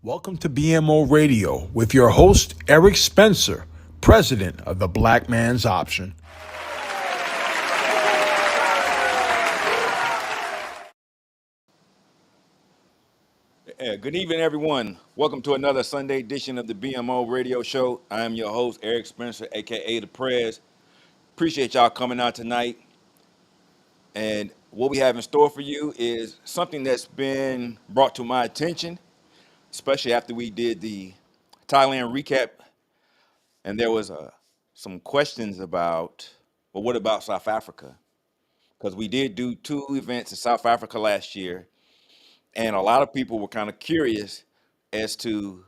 Welcome to BMO Radio with your host, Eric Spencer, president of the Black Man's Option. Good evening, everyone. Welcome to another Sunday edition of the BMO Radio Show. I am your host, Eric Spencer, a.k.a. The Prez. Appreciate y'all coming out tonight. And what we have in store for you is something that's been brought to my attention, especially after we did the Thailand recap. And there was some questions about, well, what about South Africa? Because we did do two events in South Africa last year. And a lot of people were kind of curious as to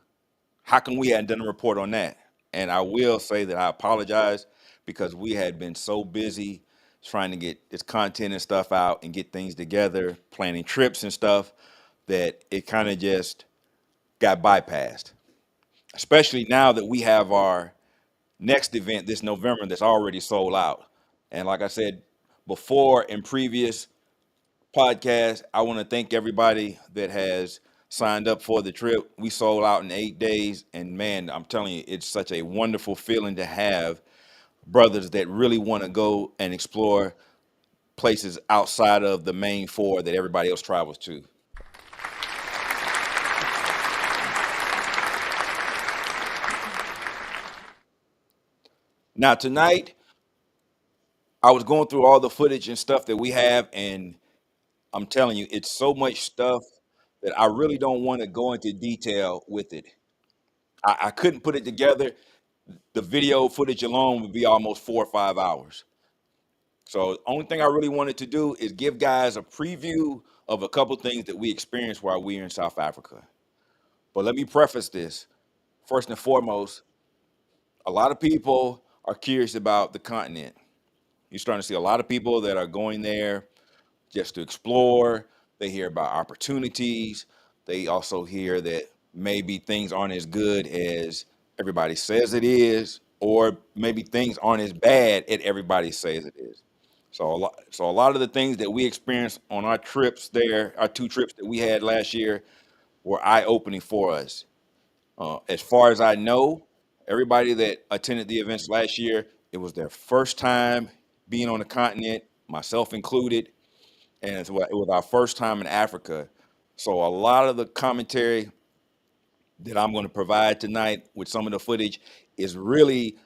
how come we hadn't done a report on that. And I will say that I apologize because we had been so busy trying to get this content and stuff out and get things together, planning trips and stuff, that it kind of just got bypassed. Especially now that we have our next event this November that's already sold out. And like I said before in previous podcast, I want to thank everybody that has signed up for the trip. We sold out in 8 days, and man, I'm telling you, it's such a wonderful feeling to have brothers that really want to go and explore places outside of the main four that everybody else travels to. Now, tonight, I was going through all the footage and stuff that we have, and I'm telling you, it's so much stuff that I really don't want to go into detail with it. I couldn't put it together. The video footage alone would be almost 4 or 5 hours. So, the only thing I really wanted to do is give guys a preview of a couple things that we experienced while we were in South Africa. But let me preface this. First and foremost, a lot of people are curious about the continent. You're starting to see a lot of people that are going there just to explore. They hear about opportunities. They also hear that maybe things aren't as good as everybody says it is, or maybe things aren't as bad as everybody says it is. So a lot of the things that we experienced on our trips there, our 2 trips that we had last year, were eye-opening for us. As far as I know, everybody that attended the events last year, it was their first time being on the continent, myself included, and it was our first time in Africa. So a lot of the commentary that I'm going to provide tonight with some of the footage is really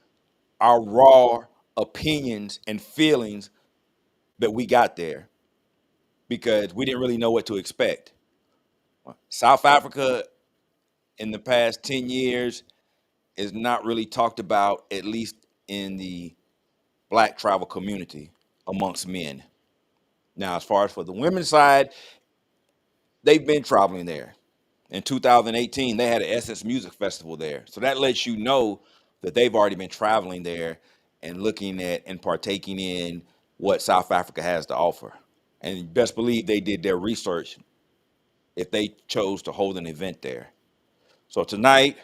our raw opinions and feelings that we got there because we didn't really know what to expect. South Africa in the past 10 years is not really talked about, at least in the black travel community amongst men. Now, as far as for the women's side, they've been traveling there. In 2018, they had an Essence Music Festival there. So that lets you know that they've already been traveling there and looking at and partaking in what South Africa has to offer. And you best believe they did their research if they chose to hold an event there. So tonight,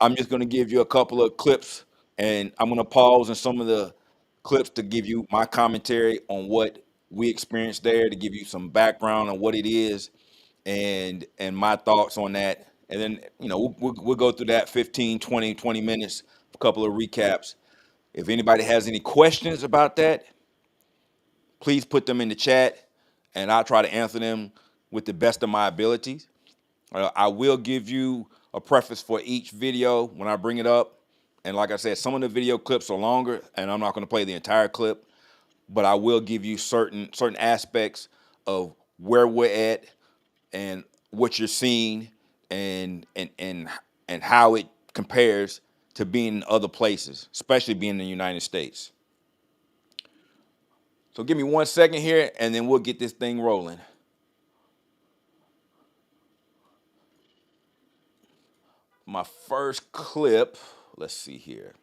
I'm just going to give you a couple of clips, and I'm going to pause in some of the clips to give you my commentary on what we experienced there, to give you some background on what it is, and my thoughts on that. And then, we'll go through that 15, 20 minutes, a couple of recaps. If anybody has any questions about that, please put them in the chat, and I'll try to answer them with the best of my abilities. I will give you a preface for each video when I bring it up. And like I said, some of the video clips are longer, and I'm not going to play the entire clip, but I will give you certain aspects of where we're at and what you're seeing, and how it compares to being in other places, especially being in the United States. So give me 1 second here, and then we'll get this thing rolling. My first clip, let's see here.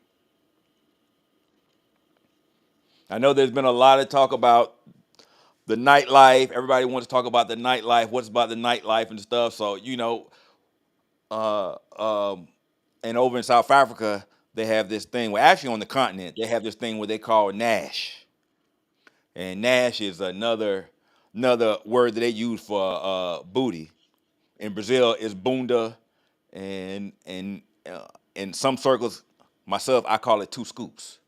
I know there's been a lot of talk about the nightlife. Everybody wants to talk about the nightlife. What's about the nightlife and stuff? So uh, um, and over in South Africa, they have this thing. Well, actually, on the continent, they have this thing where they call Nash, and Nash is another word that they use for booty. In Brazil, is bunda, and in some circles, myself, I call it two scoops.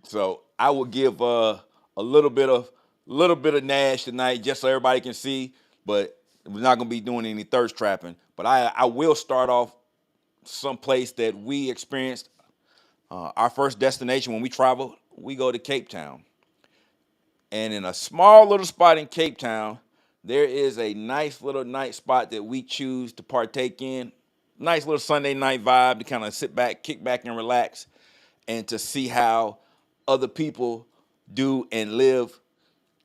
So I will give a little bit of Nash tonight, just so everybody can see. But we're not gonna be doing any thirst trapping. But I will start off someplace that we experienced. Our first destination when we travel, we go to Cape Town, and in a small little spot in Cape Town, there is a nice little night spot that we choose to partake in. Nice little Sunday night vibe to kind of sit back, kick back, and relax, and to see how other people do and live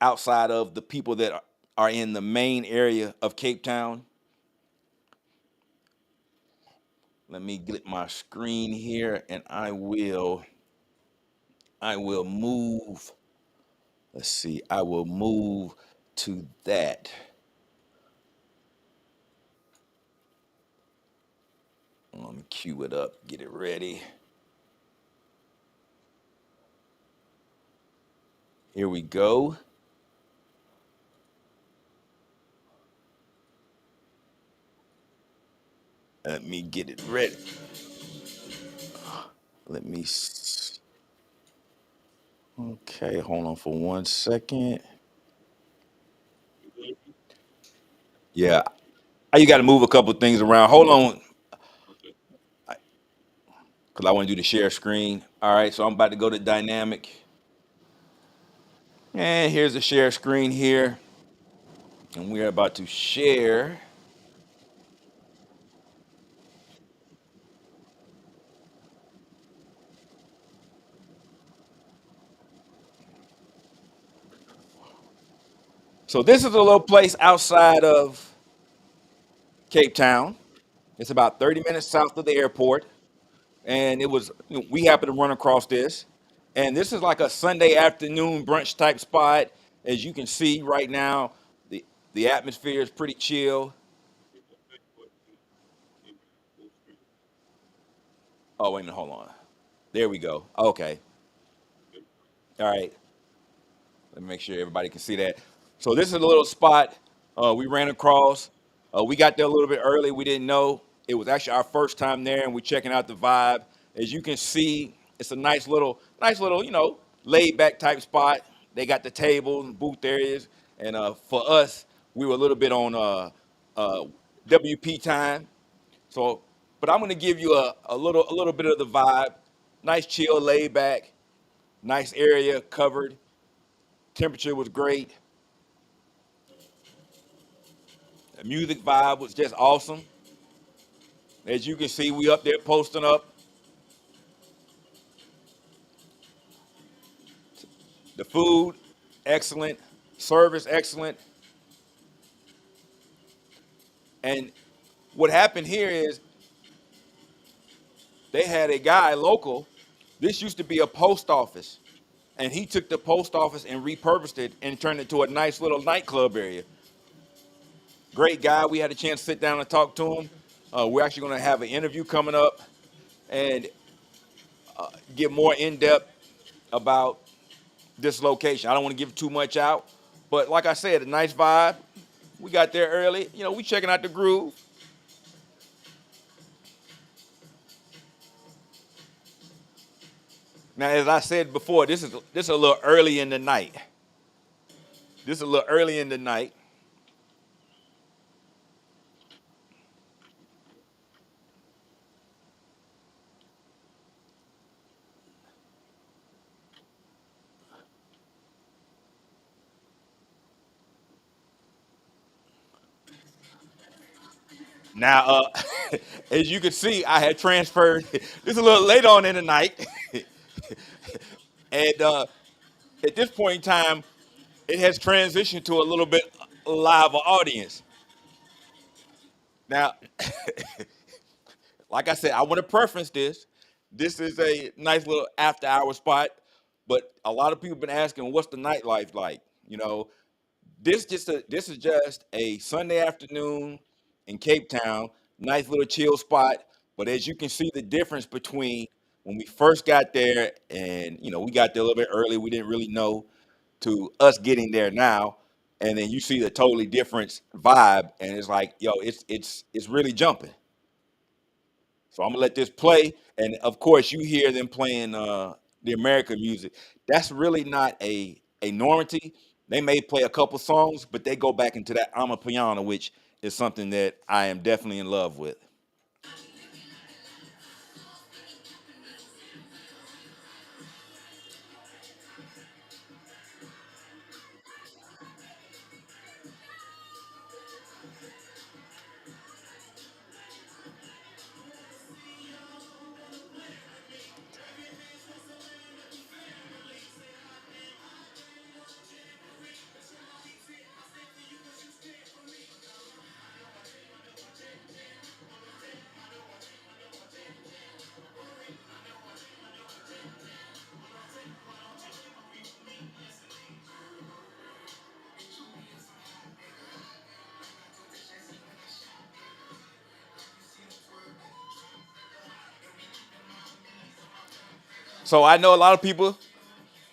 outside of the people that are in the main area of Cape Town. Let me get my screen here, and I will move. Let's see. I will move to that. Let me cue it up, get it ready. Here we go. Let me get it ready. Let me. Okay, hold on for 1 second. Yeah, you got to move a couple things around. Hold on, because I want to do the share screen. All right, so I'm about to go to dynamic. And here's the share screen here. And we're about to share. So this is a little place outside of Cape Town. It's about 30 minutes south of the airport. And we happened to run across this. And this is like a Sunday afternoon brunch type spot. As you can see right now, the, the atmosphere is pretty chill. Oh, wait a minute, hold on. There we go. Okay. All right. Let me make sure everybody can see that. So this is a little spot we ran across. We got there a little bit early. We didn't know it was actually our first time there, and we're checking out the vibe. As you can see, it's a nice little, laid back type spot. They got the tables and booth areas, and for us, we were a little bit on uh, WP time. So, but I'm gonna give you a little bit of the vibe. Nice, chill, laid back, nice area covered. Temperature was great. The music vibe was just awesome. As you can see, we up there posting up. The food, excellent. Service, excellent. And what happened here is they had a guy local. This used to be a post office. And he took the post office and repurposed it and turned it to a nice little nightclub area. Great guy. We had a chance to sit down and talk to him. We're actually going to have an interview coming up and get more in depth about this location. I don't want to give too much out, but like I said, a nice vibe. We got there early. We checking out the groove. Now, as I said before, this is a little early in the night. This is a little early in the night. Now, as you can see, I had transferred. This is a little late on in the night, and at this point in time, it has transitioned to a little bit live audience. Now, like I said, I want to preference this. This is a nice little after hour spot, but a lot of people have been asking, what's the nightlife like? You know, this is just a Sunday afternoon in Cape Town, nice little chill spot. But as you can see, the difference between when we first got there and we got there a little bit early, we didn't really know, to us getting there now, and then you see the totally different vibe, and it's like, yo, it's really jumping. So I'm gonna let this play, and of course you hear them playing the American music. That's really not a normaty. They may play a couple songs, but they go back into that I'm a piano, which is something that I am definitely in love with. So I know a lot of people,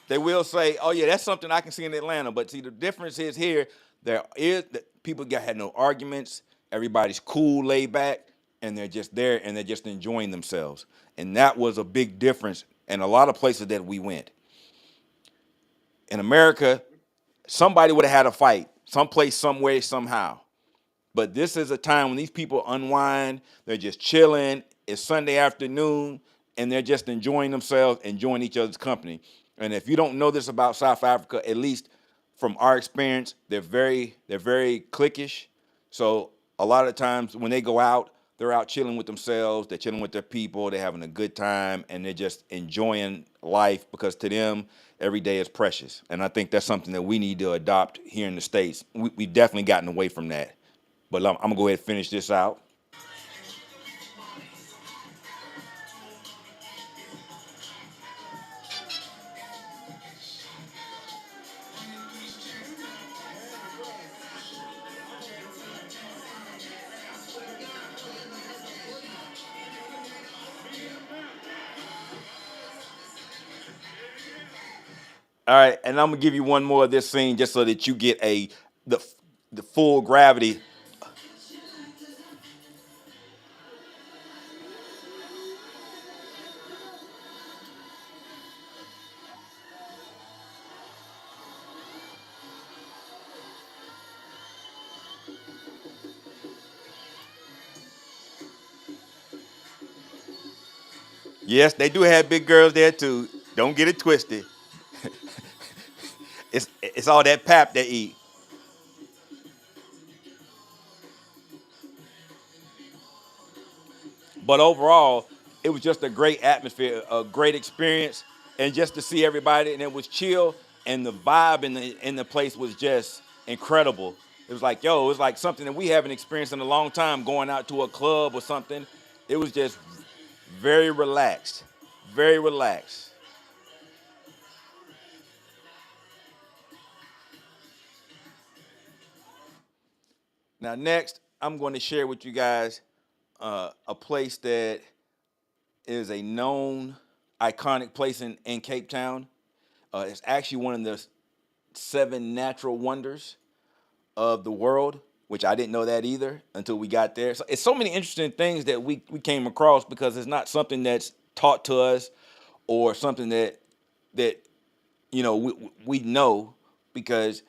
they will say, "Oh yeah, that's something I can see in Atlanta." But see, the difference is here, people had no arguments. Everybody's cool, laid back, and they're just there and they're just enjoying themselves. And that was a big difference in a lot of places that we went. In America, somebody would have had a fight, someplace, somewhere, somehow. But this is a time when these people unwind. They're just chilling. It's Sunday afternoon, and they're just enjoying themselves, enjoying each other's company. And if you don't know this about South Africa, at least from our experience, they're very cliquish. So a lot of times when they go out, they're out chilling with themselves. They're chilling with their people. They're having a good time, and they're just enjoying life because to them, every day is precious. And I think that's something that we need to adopt here in the States. We've definitely gotten away from that. But I'm gonna go ahead and finish this out. All right, and I'm gonna give you one more of this scene just so that you get the the full gravity. Yes, they do have big girls there too. Don't get it twisted. It's all that pap they eat. But overall, it was just a great atmosphere, a great experience, and just to see everybody, and it was chill, and the vibe in the place was just incredible. It was like, yo, it was like something that we haven't experienced in a long time, going out to a club or something. It was just very relaxed, very relaxed. Now, next, I'm going to share with you guys a place that is a known, iconic place in Cape Town. It's actually one of the seven natural wonders of the world, which I didn't know that either until we got there. So it's so many interesting things that we came across because it's not something that's taught to us or something that we know because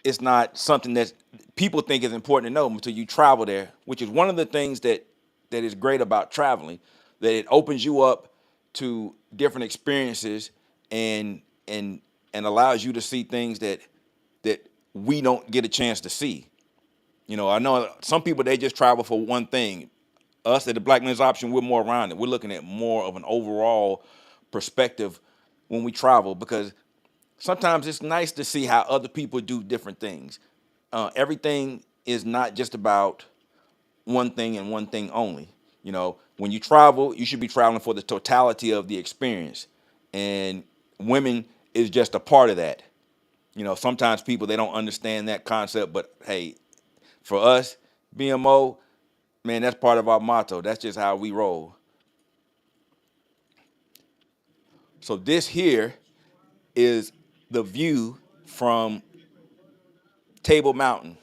it's not something that people think is important to know until you travel there, which is one of the things that is great about traveling, that it opens you up to different experiences and and allows you to see things that we don't get a chance to see. I know some people they just travel for one thing. Us at the Black Men's Option, we're more around it. We're looking at more of an overall perspective when we travel because sometimes it's nice to see how other people do different things. Everything is not just about one thing and one thing only. When you travel, you should be traveling for the totality of the experience. And women is just a part of that. Sometimes people they don't understand that concept, but hey, for us, BMO, man, that's part of our motto. That's just how we roll. So this here is the view from Table Mountain.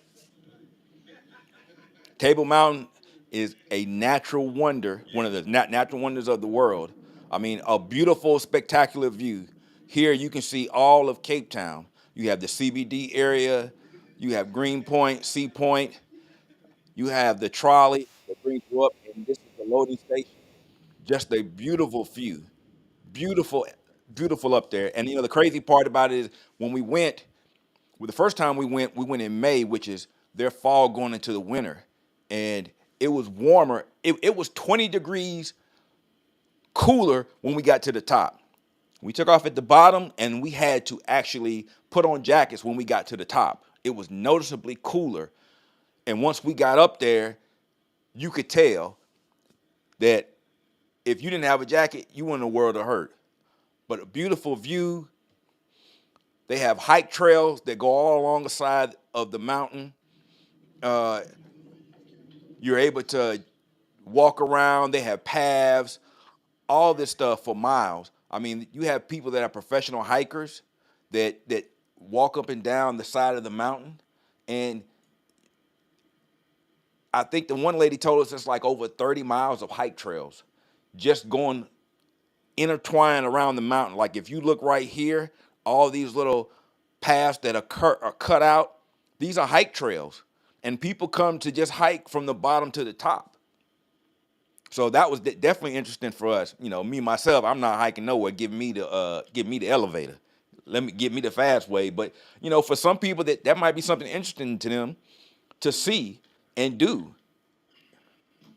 Table Mountain is a natural wonder, one of the natural wonders of the world. I mean, a beautiful, spectacular view. Here you can see all of Cape Town. You have the CBD area, you have Greenpoint, Sea Point, you have the trolley that brings you up, and this is the loading station. Just a beautiful view, beautiful, beautiful up there. And the crazy part about it is when we went, well, the first time we went in May, which is their fall going into the winter, and it was warmer. It was 20 degrees cooler when we got to the top. We took off at the bottom, and we had to actually put on jackets when we got to the top. It was noticeably cooler, and once we got up there, you could tell that if you didn't have a jacket, you were in a world of hurt. But a beautiful view. They have hike trails that go all along the side of the mountain. Uh, you're able to walk around. They have paths, all this stuff for miles. I mean, you have people that are professional hikers that walk up and down the side of the mountain. And I think the one lady told us it's like over 30 miles of hike trails just going intertwined around the mountain. Like if you look right here all these little paths that are cut out. These are hike trails, and people come to just hike from the bottom to the top. So that was definitely interesting for us. You know, me myself, I'm not hiking nowhere. Give me the elevator. Let me give me the fast way. But you know, for some people that might be something interesting to them to see and do,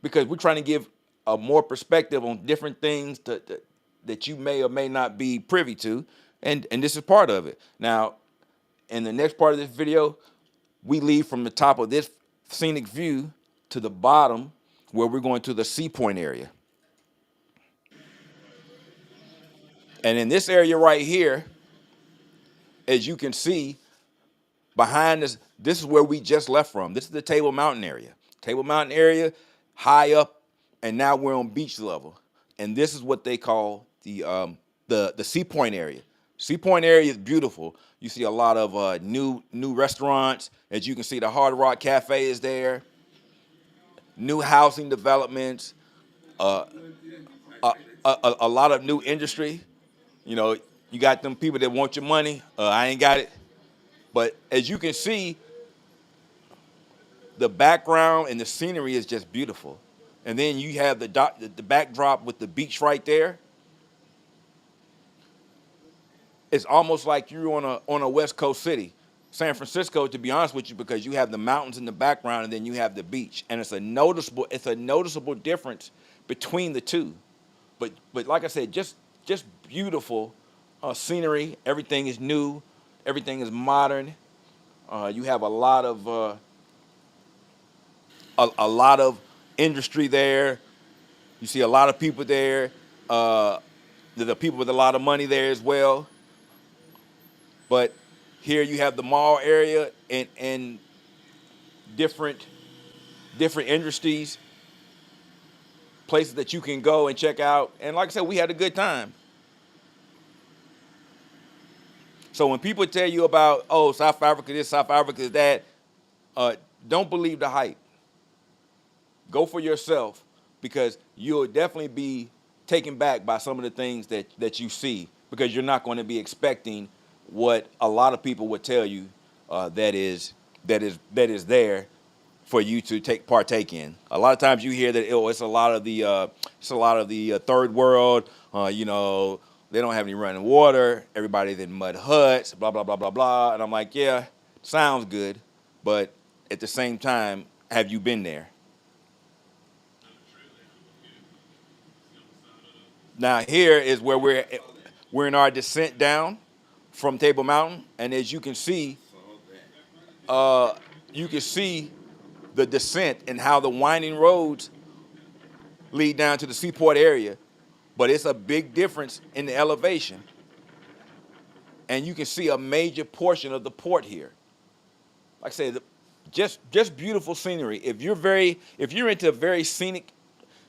because we're trying to give a more perspective on different things that you may or may not be privy to, and this is part of it. Now, in the next part of this video, we leave from the top of this scenic view to the bottom where we're going to the Sea Point area. And in this area right here, as you can see, behind us, this is where we just left from. This is the Table Mountain area. Table Mountain area, high up, and now we're on beach level. And this is what they call the Sea Point area. Sea Point area is beautiful. You see a lot of new restaurants. As you can see, the Hard Rock Cafe is there. New housing developments. A lot of new industry. You know, you got them people that want your money. I ain't got it. But as you can see, the background and the scenery is just beautiful. And then you have the backdrop with the beach right there. It's almost like you're on a West Coast city. San Francisco, to be honest with you, because you have the mountains in the background and then you have the beach. And it's a noticeable difference between the two. But like I said, just beautiful scenery. Everything is new. Everything is modern. You have a lot of industry there. You see a lot of people there. There's the people with a lot of money there as well. But here you have the mall area and different industries, places that you can go and check out. And like I said, we had a good time. So when people tell you about, oh, South Africa this, South Africa that, don't believe the hype. Go for yourself, because you'll definitely be taken back by some of the things that you see, because you're not going to be expecting what a lot of people would tell you that is there for you to partake in. A lot of times you hear that it's a lot of the third world. You know, they don't have any running water. Everybody's in mud huts. Blah blah blah blah blah. And I'm like, yeah, sounds good, but at the same time, have you been there? Now here is where we're in our descent down from Table Mountain, and as you can see, the descent and how the winding roads lead down to the seaport area, but it's a big difference in the elevation, and you can see a major portion of the port here. Like I said, just beautiful scenery. If you're into very scenic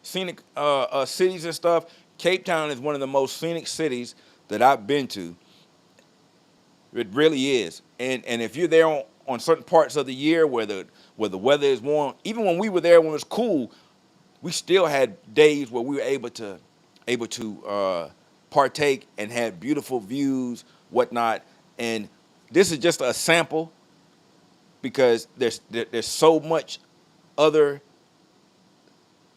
cities and stuff, Cape Town is one of the most scenic cities that I've been to. It really is. And if you're there on certain parts of the year where the weather is warm, even when we were there when it was cool, we still had days where we were able to partake and had beautiful views, whatnot. And this is just a sample, because there's so much other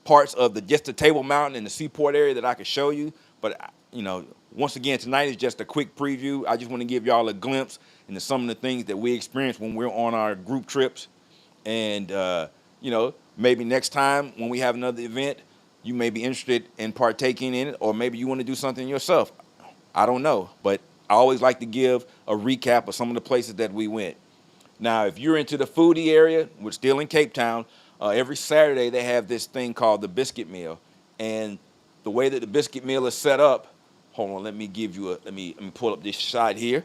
parts of just the Table Mountain and the seaport area that I could show you. But you know, once again, tonight is just a quick preview. I just want to give y'all a glimpse into some of the things that we experience when we're on our group trips. And you know, maybe next time when we have another event, you may be interested in partaking in it, or maybe you want to do something yourself. I don't know, but I always like to give a recap of some of the places that we went. Now, if you're into the foodie area, we're still in Cape Town. Every Saturday they have this thing called the biscuit meal, and the way that the biscuit meal is set up. Hold on, let me pull up this shot here.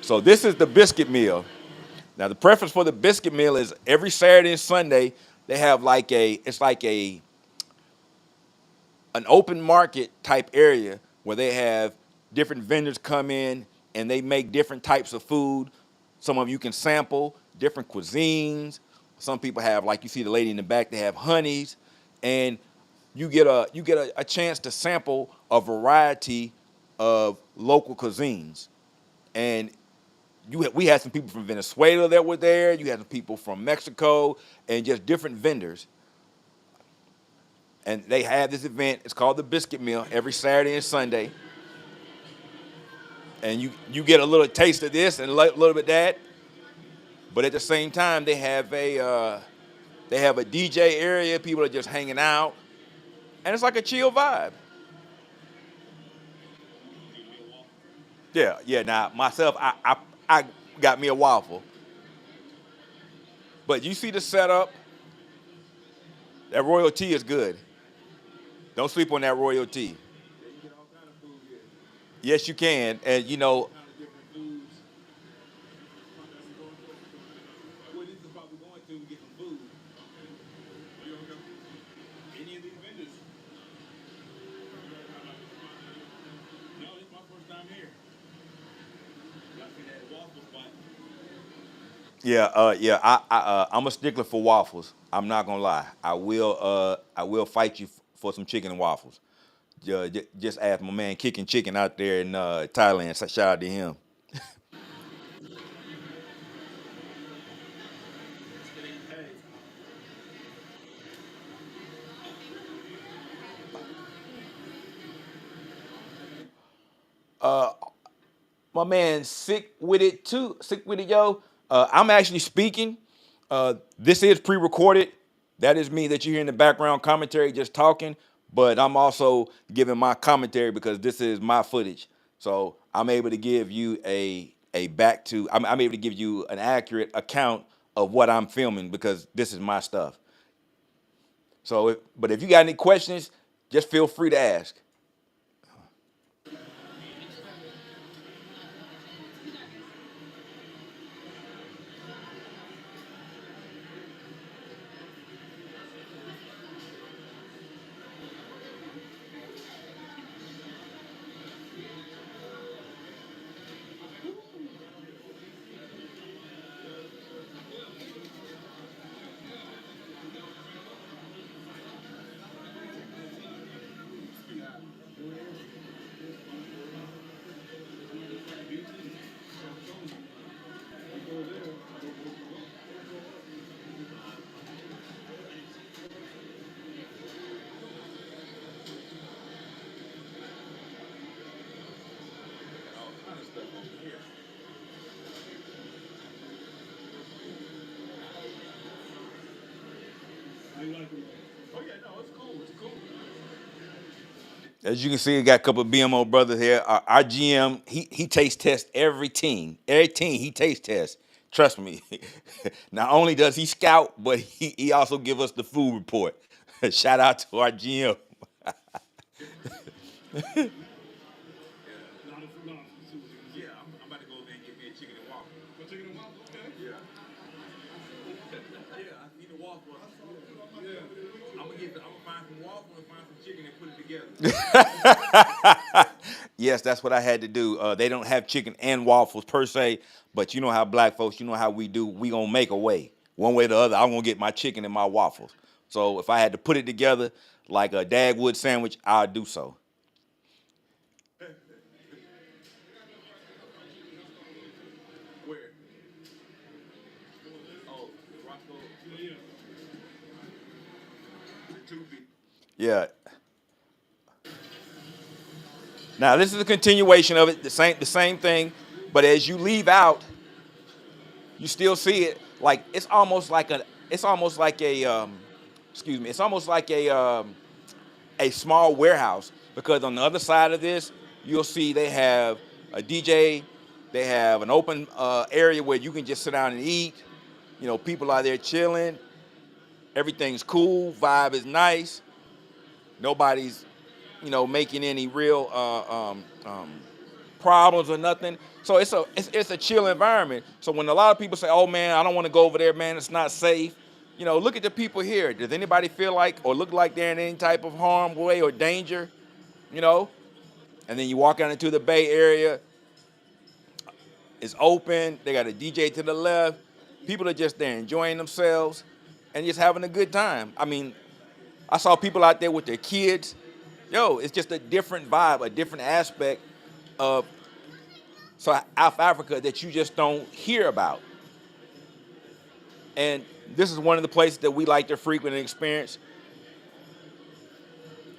So this is the biscuit meal. Now the preference for the biscuit meal is every Saturday and Sunday they have an open market type area where they have different vendors come in and they make different types of food. Some of you can sample different cuisines. Some people have, like you see the lady in the back, they have honeys, and you get a chance to sample a variety of local cuisines. And we had some people from Venezuela that were there. You had some people from Mexico and just different vendors. And they have this event. It's called the Biscuit Meal every Saturday and Sunday. And you get a little taste of this and a little bit of that. But at the same time, they have a DJ area. People are just hanging out, and it's like a chill vibe. Yeah, yeah. Now myself, I got me a waffle. But you see the setup. That royal tea is good. Don't sleep on that royal tea. Yes, you can. And you know, yeah, yeah. I'm a stickler for waffles. I'm not gonna lie. I will fight you for some chicken and waffles. Just ask my man kicking chicken out there in Thailand. So shout out to him. My man, sick with it too. Sick with it, yo. I'm actually speaking. This is pre-recorded. That is me that you hear in the background commentary, just talking. But I'm also giving my commentary because this is my footage. So I'm able to give you I'm able to give you an accurate account of what I'm filming because this is my stuff. So, but if you got any questions, just feel free to ask. As you can see, we got a couple of BMO brothers here. Our GM, he taste tests every team. Every team he taste tests. Trust me. Not only does he scout, but he also give us the food report. Shout out to our GM. Yes, that's what I had to do. They don't have chicken and waffles per se, but you know how black folks, you know how we do. We gonna make a way, one way or the other. I'm gonna get my chicken and my waffles. So if I had to put it together like a Dagwood sandwich, I'll do so. Yeah. Now this is a continuation of it, the same thing, but as you leave out, you still see it. Like it's almost like excuse me, it's almost like a small warehouse because on the other side of this, you'll see they have a DJ, they have an open area where you can just sit down and eat. You know, people are there chilling. Everything's cool. Vibe is nice. Nobody's, making any real problems or nothing. So it's a chill environment. So when a lot of people say, "Oh man, I don't want to go over there, man, it's not safe," look at the people here. Does anybody feel like or look like they're in any type of harm, way, or danger? You know. And then you walk out into the Bay Area. It's open. They got a DJ to the left. People are just there enjoying themselves and just having a good time. I mean, I saw people out there with their kids. Yo, it's just a different vibe, a different aspect of South Africa that you just don't hear about. And this is one of the places that we like to frequent and experience.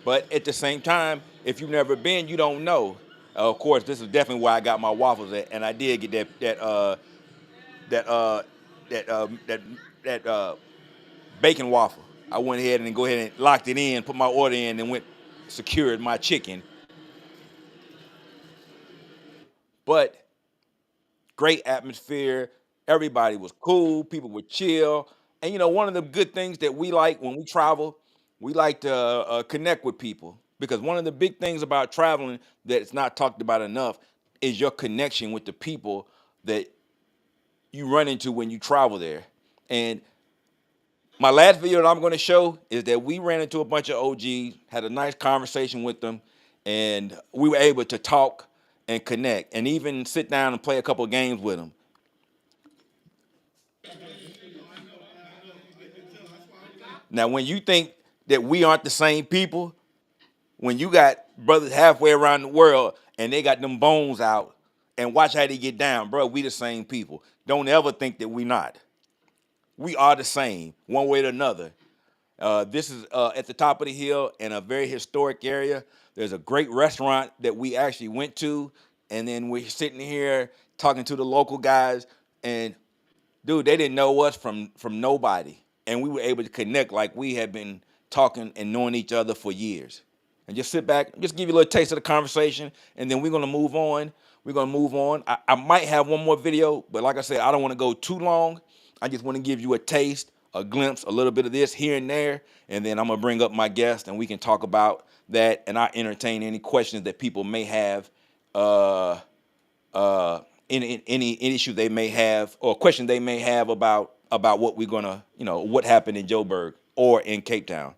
But at the same time, if you've never been, you don't know. Of course, this is definitely where I got my waffles at, and I did get that that that bacon waffle. I went ahead and locked it in, put my order in, and went secured my chicken. But great atmosphere. Everybody was cool. People were chill. And one of the good things that we like when we travel, we like to connect with people, because one of the big things about traveling that's not talked about enough is your connection with the people that you run into when you travel there. And my last video that I'm going to show is that we ran into a bunch of OGs, had a nice conversation with them, and we were able to talk and connect and even sit down and play a couple of games with them. Now, when you think that we aren't the same people, when you got brothers halfway around the world and they got them bones out and watch how they get down, bro, we the same people. Don't ever think that we not. We are the same, one way or another. This is at the top of the hill in a very historic area. There's a great restaurant that we actually went to, and then we're sitting here talking to the local guys, and dude, they didn't know us from nobody, and we were able to connect like we had been talking and knowing each other for years. And just sit back, just give you a little taste of the conversation, and then we're gonna move on. We're gonna move on. I might have one more video, but like I said, I don't want to go too long. I just want to give you a taste, a glimpse, a little bit of this here and there, and then I'm gonna bring up my guest, and we can talk about that, and I entertain any questions that people may have. Any issue they may have or question they may have about what we're gonna, what happened in Joburg or in Cape Town.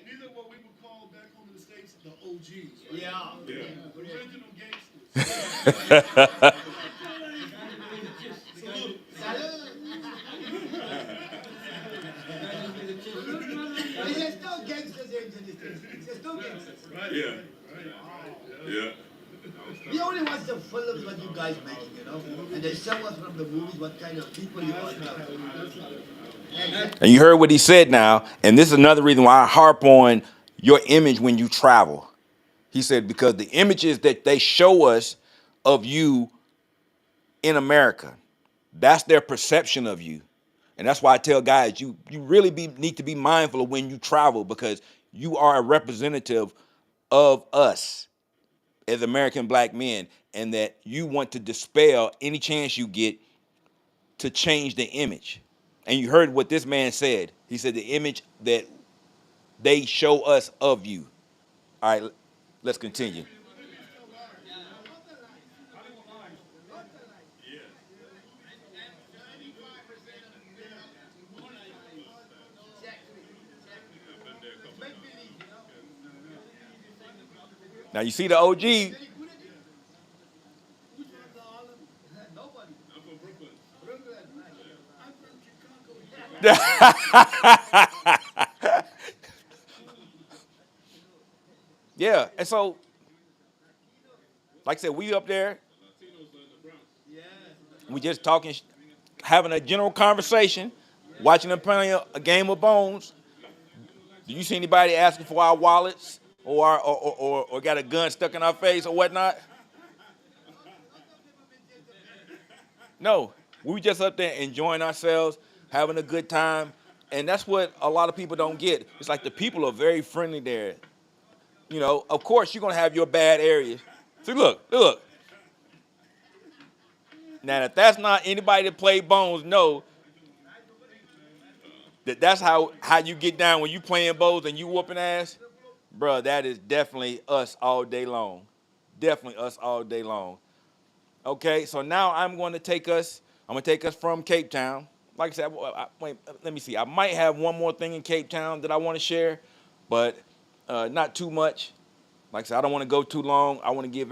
These are what we would call back home in the States the OGs. Right? Yeah. The original gangsters. There's still gangsters in the States. There's still gangsters. Right? Yeah. Yeah. We only watch the films what you guys making, and they show us from the movies what kind of people you are. And you heard what he said now, and this is another reason why I harp on your image when you travel. He said because the images that they show us of you in America, that's their perception of you. And that's why I tell guys, you really need to be mindful of when you travel, because you are a representative of us as American black men, and that you want to dispel any chance you get to change the image. And you heard what this man said. He said the image that they show us of you. All right, let's continue. Now you see the OG. Yeah, and so, like I said, we up there. We just talking, having a general conversation, watching them playing a game of bones. Do you see anybody asking for our wallets or got a gun stuck in our face or whatnot? No, we just up there enjoying ourselves, having a good time, and that's what a lot of people don't get. It's like the people are very friendly there. Of course, you're gonna have your bad areas. See, look. Now, if that's not anybody that play bones, know that's how you get down when you playing bones and you whooping ass. Bruh, that is definitely us all day long. Definitely us all day long. Okay, so now I'm going to take us from Cape Town. Like I said, wait, let me see. I might have one more thing in Cape Town that I want to share, but not too much. Like I said, I don't want to go too long. I want to give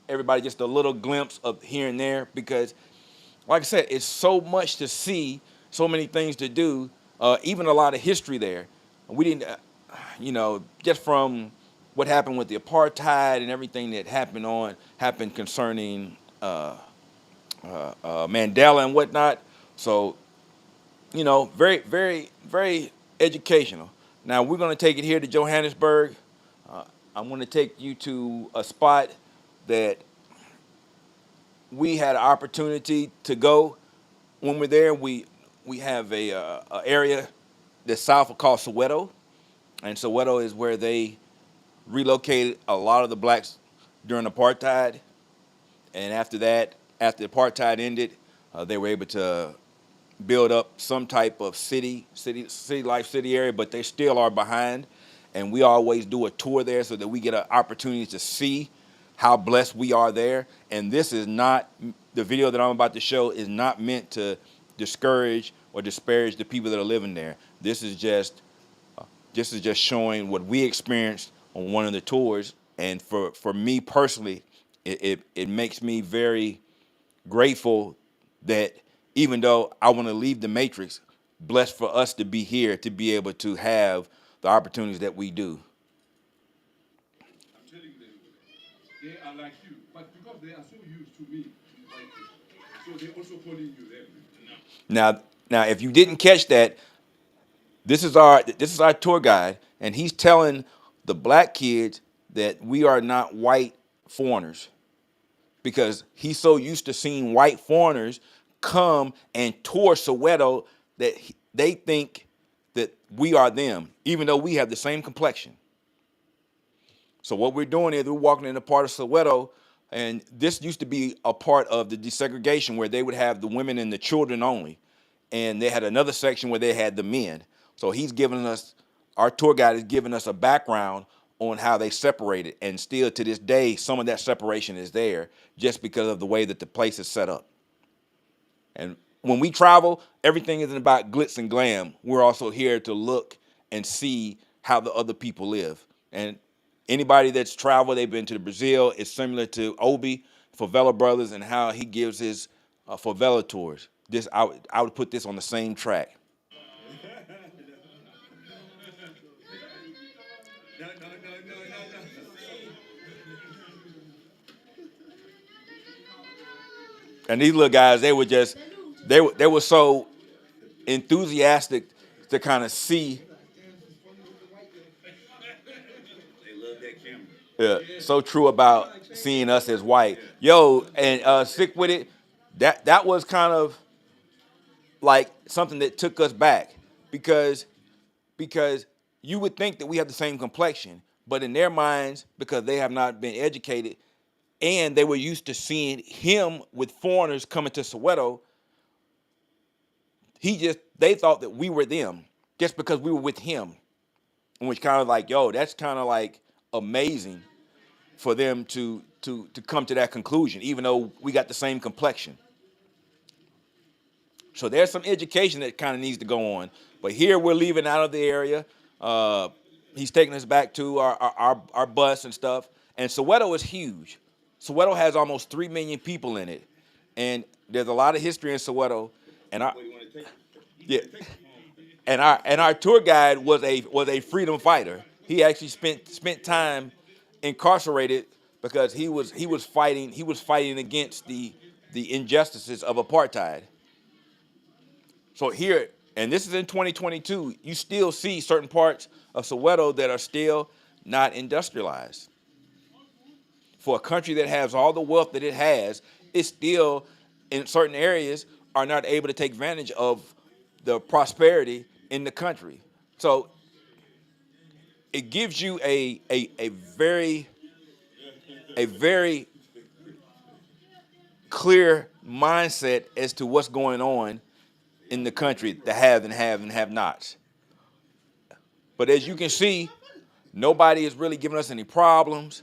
everybody just a little glimpse of here and there because, like I said, it's so much to see, so many things to do, even a lot of history there. We didn't, just from what happened with the apartheid and everything that happened concerning Mandela and whatnot. So, very, very, very educational. Now we're going to take it here to Johannesburg. Uh, I'm going to take you to a spot that we had an opportunity to go when we're there. We have a area that's south of called Soweto, and Soweto is where they relocated a lot of the blacks during apartheid. And after that, after apartheid ended, they were able to build up some type of city area, but they still are behind. And we always do a tour there so that we get an opportunity to see how blessed we are there. And this is not, the video that I'm about to show is not meant to discourage or disparage the people that are living there. This is just showing what we experienced on one of the tours. And for me personally, it makes me very grateful that even though I want to leave the matrix, blessed for us to be here, to be able to have the opportunities that we do. I'm telling them, they are like you, but because they are so used to me, so they're also calling you them. Now, if you didn't catch that, this is our tour guide, and he's telling the black kids that we are not white foreigners, because he's so used to seeing white foreigners come and tour Soweto that they think that we are them, even though we have the same complexion. So what we're doing is we're walking in a part of Soweto, and this used to be a part of the desegregation where they would have the women and the children only, and they had another section where they had the men. So our tour guide is giving us a background on how they separated, and still to this day, some of that separation is there just because of the way that the place is set up. And when we travel, everything isn't about glitz and glam. We're also here to look and see how the other people live. And anybody that's traveled, they've been to Brazil, it's similar to Obi, Favela Brothers, and how he gives his favela tours. I would put this on the same track. And these little guys, they were so enthusiastic to kind of see. Yeah, so true about seeing us as white. Yo, and sick with it. That was kind of like something that took us back because you would think that we have the same complexion, but in their minds, because they have not been educated and they were used to seeing him with foreigners coming to Soweto, they thought that we were them just because we were with him. And which kind of like, yo, that's kind of like amazing for them to come to that conclusion, even though we got the same complexion. So there's some education that kind of needs to go on. But here we're leaving out of the area. He's taking us back to our bus and stuff. And Soweto is huge. Soweto has almost 3 million people in it. And there's a lot of history in Soweto. And yeah. And our tour guide was a freedom fighter. He actually spent time incarcerated because he was fighting against the injustices of apartheid. So here, and this is in 2022, you still see certain parts of Soweto that are still not industrialized. For a country that has all the wealth that it has, it still, in certain areas, are not able to take advantage of the prosperity in the country. So it gives you a very clear mindset as to what's going on in the country, the have and have nots. But as you can see, nobody is really giving us any problems.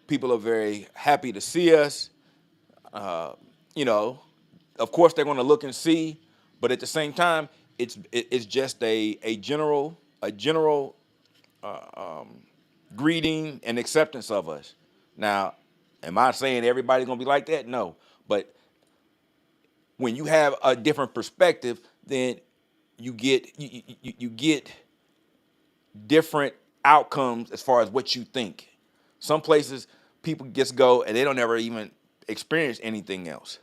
People are very happy to see us. Of course they're going to look and see, but at the same time, it's just a general greeting and acceptance of us. Now, Am I saying everybody's gonna be like that? No. But when you have a different perspective, then you get different outcomes as far as what you think. Some places people just go and they don't ever even experience anything else.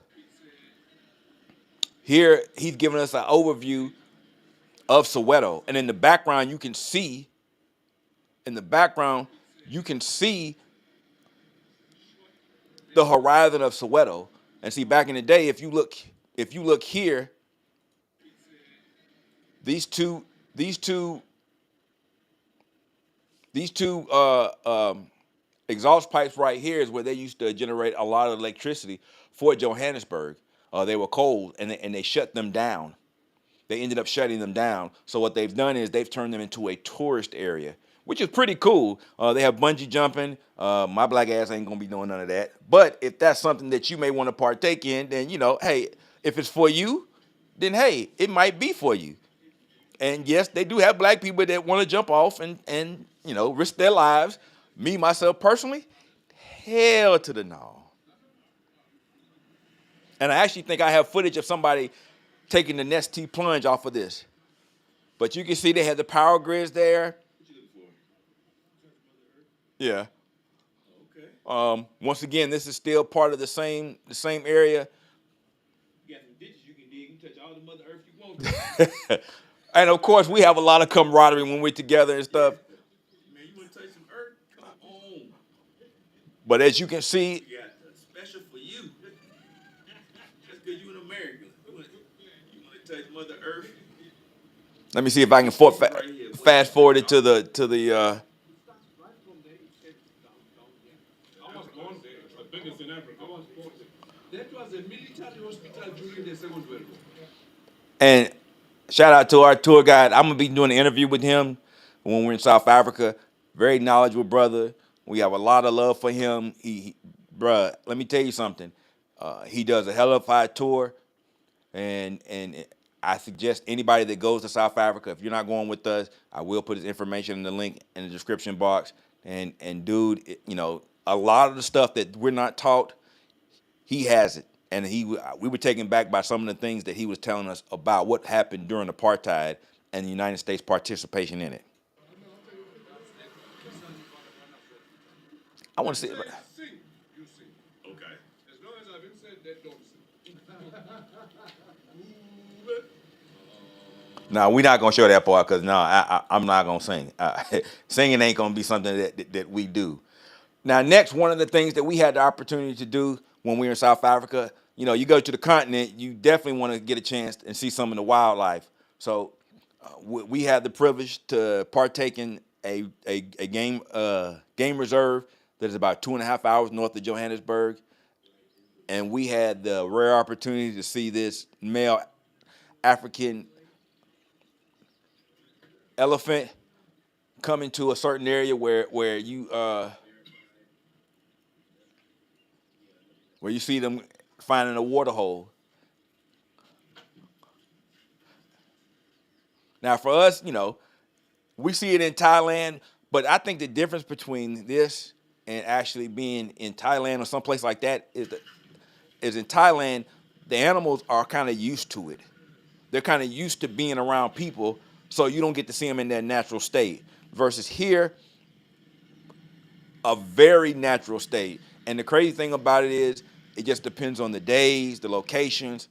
Here he's giving us an overview of Soweto, and in the background you can see the horizon of Soweto. And see, back in the day, if you look here, these two exhaust pipes right here is where they used to generate a lot of electricity for Johannesburg. They were cold, and they shut them down. They ended up shutting them down. So what they've done is they've turned them into a tourist area, which is pretty cool. They have bungee jumping. My black ass ain't gonna be doing none of that. But if that's something that you may want to partake in, then hey, if it's for you, then hey, it might be for you. And yes, they do have black people that want to jump off and risk their lives. Me, myself, personally, hell to the no. And I actually think I have footage of somebody taking the Nestea plunge off of this. But you can see they have the power grids there. Yeah. Okay. Once again, this is still part of the same area. You got some ditches you can dig. You can touch all the Mother Earth you want. And of course, we have a lot of camaraderie when we're together and stuff. Man, you want to touch some earth? Come on. But as you can see, We got a special for you. Just because you're an American. You want to touch Mother Earth? let me see if I can fast forward it to the. I was born there. I think it's in Africa. I was born there. That was a military hospital during the Second World War. And shout out to our tour guide. I'm gonna be doing an interview with him when we're in South Africa. Very knowledgeable brother. We have a lot of love for him. Bruh, let me tell you something. He does a hell of a fire tour, and I suggest anybody that goes to South Africa, if you're not going with us, I will put his information in the link in the description box. And dude, a lot of the stuff that we're not taught, he has it. And we were taken back by some of the things that he was telling us about what happened during apartheid and the United States participation in it. I want to see it. Sing, you sing. Okay. As long as I've been said that, don't sing. No, we're not gonna show that part because I'm not gonna sing. Singing ain't gonna be something that we do. Now, next, one of the things that we had the opportunity to do when we were in South Africa, you go to the continent, you definitely want to get a chance and see some of the wildlife. So we had the privilege to partake in a game reserve that is about 2.5 hours north of Johannesburg, and we had the rare opportunity to see this male African elephant come into a certain area where you see them finding a water hole. Now, for us, we see it in Thailand, but I think the difference between this and actually being in Thailand or someplace like that is in Thailand, the animals are kind of used to it. They're kind of used to being around people, so you don't get to see them in their natural state. Versus here, a very natural state. And the crazy thing about it is, it just depends on the days, the locations,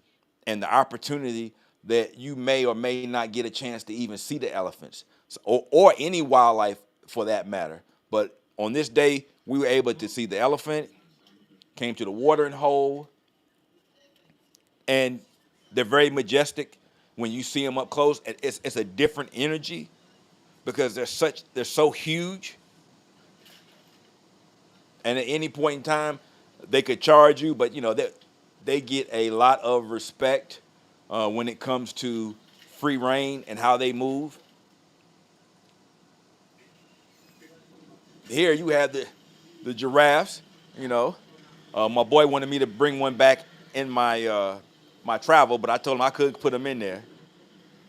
and the opportunity that you may or may not get a chance to even see the elephants, or any wildlife for that matter. But on this day, we were able to see the elephant, came to the watering hole, and they're very majestic. When you see them up close, it's a different energy because they're so huge. And at any point in time, they could charge you, but they get a lot of respect when it comes to free reign and how they move. Here you have the giraffes. My boy wanted me to bring one back in my travel, but I told him I could put them in there.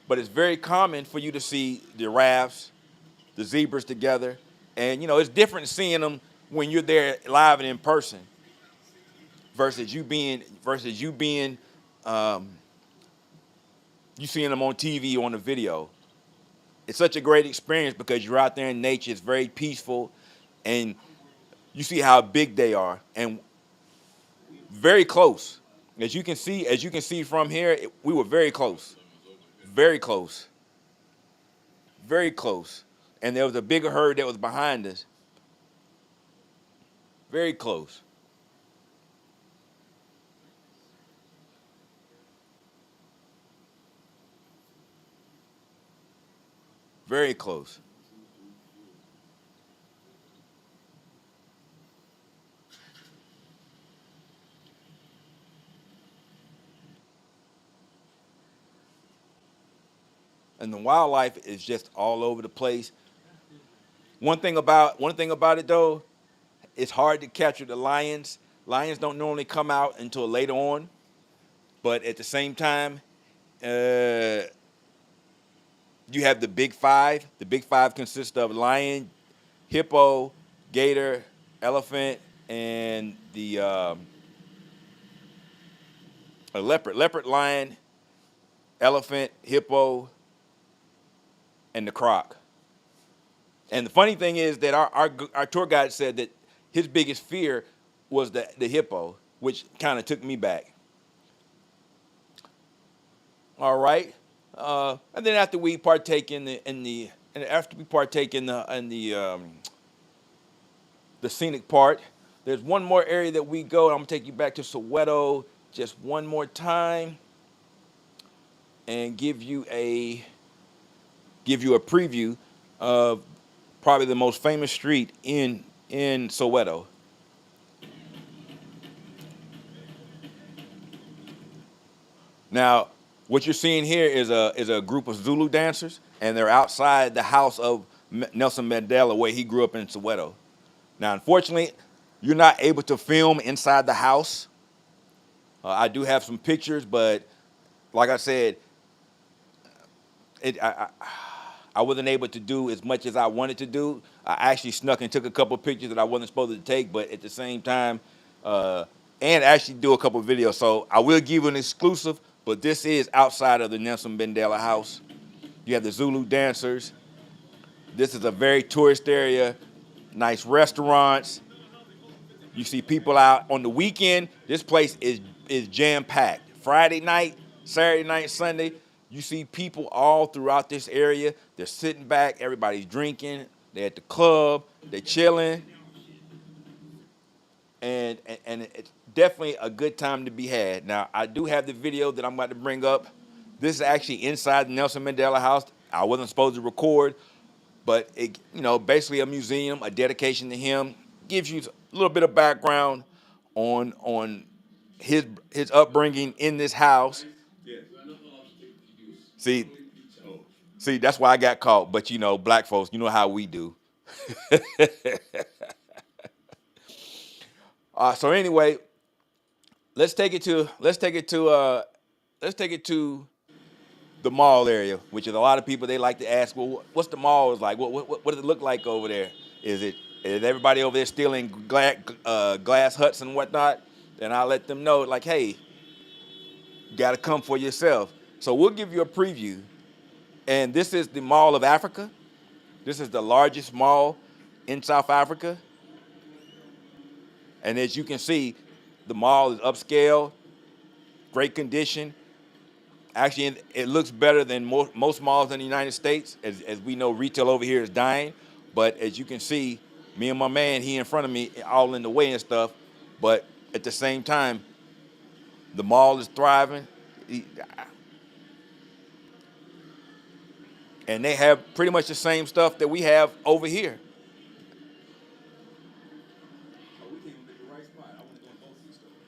But it's very common for you to see giraffes, the zebras together, and it's different seeing them when you're there live and in person. versus you being you seeing them on TV or on the video. It's such a great experience because you're out there in nature. It's very peaceful, and you see how big they are and very close. As you can see from here, we were very close, very close, very close. And there was a bigger herd that was behind us, very close. Very close. And the wildlife is just all over the place. One thing about it though, it's hard to capture the lions. Lions don't normally come out until later on, but at the same time, uh, you have the big five. The big five consists of lion, hippo, gator, elephant, and the a leopard. Leopard, lion, elephant, hippo, and the croc. And the funny thing is that our tour guide said that his biggest fear was the hippo, which kind of took me back. All right, and then after we partake and after we partake in the scenic part, there's one more area that we go. I'm gonna take you back to Soweto just one more time and give you a preview of probably the most famous street in Soweto. Now, what you're seeing here is a group of Zulu dancers, and they're outside the house of Nelson Mandela, where he grew up in Soweto. Now, unfortunately, you're not able to film inside the house. I do have some pictures, but like I said, it I wasn't able to do as much as I wanted to do. I actually snuck and took a couple of pictures that I wasn't supposed to take, but at the same time, and actually do a couple of videos. So I will give you an exclusive, but this is outside of the Nelson Mandela house. You have the Zulu dancers. This is a very tourist area, nice restaurants. You see people out on the weekend. This place is jam packed. Friday night, Saturday night, Sunday. You see people all throughout this area. They're sitting back. Everybody's drinking. They're at the club. They're chilling, and it's definitely a good time to be had. Now, I do have the video that I'm about to bring up. This is actually inside the Nelson Mandela house. I wasn't supposed to record, but it, basically a museum, a dedication to him. Gives you a little bit of background on his upbringing in this house. See, see, that's why I got caught. But black folks, you know how we do. So anyway, let's take it to the mall area, which is a lot of people, they like to ask, well, what's the mall is like? What does it look like over there? Is everybody over there still in glass huts and whatnot? Then I'll let them know, like, hey, you got to come for yourself. So we'll give you a preview. And this is the Mall of Africa. This is the largest mall in South Africa. And as you can see, the mall is upscale, great condition. Actually, it looks better than most malls in the United States. As we know, retail over here is dying. But as you can see, me and my man, he in front of me, all in the way and stuff. But at the same time, the mall is thriving. And they have pretty much the same stuff that we have over here.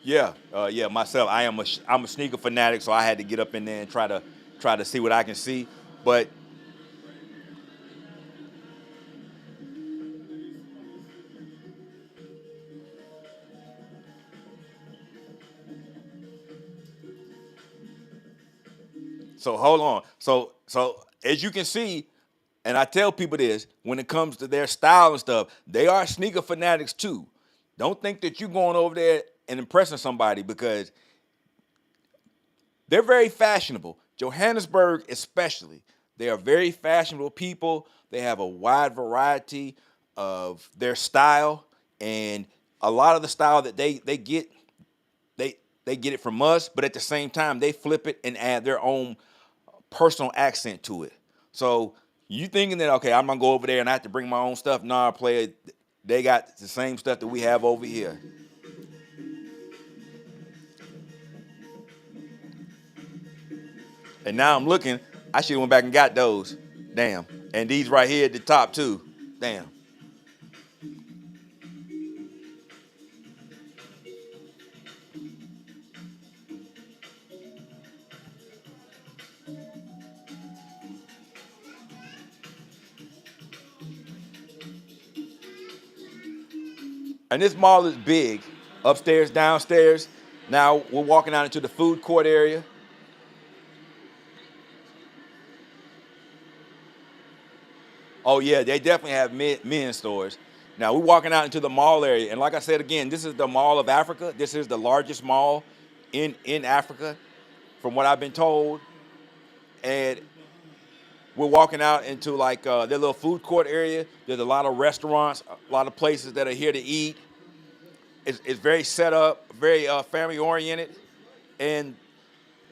Yeah, yeah. Myself, I'm a sneaker fanatic, so I had to get up in there and try to see what I can see. But so hold on. So as you can see, and I tell people this, when it comes to their style and stuff, they are sneaker fanatics too. Don't think that you're going over there and impressing somebody because they're very fashionable. Johannesburg, especially, they are very fashionable people. They have a wide variety of their style, and a lot of the style that they get, they get it from us. But at the same time, they flip it and add their own personal accent to it. So you thinking that okay, I'm gonna go over there and I have to bring my own stuff? Nah, player, they got the same stuff that we have over here. And now I'm looking, I should have went back and got those. Damn. And these right here at the top too. Damn. And this mall is big, upstairs, downstairs. Now we're walking out into the food court area. Oh yeah, they definitely have men's stores. Now we're walking out into the mall area, and like I said again, this is the Mall of Africa. This is the largest mall in Africa, from what I've been told. And we're walking out into like their little food court area. There's a lot of restaurants, a lot of places that are here to eat. It's very set up, very family oriented, and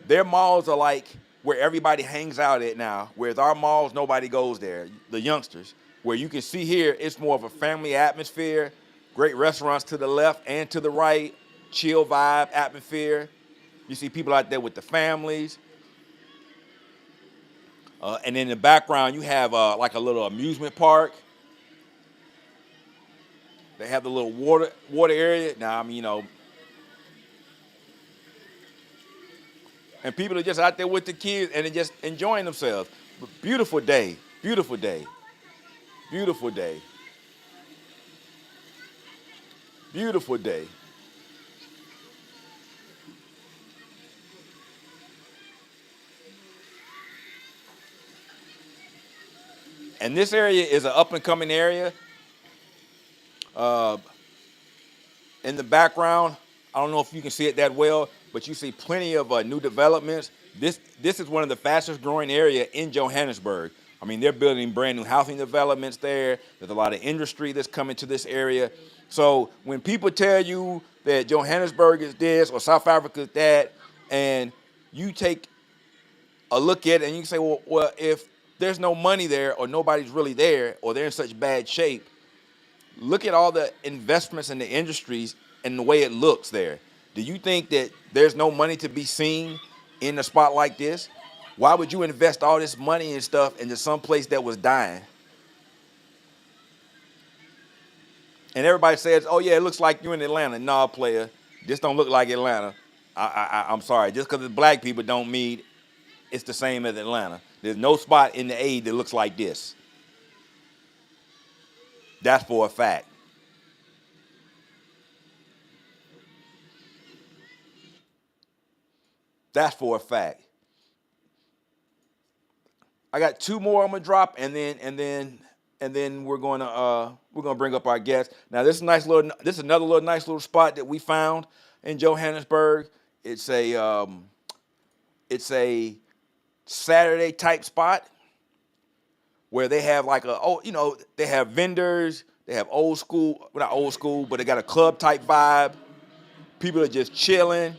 their malls are like where everybody hangs out at now. Whereas our malls, nobody goes there. The youngsters, where you can see here, it's more of a family atmosphere. Great restaurants to the left and to the right, chill vibe atmosphere. You see people out there with the families. And in the background, you have like a little amusement park. They have the little water area. Now, I mean, and people are just out there with the kids and they're just enjoying themselves. But beautiful day, beautiful day, beautiful day, beautiful day. And this area is an up and coming area. Uh, in the background, I don't know if you can see it that well, but you see plenty of new developments. This is one of the fastest growing area in Johannesburg. I mean, they're building brand new housing developments there. There's a lot of industry that's coming to this area. So when people tell you that Johannesburg is this or South Africa is that, and you take a look at it and you say, well, if there's no money there or nobody's really there or they're in such bad shape, look at all the investments in the industries and the way it looks there. Do you think that there's no money to be seen in a spot like this? Why would you invest all this money and stuff into some place that was dying? And everybody says, oh yeah, it looks like you're in Atlanta. Nah, player, this don't look like Atlanta. I'm sorry, just because it's black people don't mean it's the same as Atlanta. There's no spot in the A that looks like this. That's for a fact. That's for a fact. I got two more I'm gonna drop, and then we're gonna bring up our guest. Now this is another little nice little spot that we found in Johannesburg. It's a Saturday type spot where they have like they have vendors, they have old school, well, not old school, but they got a club type vibe. People are just chilling,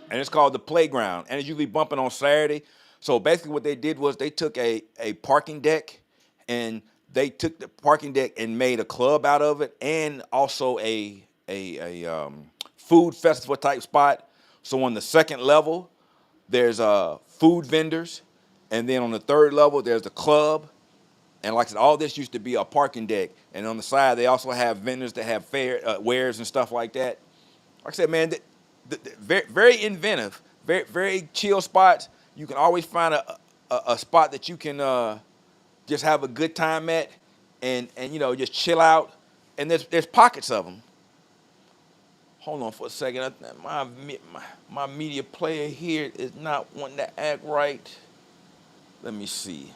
and it's called the Playground, and it's usually bumping on Saturday. So basically, what they did was they took a parking deck, and they took the parking deck and made a club out of it, and also a food festival type spot. So on the second level, there's food vendors, and then on the third level, there's the club. And like I said, all this used to be a parking deck, and on the side, they also have vendors that have wares and stuff like that. Like I said, man, very, very inventive, very, very chill spots. You can always find a spot that you can just have a good time at, and just chill out. And there's pockets of them. Hold on for a second. My media player here is not wanting to act right. Let me see.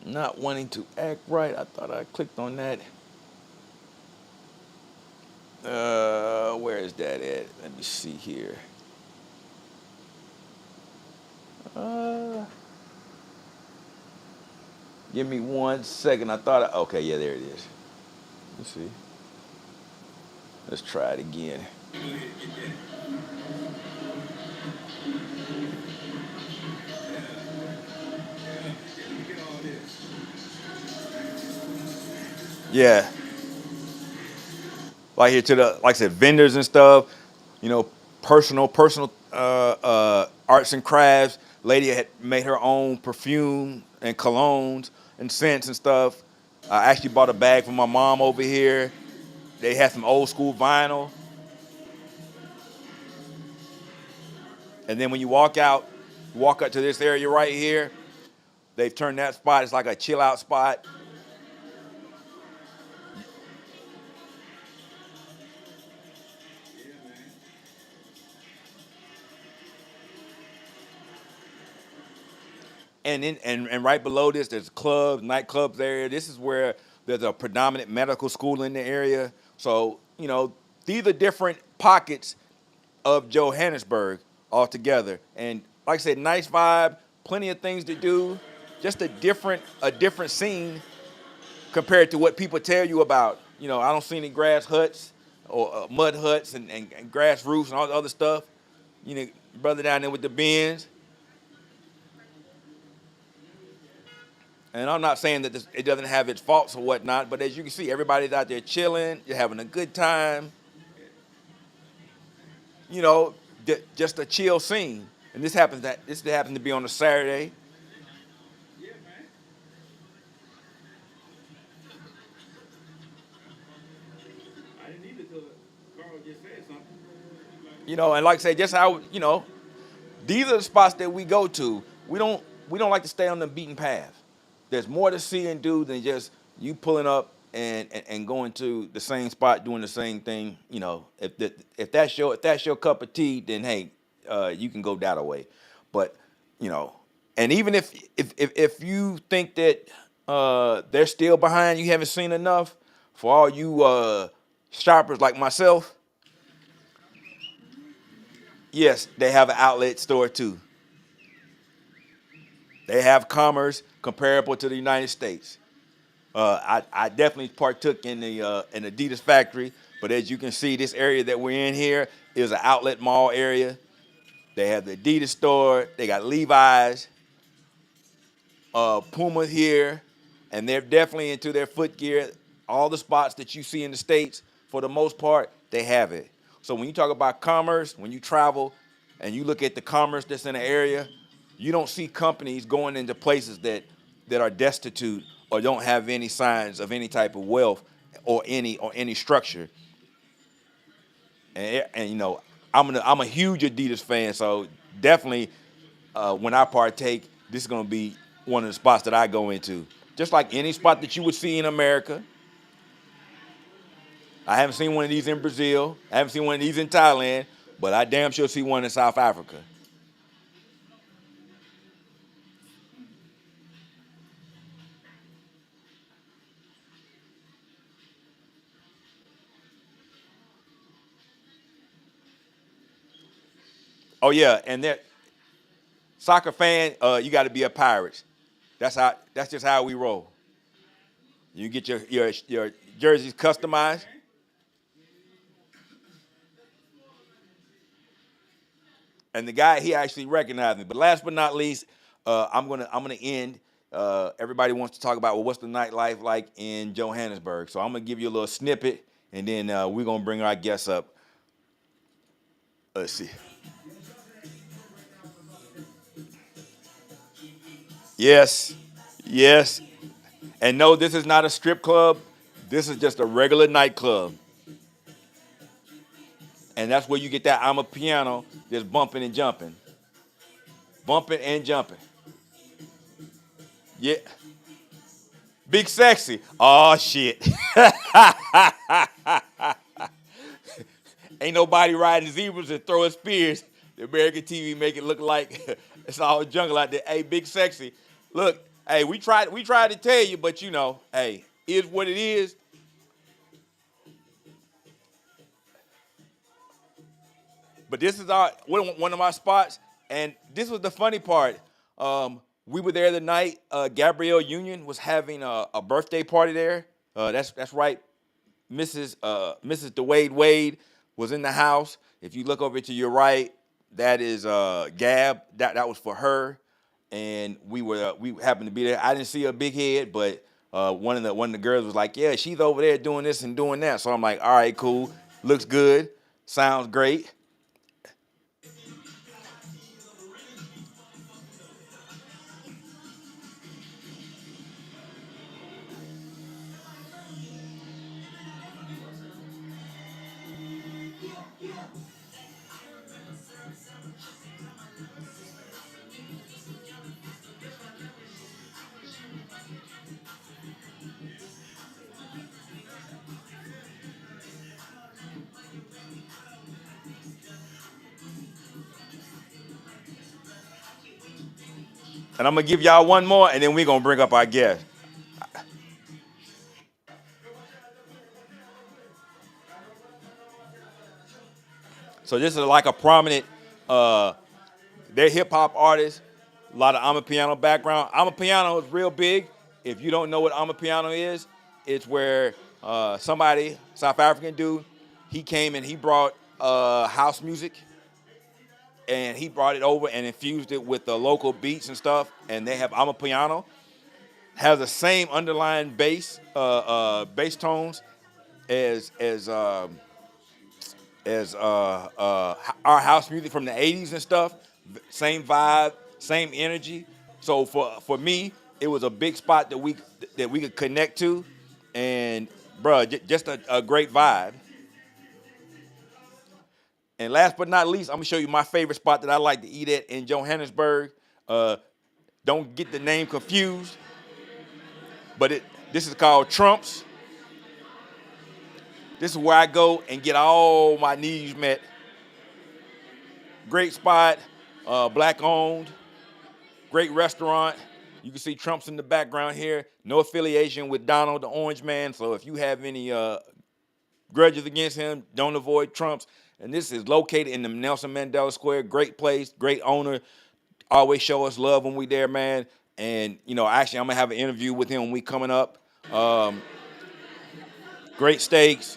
Not wanting to act right. I thought I clicked on that. Where is that at? Let me see here. Uh, Give me 1 second. Okay, yeah, there it is. Let's see. Let's try it again. Yeah, like here to the, like I said, vendors and stuff. You know, personal arts and crafts. Lady had made her own perfume and colognes and scents and stuff. I actually bought a bag for my mom over here. They had some old school vinyl. And then when you walk up to this area right here, they've turned that spot. It's like a chill out spot. And right below this, there's clubs, nightclubs area. This is where there's a predominant medical school in the area. So, these are different pockets of Johannesburg altogether. And like I said, nice vibe, plenty of things to do, just a different scene compared to what people tell you about. I don't see any grass huts or mud huts and grass roofs and all the other stuff. Brother down there with the bins. And I'm not saying that it doesn't have its faults or whatnot, but as you can see, everybody's out there chilling, you're having a good time. You know, just a chill scene. And this happens to be on a Saturday. Yeah, man. I didn't need it till Carl just said something. And like I say, just how these are the spots that we go to. We don't like to stay on the beaten path. There's more to see and do than just you pulling up and going to the same spot doing the same thing. If that's your cup of tea, then hey, you can go that way. But and even if you think that they're still behind, you haven't seen enough. For all you shoppers like myself, yes, they have an outlet store too. They have commerce comparable to the United States. I definitely partook in the an Adidas factory, but as you can see, this area that we're in here is an outlet mall area. They have the Adidas store, they got Levi's, Puma here, and they're definitely into their foot gear. All the spots that you see in the States, for the most part, they have it. So when you talk about commerce, when you travel and you look at the commerce that's in the area, you don't see companies going into places that are destitute or don't have any signs of any type of wealth or any structure. And I'm a huge Adidas fan, so definitely when I partake, this is gonna be one of the spots that I go into. Just like any spot that you would see in America. I haven't seen one of these in Brazil. I haven't seen one of these in Thailand, but I damn sure see one in South Africa. Oh yeah, and that soccer fan, you got to be a Pirates. That's just how we roll. You get your jerseys customized. And the guy, he actually recognized me. But last but not least, I'm gonna end. Everybody wants to talk about, well, what's the nightlife like in Johannesburg? So I'm gonna give you a little snippet, and then we're gonna bring our guests up. Let's see. Yes, yes. And no, this is not a strip club. This is just a regular nightclub. And that's where you get that I'm a piano that's bumping and jumping. Bumping and jumping. Yeah. Big sexy. Oh shit. Ain't nobody riding zebras and throwing spears. The American TV make it look like it's all jungle out there. Hey, big sexy. Look, hey, we tried to tell you, but hey, is what it is. But this is one of my spots, and this was the funny part. We were there the night Gabrielle Union was having a birthday party there. That's right. Mrs. DeWade Wade was in the house. If you look over to your right, that is Gab. That was for her, and we happened to be there. I didn't see a big head, but one of the girls was like, "Yeah, she's over there doing this and doing that." So I'm like, "All right, cool. Looks good. Sounds great." And I'm gonna give y'all one more, and then we're gonna bring up our guest. So this is like a prominent, they're hip hop artists, a lot of Amapiano background. Amapiano is real big. If you don't know what Amapiano is, it's where somebody, South African dude, he came and he brought house music, and he brought it over and infused it with the local beats and stuff. And they have Amapiano, has the same underlying bass tones as our house music from the 80s and stuff. Same vibe, same energy. So for me, it was a big spot that we could connect to, and just a great vibe. And last but not least, I'm gonna show you my favorite spot that I like to eat at in Johannesburg. Don't get the name confused, but this is called Trump's. This is where I go and get all my needs met. Great spot, black owned, great restaurant. You can see Trump's in the background here. No affiliation with Donald the Orange Man. So if you have any grudges against him, don't avoid Trump's. And this is located in the Nelson Mandela Square. Great place, great owner. Always show us love when we there, man. And actually, I'm gonna have an interview with him when we coming up. Great steaks.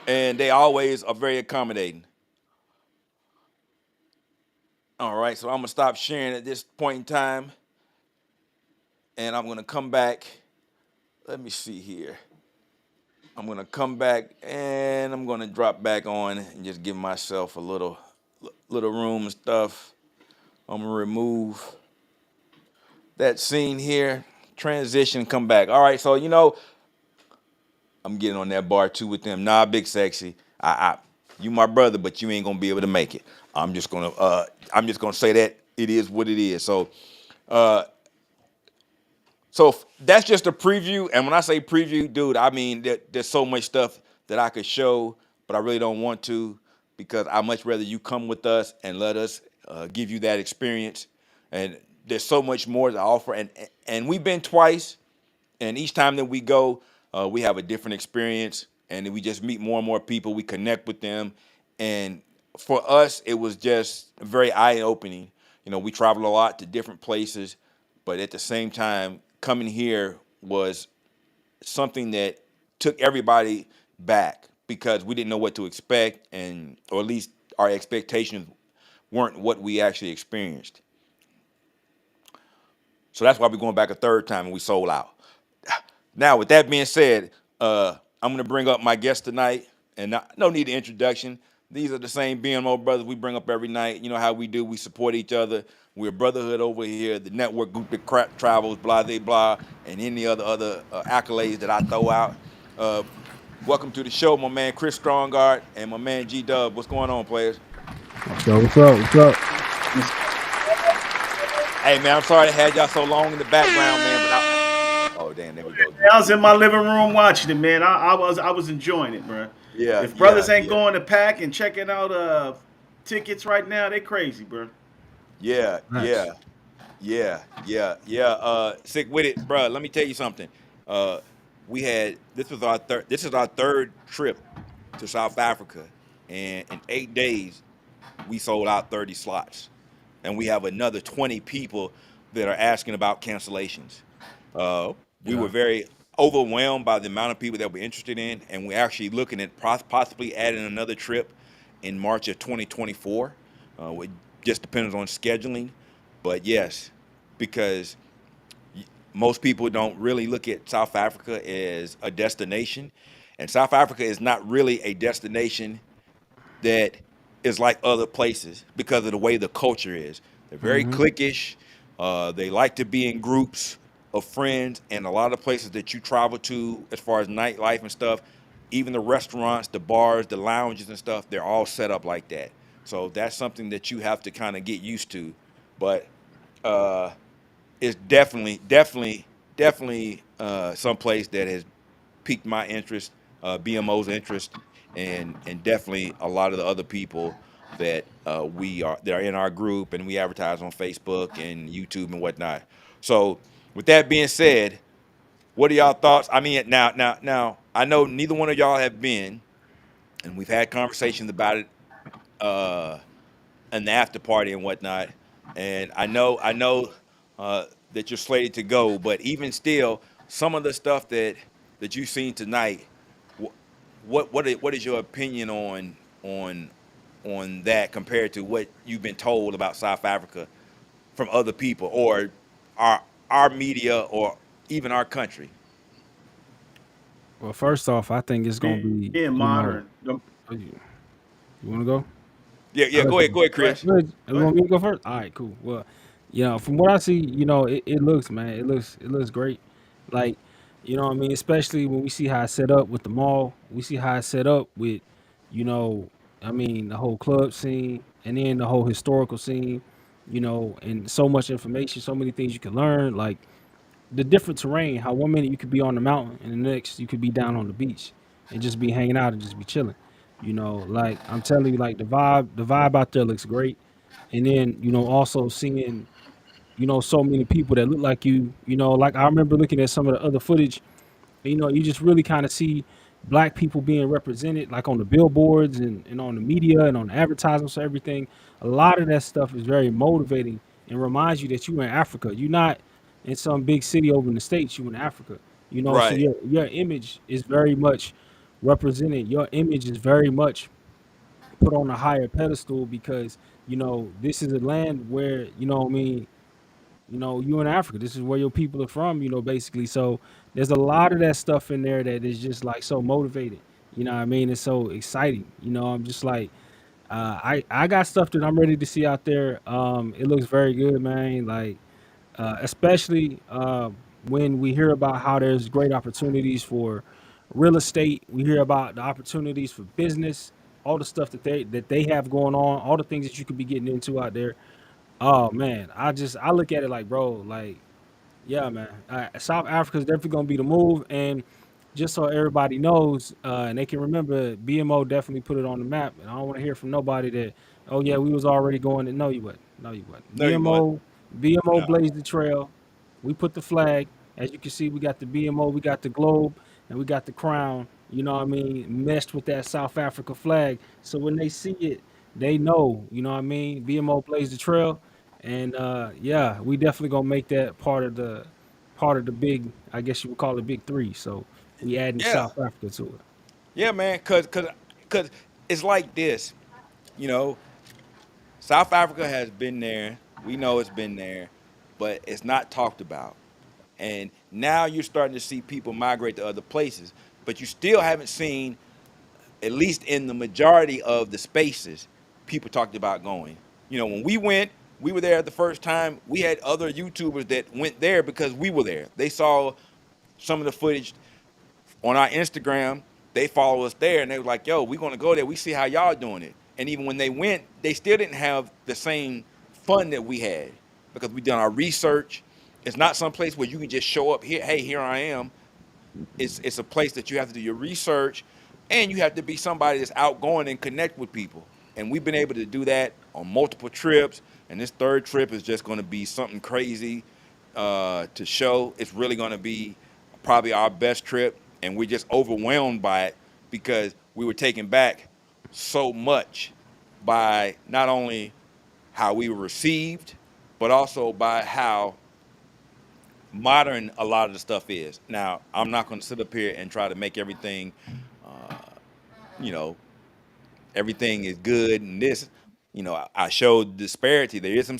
And they always are very accommodating. All right, so I'm gonna stop sharing at this point in time, and I'm gonna come back. Let me see here. I'm gonna come back, and I'm gonna drop back on and just give myself a little room and stuff. I'm gonna remove that scene here, transition, come back. All right, so I'm getting on that bar too with them. Nah, Big Sexy. You my brother, but you ain't gonna be able to make it. I'm just gonna say that it is what it is. So that's just a preview. And when I say preview, dude, I mean there's so much stuff that I could show, but I really don't want to, because I much rather you come with us and let us give you that experience. And there's so much more to offer. And we've been twice, and each time that we go, we have a different experience, and we just meet more and more people. We connect with them, and for us, it was just very eye-opening. We travel a lot to different places, but at the same time, coming here was something that took everybody back, because we didn't know what to expect, or at least our expectations weren't what we actually experienced. So that's why we're going back a third time, and we sold out. Now, with that being said, I'm going to bring up my guest tonight, and no need of introduction. These are the same BMO brothers we bring up every night. You know how we do. We support each other. We're a brotherhood over here. The network group that travels, blah, blah, blah, and any other accolades that I throw out. Welcome to the show, my man Chris Strongard and my man G-Dub. What's going on, players? What's up? Hey, man, I'm sorry to have y'all so long in the background, man, but oh, damn, there we go. I was in my living room watching it, man. I was enjoying it, bro. Yeah. If brothers ain't going to pack and checking out tickets right now, they crazy, bro. Yeah, nice. Yeah. Sick with it, bro. Let me tell you something. This is our third trip to South Africa, and in 8 days we sold out 30 slots, and we have another 20 people that are asking about cancellations. Uh, we were Yeah. very overwhelmed by the amount of people that we're interested in, and we're actually looking at possibly adding another trip in March of 2024. It just depends on scheduling, but yes, because most people don't really look at South Africa as a destination, and South Africa is not really a destination that is like other places because of the way the culture is. They're very Mm-hmm. cliquish. They like to be in groups of friends, and a lot of places that you travel to, as far as nightlife and stuff, even the restaurants, the bars, the lounges and stuff, they're all set up like that. So that's something that you have to kind of get used to. But uh, it's definitely some place that has piqued my interest, BMO's interest, and definitely a lot of the other people that that are in our group, and we advertise on Facebook and YouTube and whatnot. So, with that being said, what are y'all thoughts? I mean, now, I know neither one of y'all have been, and we've had conversations about it uh, in the after party and whatnot. And I know that you're slated to go, but even still, some of the stuff that you've seen tonight, what is your opinion on on that compared to what you've been told about South Africa from other people or our our media or even our country? Well, first off, I think it's gonna be, Being modern. you want to go? Yeah, I yeah. let Go ahead, Go ahead. Chris. You Go ahead. want me to go first? All right, cool. Well, from what I see, it looks, man, it looks great. Like, what I mean, especially when we see how it's set up with the mall, we see how it's set up with, you know, I mean, the whole club scene and then the whole historical scene, and so much information, so many things you can learn. Like the different terrain, how one minute you could be on the mountain and the next you could be down on the beach and just be hanging out and just be chilling. Like I'm telling you, like the vibe out there looks great. And then, also seeing, so many people that look like you, like I remember looking at some of the other footage, you just really kind of see black people being represented like on the billboards and on the media and on the advertisements, so everything. A lot of that stuff is very motivating and reminds you that you're in Africa. You're not in some big city over in the States, you're in Africa. So Right. your image is very much represented. Your image is very much put on a higher pedestal because, this is a land where, what I mean, you in Africa. This is where your people are from, basically. So there's a lot of that stuff in there that is just like so motivated. You know what I mean? It's so exciting. I'm just like, I got stuff that I'm ready to see out there. It looks very good, man. Like, especially when we hear about how there's great opportunities for real estate. We hear about the opportunities for business, all the stuff that they have going on, all the things that you could be getting into out there. Oh man, I look at it like, bro, like, yeah, man. South Africa is definitely gonna be the move, and just so everybody knows, and they can remember, BMO definitely put it on the map. And I don't want to hear from nobody that, oh yeah, we was already going. And no, you wasn't. No, you wasn't. No, you won't. BMO No. blazed the trail. We put the flag. As you can see, we got the BMO, we got the globe, and we got the crown. You know what I mean? Meshed with that South Africa flag. So when they see it, they know. You know what I mean? BMO blazed the trail, and yeah, we definitely gonna make that part of the big. I guess you would call it big three. So we adding Yeah, South Africa to it. yeah, man. Cause it's like this. You know, South Africa has been there. We know it's been there, but it's not talked about. And now you're starting to see people migrate to other places, but you still haven't seen, at least in the majority of the spaces, people talked about going. You know, when we went, we were there the first time. We had other YouTubers that went there because we were there. They saw some of the footage on our Instagram. They follow us there, and they were like, "Yo, we're gonna go there. We see how y'all doing it." And even when they went, they still didn't have the same fun that we had because we done our research. It's not some place where you can just show up here. Hey, here I am. It's a place that you have to do your research, and you have to be somebody that's outgoing and connect with people. And we've been able to do that on multiple trips. And this third trip is just going to be something crazy to show. It's really going to be probably our best trip, and we're just overwhelmed by it because we were taken back so much by not only how we were received, but also by how modern a lot of the stuff is. Now, I'm not going to sit up here and try to make everything, uh, you know, everything is good and this. I showed disparity. There is some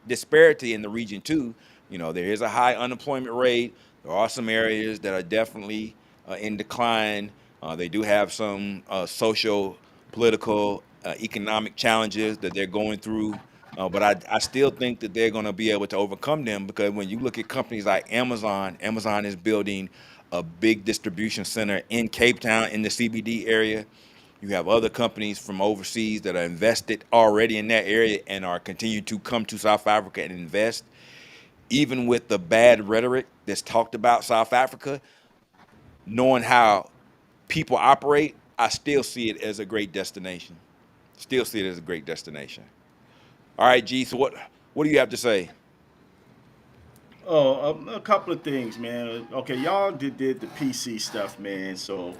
disparity in the region too. There is a high unemployment rate. There are some areas that are definitely in decline. They do have some social, political, economic challenges that they're going through. But I still think that they're going to be able to overcome them, because when you look at companies like Amazon, Amazon is building a big distribution center in Cape Town in the CBD area. You have other companies from overseas that are invested already in that area and are continuing to come to South Africa and invest. Even with the bad rhetoric that's talked about South Africa, knowing how people operate, I still see it as a great destination. Still see it as a great destination. All right, G. So what do you have to say? Oh, a couple of things, man. Okay, y'all did the PC stuff, man. So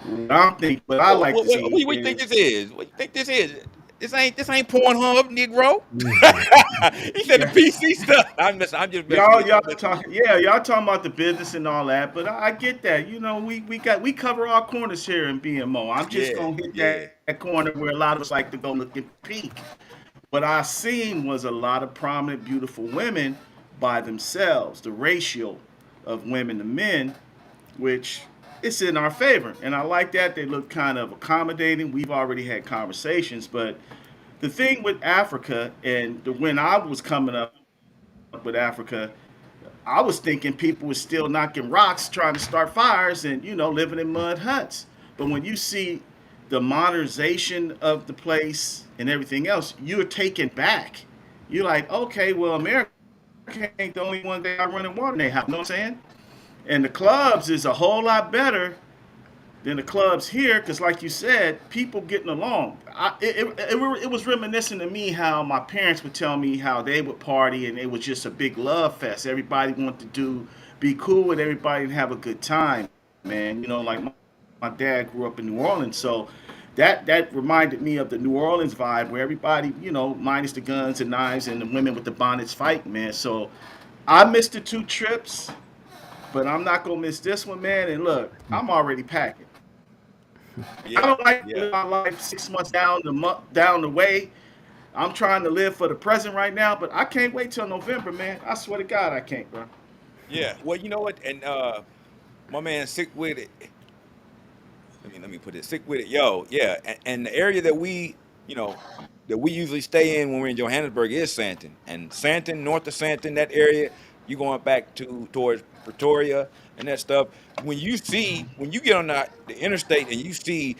what I What, like what, to what, see what do you think this is, is? What do you think this is? This ain't Pornhub, Negro. Mhm. He said the yeah, PC stuff. I'm just messing with you. y'all I'm messing with you. talking, yeah, y'all talking about the business and all that. But I get that. We cover all corners here in BMO. I'm just Yeah, gonna hit yeah. that corner where a lot of us like to go look and peek. What I seen was a lot of prominent, beautiful women by themselves. The ratio of women to men, which it's in our favor. And I like that. They look kind of accommodating. We've already had conversations, but the thing with Africa when I was coming up with Africa, I was thinking people were still knocking rocks, trying to start fires, and living in mud huts. But when you see the modernization of the place and everything else, you're taken back. You're like, okay, well, America ain't the only one they got running water in their house. You know what I'm saying? And the clubs is a whole lot better than the clubs here, because like you said, people getting along. It was reminiscent to me how my parents would tell me how they would party, and it was just a big love fest. Everybody wanted to be cool with everybody and have a good time, man. Like my dad grew up in New Orleans, so that reminded me of the New Orleans vibe, where everybody, minus the guns and knives and the women with the bonnets fighting, man. So I missed the two trips, but I'm not gonna miss this one, man. And look, I'm already packing. I Yeah, don't like to yeah. live my life 6 months down the way. I'm trying to live for the present right now, but I can't wait till November, man. I swear to God, I can't, bro. Yeah. Well, you know what? And my man, sick with it. Let me put it. Sick with it, yo. Yeah. And the area you know, that we usually stay in when we're in Johannesburg is Sandton. And Sandton, north of Sandton, that area, you going back towards Pretoria and that stuff. When you get on the interstate and you see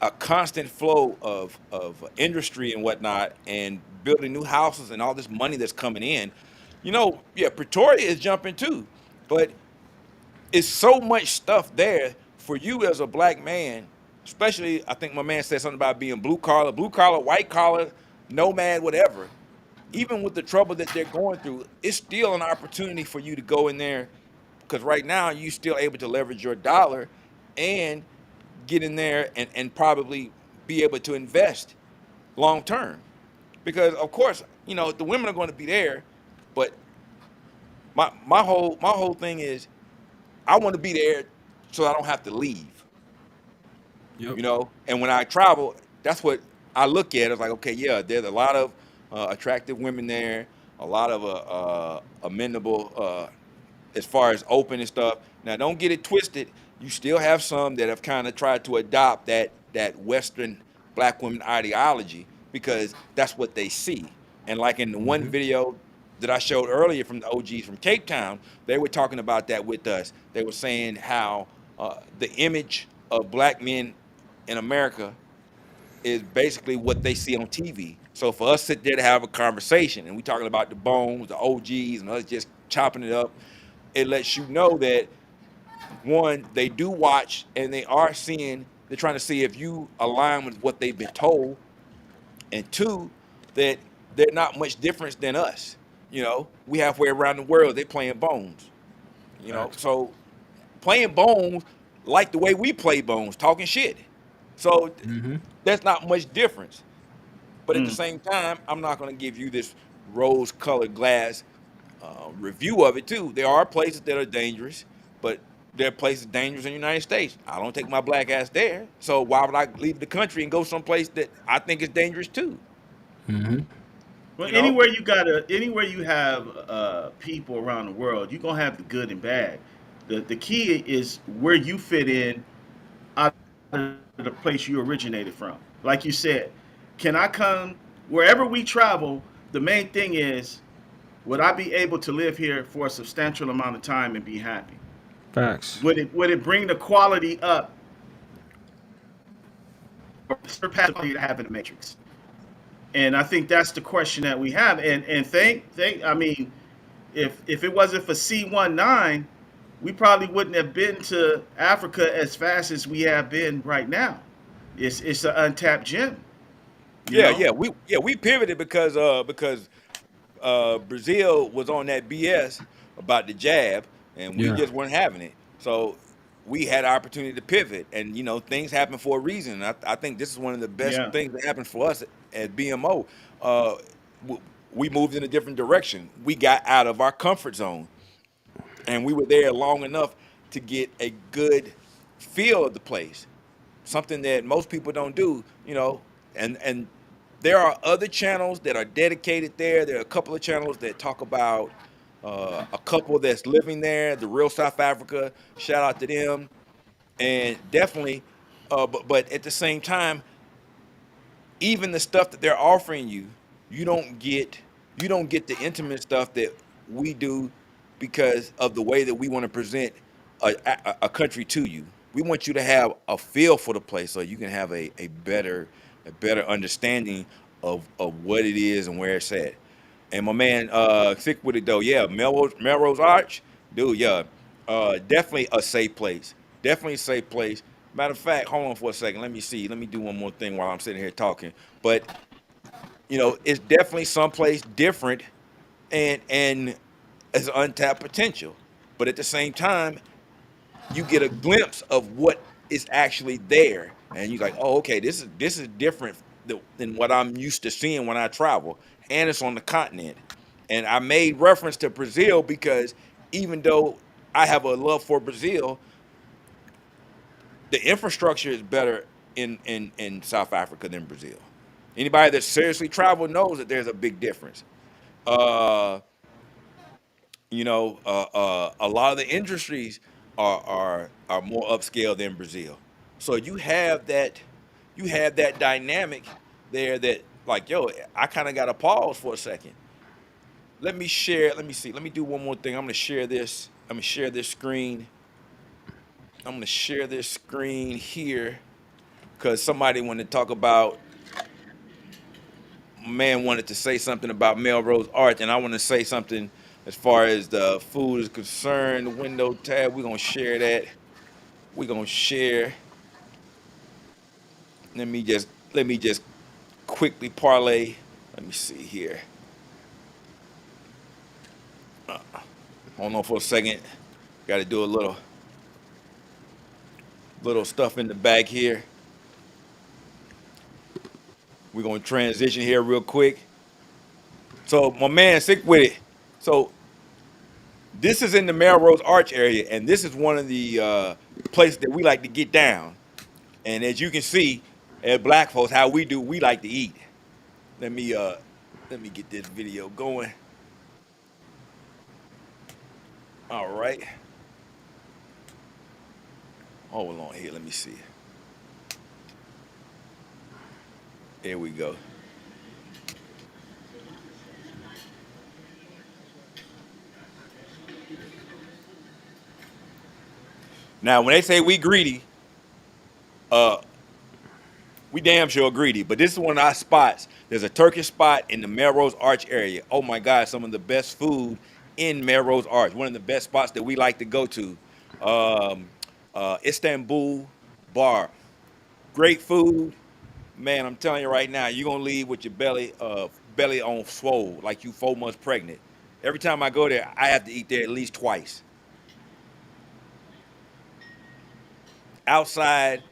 a constant flow of industry and whatnot, and building new houses and all this money that's coming in, yeah, Pretoria is jumping too. But it's so much stuff there for you as a black man, especially. I think my man said something about being blue collar, white collar, nomad, whatever. Even with the trouble that they're going through, it's still an opportunity for you to go in there, because right now you still able to leverage your dollar and get in there and probably be able to invest long term. Because of course, the women are going to be there, but my whole thing is I want to be there so I don't have to leave. Yep. And when I travel, that's what I look at. It's like, okay, yeah, there's a lot of attractive women there, a lot of amenable, as far as open and stuff. Now, don't get it twisted. You still have some that have kind of tried to adopt that Western black women ideology, because that's what they see. And like in the one Hmm. video that I showed earlier from the OGs from Cape Town, they were talking about that with us. They were saying how the image of black men in America is basically what they see on TV. So for us to sit there to have a conversation and we talking about the bones, the OGs, and us just chopping it up, it lets you know that, one, they do watch and they're trying to see if you align with what they've been told, and two, that they're not much different than us. We halfway around the world, they playing bones. Facts. So playing bones like the way we play bones, talking shit. So Mm-hmm. there's not much difference. But at the Mm. same time, I'm not going to give you this rose-colored glass review of it too. There are places that are dangerous, but there are places dangerous in the United States. I don't take my black ass there, so why would I leave the country and go someplace that I think is dangerous too? Mm-hmm. Well, You know? anywhere you have people around the world, you're gonna have the good and bad. The key is where you fit in out of the place you originated from. Like you said, can I come wherever we travel? The main thing is, would I be able to live here for a substantial amount of time and be happy? Facts. Would it bring the quality up or surpass the quality to have in the matrix? And I think that's the question that we have. And think I mean, if it wasn't for C19, we probably wouldn't have been to Africa as fast as we have been right now. It's an untapped gem, you Yeah, know. we pivoted because Brazil was on that BS about the jab, and we Yeah. just weren't having it. So we had an opportunity to pivot, and things happen for a reason. I think this is one of the best Yeah, things that happened for us at BMO. Uh, we moved in a different direction. We got out of our comfort zone, and we were there long enough to get a good feel of the place, something that most people don't do. And there are other channels that are dedicated there. There are a couple of channels that talk about a couple that's living there, the real South Africa. Shout out to them. And definitely, but at the same time, even the stuff that they're offering you, you don't get you don't get the intimate stuff that we do because of the way that we want to present a country to you. We want you to have a feel for the place so you can have a better understanding of what it is and where it's at. And my man, stick with it though. Yeah, Melrose Arch, dude. Yeah, definitely a safe place. Definitely a safe place. Matter of fact, hold on for a second. Let me see. Let me do one more thing while I'm sitting here talking. But it's definitely someplace different, and it's untapped potential. But at the same time, you get a glimpse of what is actually there, and you're like, oh, okay, this is different than what I'm used to seeing when I travel, and it's on the continent. And I made reference to Brazil because even though I have a love for Brazil, the infrastructure is better in South Africa than Brazil. Anybody that seriously traveled knows that there's a big difference. Uh, a lot of the industries are more upscale than Brazil. So you have that dynamic there that, like, yo, I kind of got to pause for a second. Let me share. Let me see. Let me do one more thing. I'm gonna share this. I'm gonna share this screen. I'm gonna share this screen here because somebody wanted to talk about. Man wanted to say something about Melrose Arch, and I want to say something as far as the food is concerned. The window tab. We're gonna share that. We're gonna share. Let me just quickly parlay. Let me see here. Hold on for a second. Got to do a little stuff in the back here. We're gonna transition here real quick. So my man, stick with it. So this is in the Melrose Arch area, and this is one of the places that we like to get down. And as you can see, as black folks, how we like to eat. Let me uh let me get this video going. All right. Hold on here. Let me see. There we go. Now, when they say we greedy, uh, we damn sure greedy. But this is one of our spots. There's a Turkish spot in the Melrose Arch area. Oh my God, some of the best food in Melrose Arch. One of the best spots that we like to go to. Um, Istanbul Bar. Great food. Man, I'm telling you right now, you're gonna leave with your belly on swole, like you 4 months pregnant. Every time I go there, I have to eat there at least twice. Outside,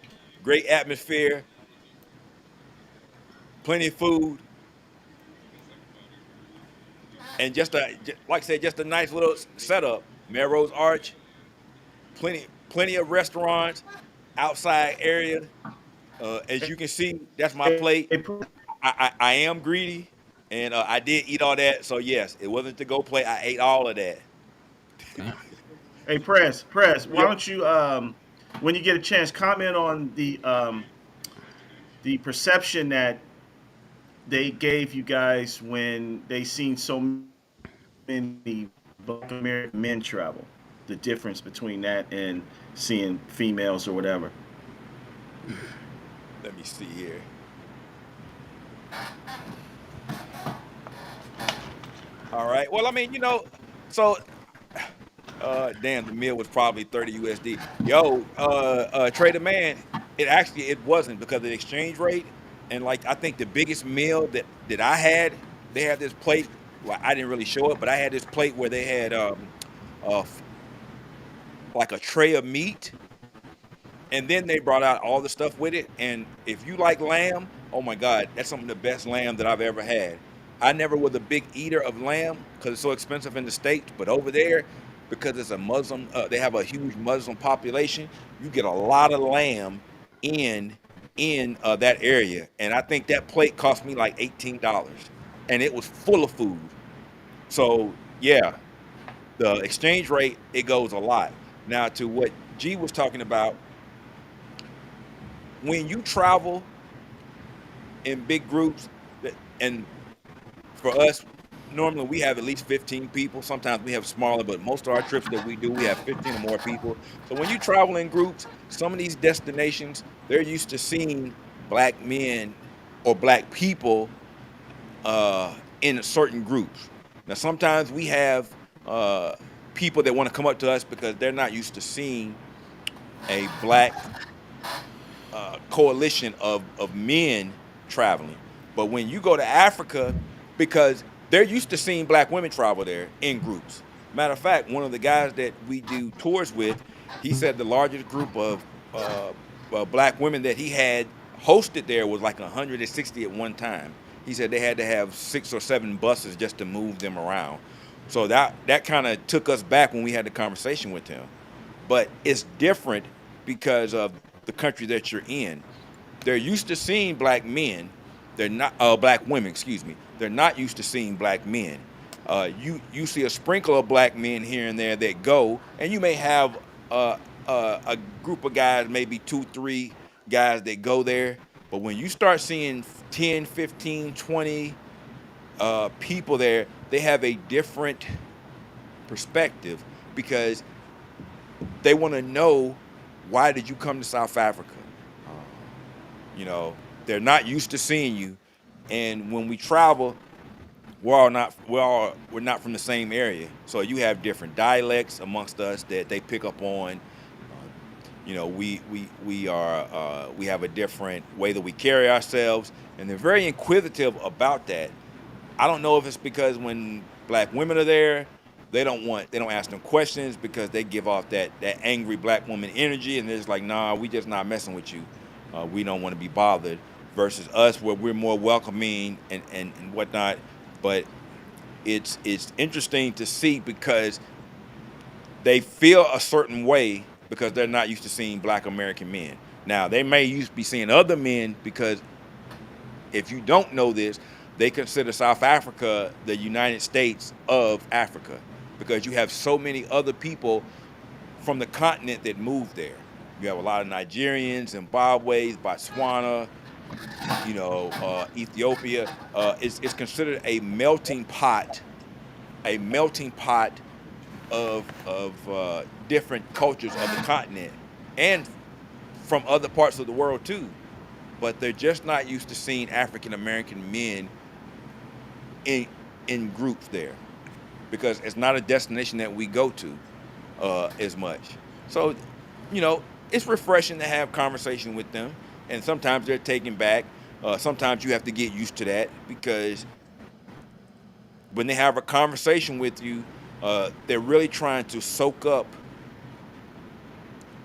great atmosphere, plenty of food, and like I said, just a nice little setup. Melrose Arch, plenty of restaurants, outside area. As you can see, that's my Hey, plate. hey, I am greedy, and I did eat all that. So yes, it wasn't to go play. I ate all of that. hey, Press. Why Yep. don't you, when you get a chance, comment on the perception that they gave you guys when they seen so many Black American men travel. The difference between that and seeing females or whatever. Let me see here. All right. Well, I mean, so damn, the meal was probably 30 USD. Yo, Trader Man, it wasn't because of the exchange rate. And like I think the biggest meal that I had, they had this plate. Well, I didn't really show it, but I had this plate where they had uh, like a tray of meat, and then they brought out all the stuff with it. And if you like lamb, oh my God, that's some of the best lamb that I've ever had. I never was a big eater of lamb because it's so expensive in the States, but over there, because it's a Muslim, they have a huge Muslim population. You get a lot of lamb in that area, and I think that plate cost me like $18, and it was full of food. So yeah, the exchange rate, it goes a lot. Now to what G was talking about, when you travel in big groups, and for us, normally we have at least 15 people. Sometimes we have smaller, but most of our trips that we do, we have 15 or more people. So when you travel in groups, some of these destinations, they're used to seeing black men or black people in certain groups. Now, sometimes we have people that want to come up to us because they're not used to seeing a black coalition of men traveling. But when you go to Africa, because they're used to seeing black women travel there in groups. Matter of fact, one of the guys that we do tours with, he said the largest group of black women that he had hosted there was like 160 at one time. He said they had to have 6 or 7 buses just to move them around. So that kind of took us back when we had the conversation with him. But it's different because of the country that you're in. They're used to seeing black men. They're not black women, excuse me. They're not used to seeing black men. You see a sprinkle of black men here and there that go, and you may have a group of guys, maybe 2, 3 guys that go there. But when you start seeing 10, 15, 20 people there, they have a different perspective because they want to know, why did you come to South Africa? They're not used to seeing you, and when we travel, we're not from the same area, so you have different dialects amongst us that they pick up on. We have a different way that we carry ourselves, and they're very inquisitive about that. I don't know if it's because when black women are there, they don't ask them questions because they give off that angry black woman energy, and they're just like, nah, we just not messing with you. We don't want to be bothered. Versus us, where we're more welcoming and whatnot. But it's interesting to see because they feel a certain way because they're not used to seeing black American men. Now, they may used to be seeing other men because if you don't know this, they consider South Africa the United States of Africa because you have so many other people from the continent that move there. You have a lot of Nigerians, Zimbabwe, Botswana, Ethiopia. It's considered a melting pot of different cultures of the continent and from other parts of the world too. But they're just not used to seeing African American men in groups there because it's not a destination that we go to as much. So, it's refreshing to have conversation with them, and sometimes they're taken back. Sometimes you have to get used to that because when they have a conversation with you, they're really trying to soak up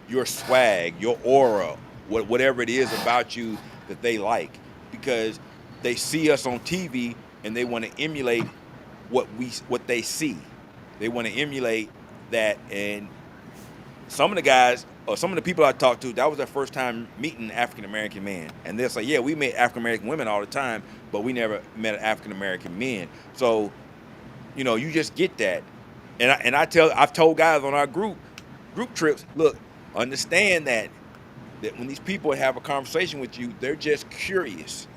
your swag, your aura, whatever it is about you that they like, because they see us on TV and they want to emulate what they see. They want to emulate that. And some of the guys or some of the people I talked to, that was their first time meeting an African American man, and they'll say, "Yeah, we met African American women all the time, but we never met African American men." So, you just get that. And I've told guys on our group trips, look, understand that when these people have a conversation with you, they're just curious.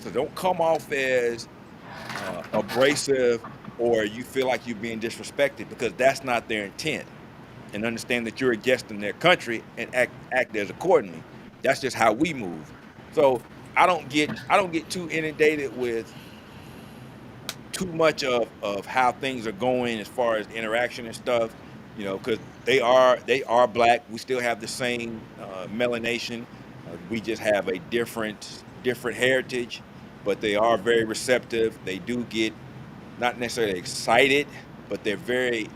So don't come off as abrasive or you feel like you're being disrespected, because that's not their intent. And understand that you're a guest in their country and act as accordingly. That's just how we move. So I don't get too inundated with too much of how things are going as far as interaction and stuff, because they are black. We still have the same melanation. We just have a different heritage, but they are very receptive. They do get not necessarily excited, but they're very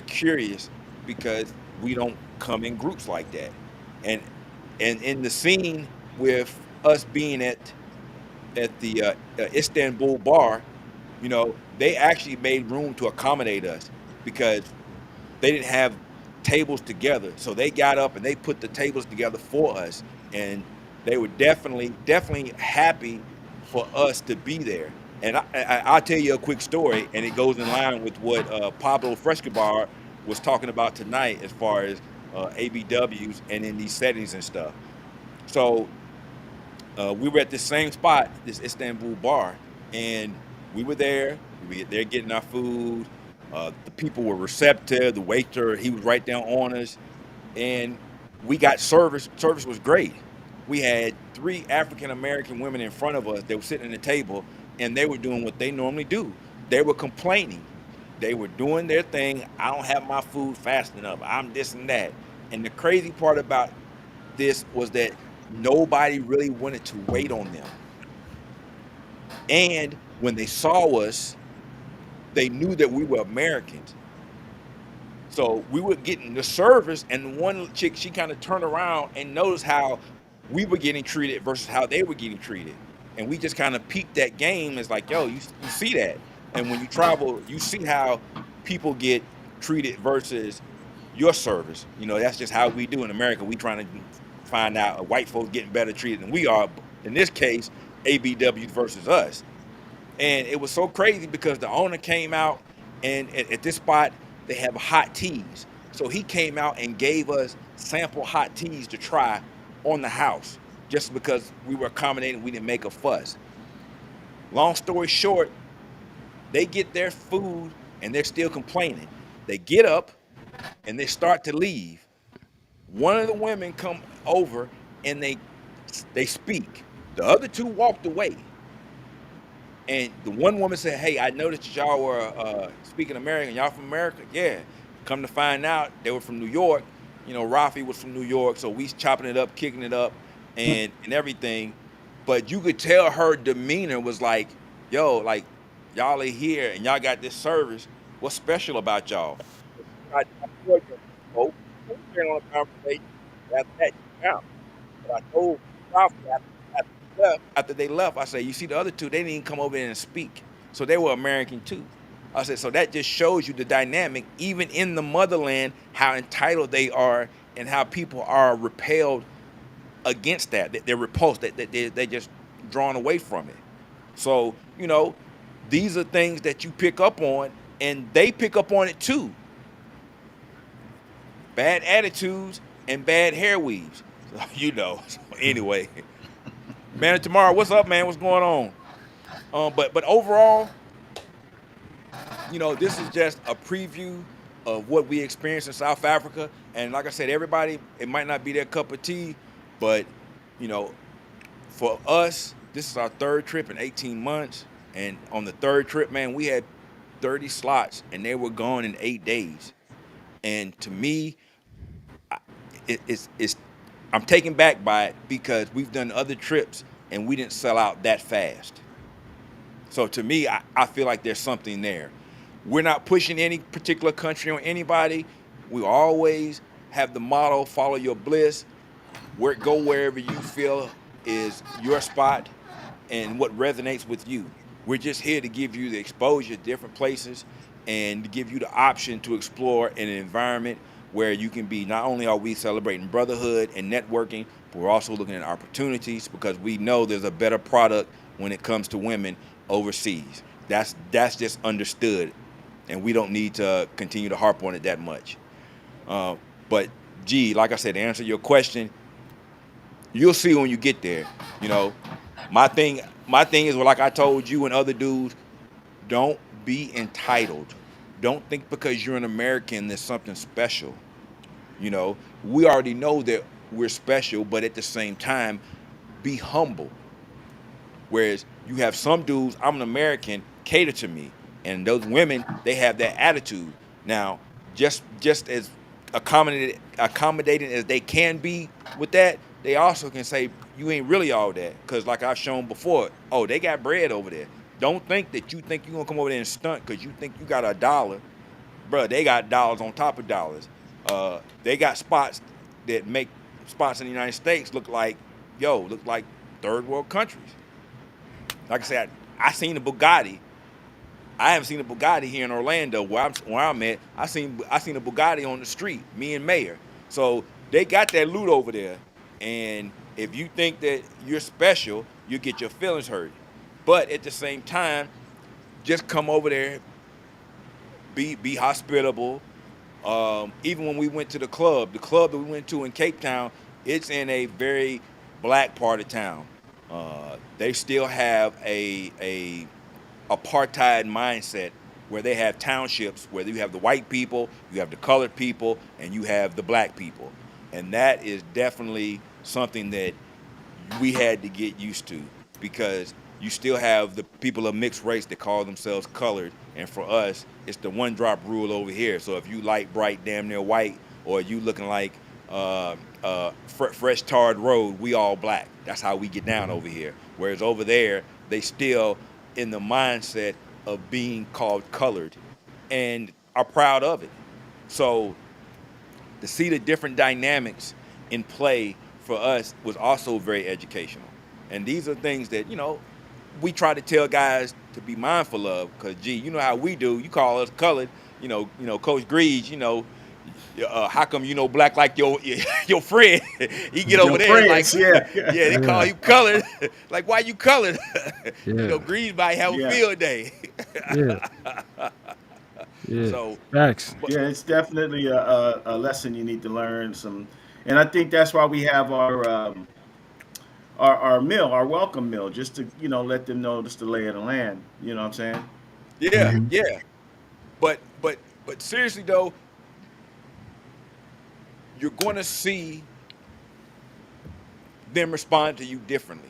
curious, because we don't come in groups like that. And in the scene with us being at the Istanbul bar, they actually made room to accommodate us, because they didn't have tables together. So they got up and they put the tables together for us, and they were definitely happy for us to be there. And I'll tell you a quick story, and it goes in line with what Pablo Frescobar was talking about tonight as far as ABWs and in these settings and stuff. So we were at this same spot, this Istanbul bar, and we were there. We were there getting our food. The people were receptive. The waiter, he was right down on us, and we got service. Service was great. We had 3 African American women in front of us. They were sitting at the table, and they were doing what they normally do. They were complaining. They were doing their thing. I don't have my food fast enough. I'm this and that. And the crazy part about this was that nobody really wanted to wait on them. And when they saw us, they knew that we were Americans. So we were getting the service, and one chick, she kind of turned around and noticed how we were getting treated versus how they were getting treated. And we just kind of peeped that game. It's like, yo, you see that. And when you travel, you see how people get treated versus your service. That's just how we do in America. We trying to find out white folks getting better treated than we are. In this case, ABW versus us. And it was so crazy because the owner came out, and at this spot, they have hot teas. So he came out and gave us sample hot teas to try on the house, just because we were accommodating, we didn't make a fuss. Long story short, they get their food and they're still complaining. They get up and they start to leave. One of the women come over and they speak. The other 2 walked away. And the one woman said, "Hey, I noticed that y'all were speaking American. Y'all from America?" "Yeah." Come to find out, they were from New York. Rafi was from New York, so we chopping it up, kicking it up, and everything. But you could tell her demeanor was like, yo, like, y'all are here and y'all got this service. What's special about y'all? I told you, oh, we're carrying on a conversation. After that, you count. But I told Rafi after they left, I said, you see the other 2, they didn't even come over there and speak. So they were American too. I said, so that just shows you the dynamic, even in the motherland, how entitled they are and how people are repelled against that. They're repulsed, they're just drawn away from it. So, these are things that you pick up on, and they pick up on it too. Bad attitudes and bad hair weaves. So, anyway. Man, tomorrow, what's up, man? What's going on? But overall, this is just a preview of what we experienced in South Africa. And like I said, everybody, it might not be their cup of tea, but, for us, this is our 3rd trip in 18 months. And on the 3rd trip, man, we had 30 slots, and they were gone in 8 days. And to me, I'm taken back by it, because we've done other trips, and we didn't sell out that fast. So to me, I feel like there's something there. We're not pushing any particular country on anybody. We always have the motto, follow your bliss. Go wherever you feel is your spot and what resonates with you. We're just here to give you the exposure to different places and to give you the option to explore in an environment where you can be, not only are we celebrating brotherhood and networking, but we're also looking at opportunities because we know there's a better product when it comes to women overseas. That's just understood, and we don't need to continue to harp on it that much. But gee, like I said, to answer your question, you'll see when you get there. You know, my thing is, well, like I told you and other dudes, don't be entitled. Don't think because you're an American there's something special. You know, we already know that we're special, but at the same time, be humble. Whereas you have some dudes, I'm an American, cater to me. And those women, they have that attitude. Now, just as accommodating as they can be with that, they also can say, you ain't really all that. Because like I've shown before, oh, they got bread over there. Don't think that you think you're going to come over there and stunt because you think you got $1. Bruh, they got dollars on top of dollars. They got spots that make spots in the United States look like third world countries. Like I said, I seen a Bugatti. I haven't seen a Bugatti here in Orlando where I'm at. I seen a Bugatti on the street, me and Mayor. So they got that loot over there. And if you think that you're special, you get your feelings hurt. But at the same time, just come over there, be hospitable. Even when we went to the club that we went to in Cape Town, it's in a very black part of town. They still have a apartheid mindset where they have townships where you have the white people, you have the colored people, and you have the black people. And that is definitely something that we had to get used to because you still have the people of mixed race that call themselves colored. And for us, it's the one drop rule over here. So if you light, bright, damn near white, or you looking like fresh tarred road, we all black. That's how we get down over here. Whereas over there, they still in the mindset of being called colored and are proud of it. So to see the different dynamics in play for us was also very educational. And these are things that, we try to tell guys to be mindful of because, gee, you know how we do. You call us colored, Coach Greaves, how come black like your friend? He get over there friends, like, they call you colored. Like, why you colored? Yeah. Greaves might have a field day. Yeah. Yeah. So facts. Yeah, it's definitely a lesson you need to learn. And I think that's why we have our meal, our welcome meal, just to let them know just the lay of the land. You know what I'm saying? yeah, yeah. But seriously though, you're going to see them respond to you differently.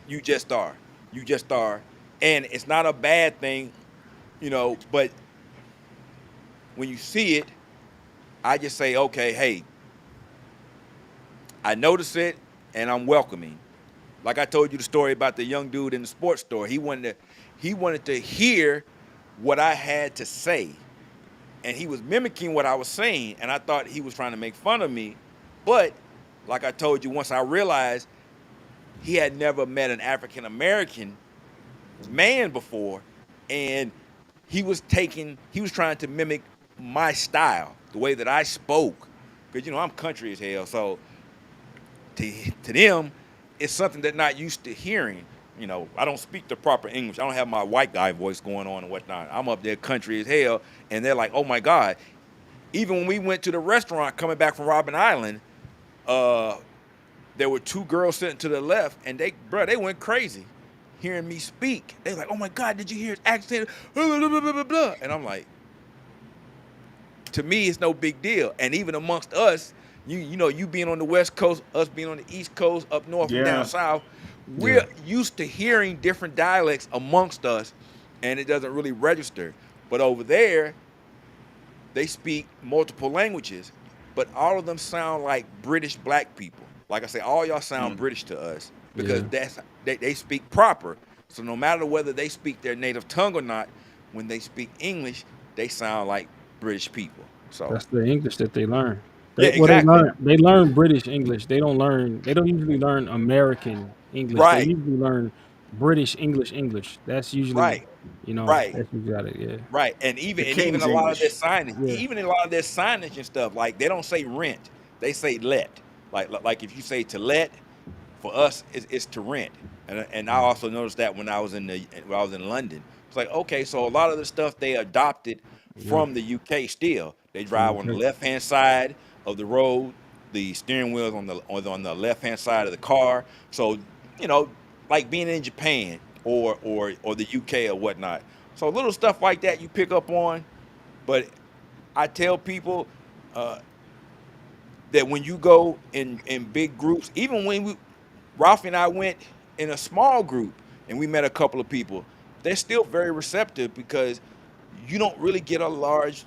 You just are. You just are. And it's not a bad thing, but when you see it, I just say, okay, hey, I notice it and I'm welcoming. Like I told you the story about the young dude in the sports store. He wanted to hear what I had to say. And he was mimicking what I was saying, and I thought he was trying to make fun of me. But, like I told you, once I realized he had never met an African-American man before, and he was trying to mimic my style, the way that I spoke. Because, I'm country as hell, so to them, it's something they're not used to hearing. I don't speak the proper English. I don't have my white guy voice going on and whatnot. I'm up there country as hell, and they're like, oh my God. Even when we went to the restaurant coming back from Robben Island, there were two girls sitting to the left, and they went crazy hearing me speak. They were like, oh my God, did you hear his accent? Blah, blah, blah, blah, blah. And I'm like, to me, it's no big deal. And even amongst us, you being on the West Coast, us being on the East Coast, up north and down south, we're used to hearing different dialects amongst us, and it doesn't really register. But over there, they speak multiple languages, but all of them sound like British black people. Like I say, all y'all sound British to us because they speak proper. So no matter whether they speak their native tongue or not, when they speak English, they sound like British people. So That's the English that they learn. Yeah, Well, they exactly. learn British English. They don't usually learn American English. They Right, usually learn British English. That's usually, right, right. that's usually got it. Yeah. Right, The and even King's a lot of their English. signage, Yeah. even a lot of their signage and stuff, like they don't say rent, they say let. Like if you say to let, for us it's to rent. And I also noticed that when I was in London, it's like okay, so a lot of the stuff they adopted Yeah. from the UK still. They From the drive on the church. left hand side of the road, the steering wheel's on the left hand side of the car. So you know, like being in Japan or the UK or whatnot. So little stuff like that you pick up on, but I tell people uh, that when you go in big groups, even when Ralphie and I went in a small group and we met a couple of people, they're still very receptive because you don't really get a large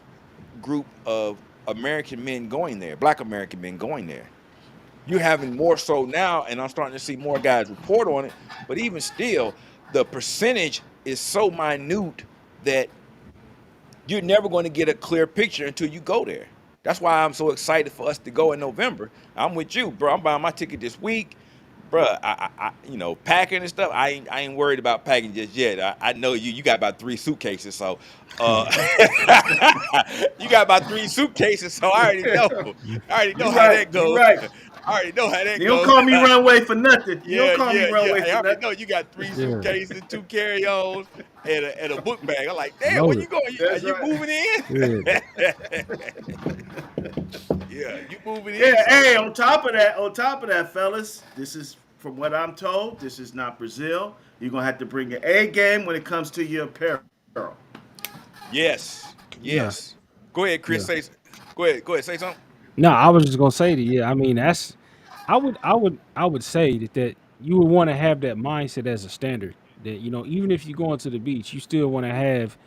group of American men going there, Black American men going there. You're having more so now, and I'm starting to see more guys report on it. But even still, the percentage is so minute that you're never going to get a clear picture until you go there. That's why I'm so excited for us to go in November. I'm with you, bro. I'm buying my ticket this week, bro. Packing and stuff. I ain't worried about packing just yet. I know you. You got about 3 suitcases, so uh, you got about 3 suitcases. So I already know. I already know You how right. that You goes. right. I already know how that You don't goes. call me runway for nothing. You don't Yeah, call me yeah, yeah. runway I for already nothing. know you got three Yeah. suitcases, 2 carry-ons, and a book bag. I'm like, damn, where Loaded. you going? Are That's you right. moving Yeah. in? Yeah, you moving in. Yeah, So hey, on top of that, fellas, this is from what I'm told, this is not Brazil. You're gonna have to bring your A game when it comes to your apparel. yes, Yeah. yes. Go ahead, Chris. Yeah. Go ahead. Say something. No, I was just gonna say that. Yeah, I mean, I would say that you would want to have that mindset as a standard. That even if you go into the beach, you still want to have,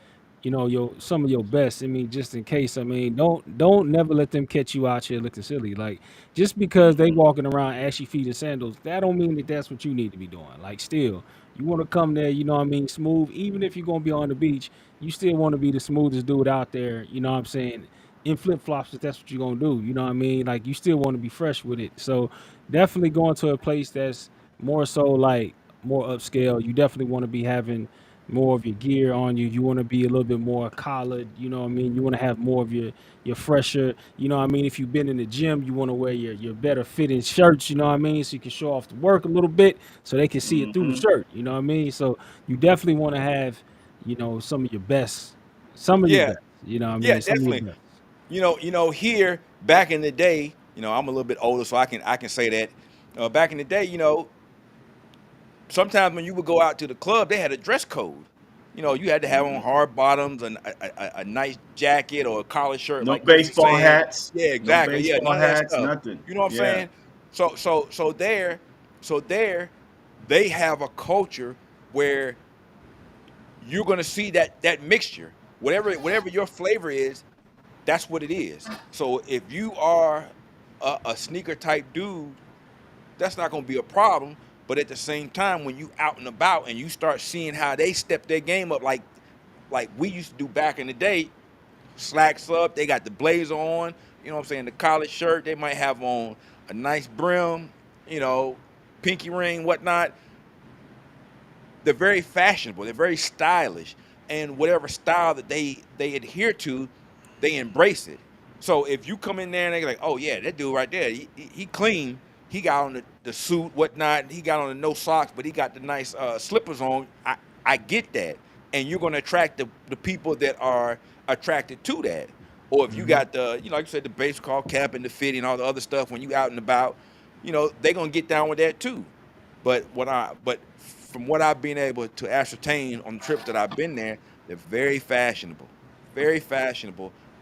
your some of your best. I mean, just in case. I mean, don't never let them catch you out here looking silly. Like just because they walking around ashy feet and sandals, that don't mean that that's what you need to be doing. Like still, you want to come there. What I mean, smooth. Even if you're gonna be on the beach, you still want to be the smoothest dude out there. You know what I'm saying? In flip flops if that's what you're gonna do. You know what I mean? Like you still want to be fresh with it. So definitely going to a place that's more so like more upscale. You definitely want to be having more of your gear on you. You want to be a little bit more collared. You know what I mean? You want to have more of your fresher. You know what I mean? If you've been in the gym, you want to wear your better fitting shirts. You know what I mean? So you can show off the work a little bit, so they can see it through the Mm-hmm. shirt. You know what I mean? So you definitely want to have some of your best, some of your Yeah, best. You know what I yeah, mean? Some of your definitely. best. Here back in the day, I'm a little bit older, so I can say that. Back in the day, sometimes when you would go out to the club, they had a dress code. You had to have on hard bottoms and a nice jacket or a collar shirt, No like Chris is baseball saying. hats. Yeah, No exactly. Yeah, baseball none of that hats. stuff. Nothing. You know what I'm Yeah. saying? So there, they have a culture where you're gonna see that mixture. Whatever your flavor is, that's what it is. So if you are a sneaker type dude, that's not going to be a problem. But at the same time, when you out and about and you start seeing how they step their game up, like we used to do back in the day, slacks up, they got the blazer on, what I'm saying, the collared shirt, they might have on a nice brim, you know, pinky ring, whatnot. They're very fashionable, they're very stylish, and whatever style that they adhere to, they embrace it. So if you come in there and they're like, oh yeah, that dude right there, he clean. He got on the suit, whatnot. He got on the no socks, but he got the nice slippers on. I get that, and you're gonna attract the people that are attracted to that. Or if you got the, like you said, the baseball cap and the fitting and all the other stuff, when you out and about, they're gonna get down with that too. But from what I've been able to ascertain on the trips that I've been there, they're very fashionable,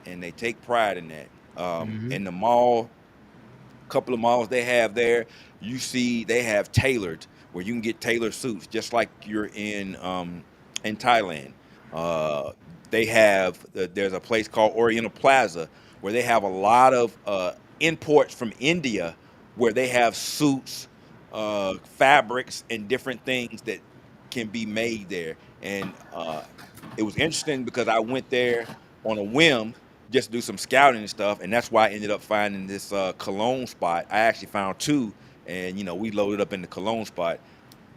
and they take pride in that. Hmm. In the mall, couple of malls they have there, you see they have tailored where you can get tailored suits just like you're in Thailand. Uh, they have there's a place called Oriental Plaza where they have a lot of imports from India where they have suits, fabrics, and different things that can be made there. And it was interesting because I went there on a whim just do some scouting and stuff, and that's why I ended up finding this cologne spot. I actually found two, and we loaded up in the cologne spot,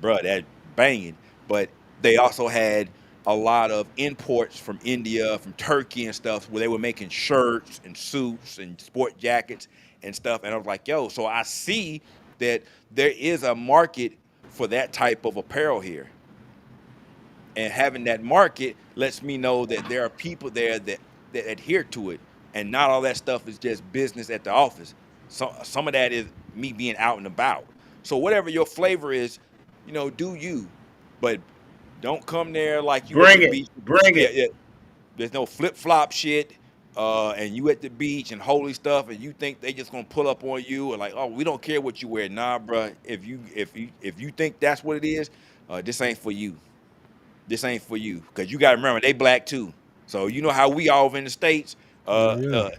bruh, that banging. But they also had a lot of imports from India, from Turkey and stuff, where they were making shirts and suits and sport jackets and stuff. And I was like, yo, so I see that there is a market for that type of apparel here. And having that market lets me know that there are people there that adhere to it, and not all that stuff is just business at the office. Some of that is me being out and about. So whatever your flavor is, do you, but don't come there like you at Bring the it. beach. Bring Yeah, it. yeah. There's no flip flop shit, and you at the beach and holy stuff, and you think they just gonna pull up on you and like, oh, we don't care what you wear. Nah, bruh. If you think that's what it is, this ain't for you. This ain't for you, because you got to remember they black too. So you know how we all over in the States, Oh yeah.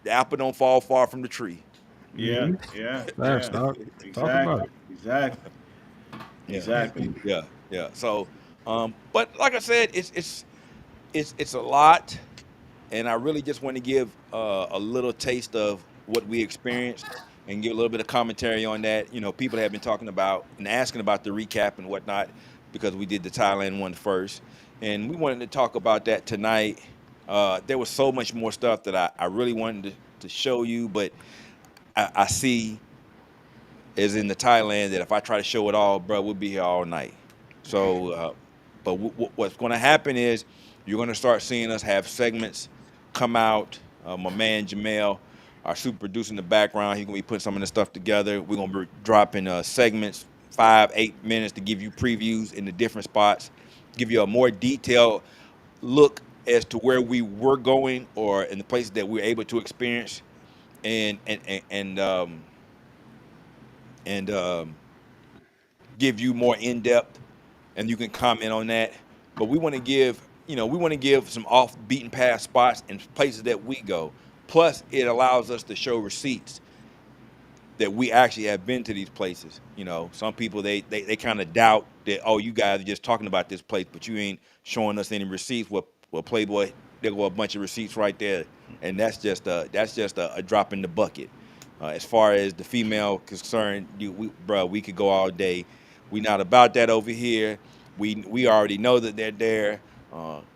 the apple don't fall far from the tree. Yeah, Mm-hmm. yeah, Facts, yeah. dog. Talk about Exactly. it. Exactly. Yeah, Exactly. yeah, yeah. So, but like I said, it's a lot, and I really just want to give a little taste of what we experienced and give a little bit of commentary on that. People have been talking about and asking about the recap and whatnot because we did the Thailand one first, and we wanted to talk about that tonight. There was so much more stuff that I really wanted to show you, but I see as in the Thailand that if I try to show it all, bro, we'll be here all night. So, but what's going to happen is you're going to start seeing us have segments come out. My man Jamel, our super producer in the background, he's going to be putting some of this stuff together. We're going to be dropping segments, 5-8 minutes to give you previews in the different spots, give you a more detailed look as to where we were going or in the places that we were able to experience, and and give you more in depth, and you can comment on that. But we want to give some off beaten path spots and places that we go. Plus, it allows us to show receipts that we actually have been to these places. Some people they kind of doubt that, oh, you guys are just talking about this place, but you ain't showing us any receipts. Well, Playboy, there go a bunch of receipts right there, and that's just a drop in the bucket. As far as the female concerned, we could go all day. We not about that over here. We already know that they're there.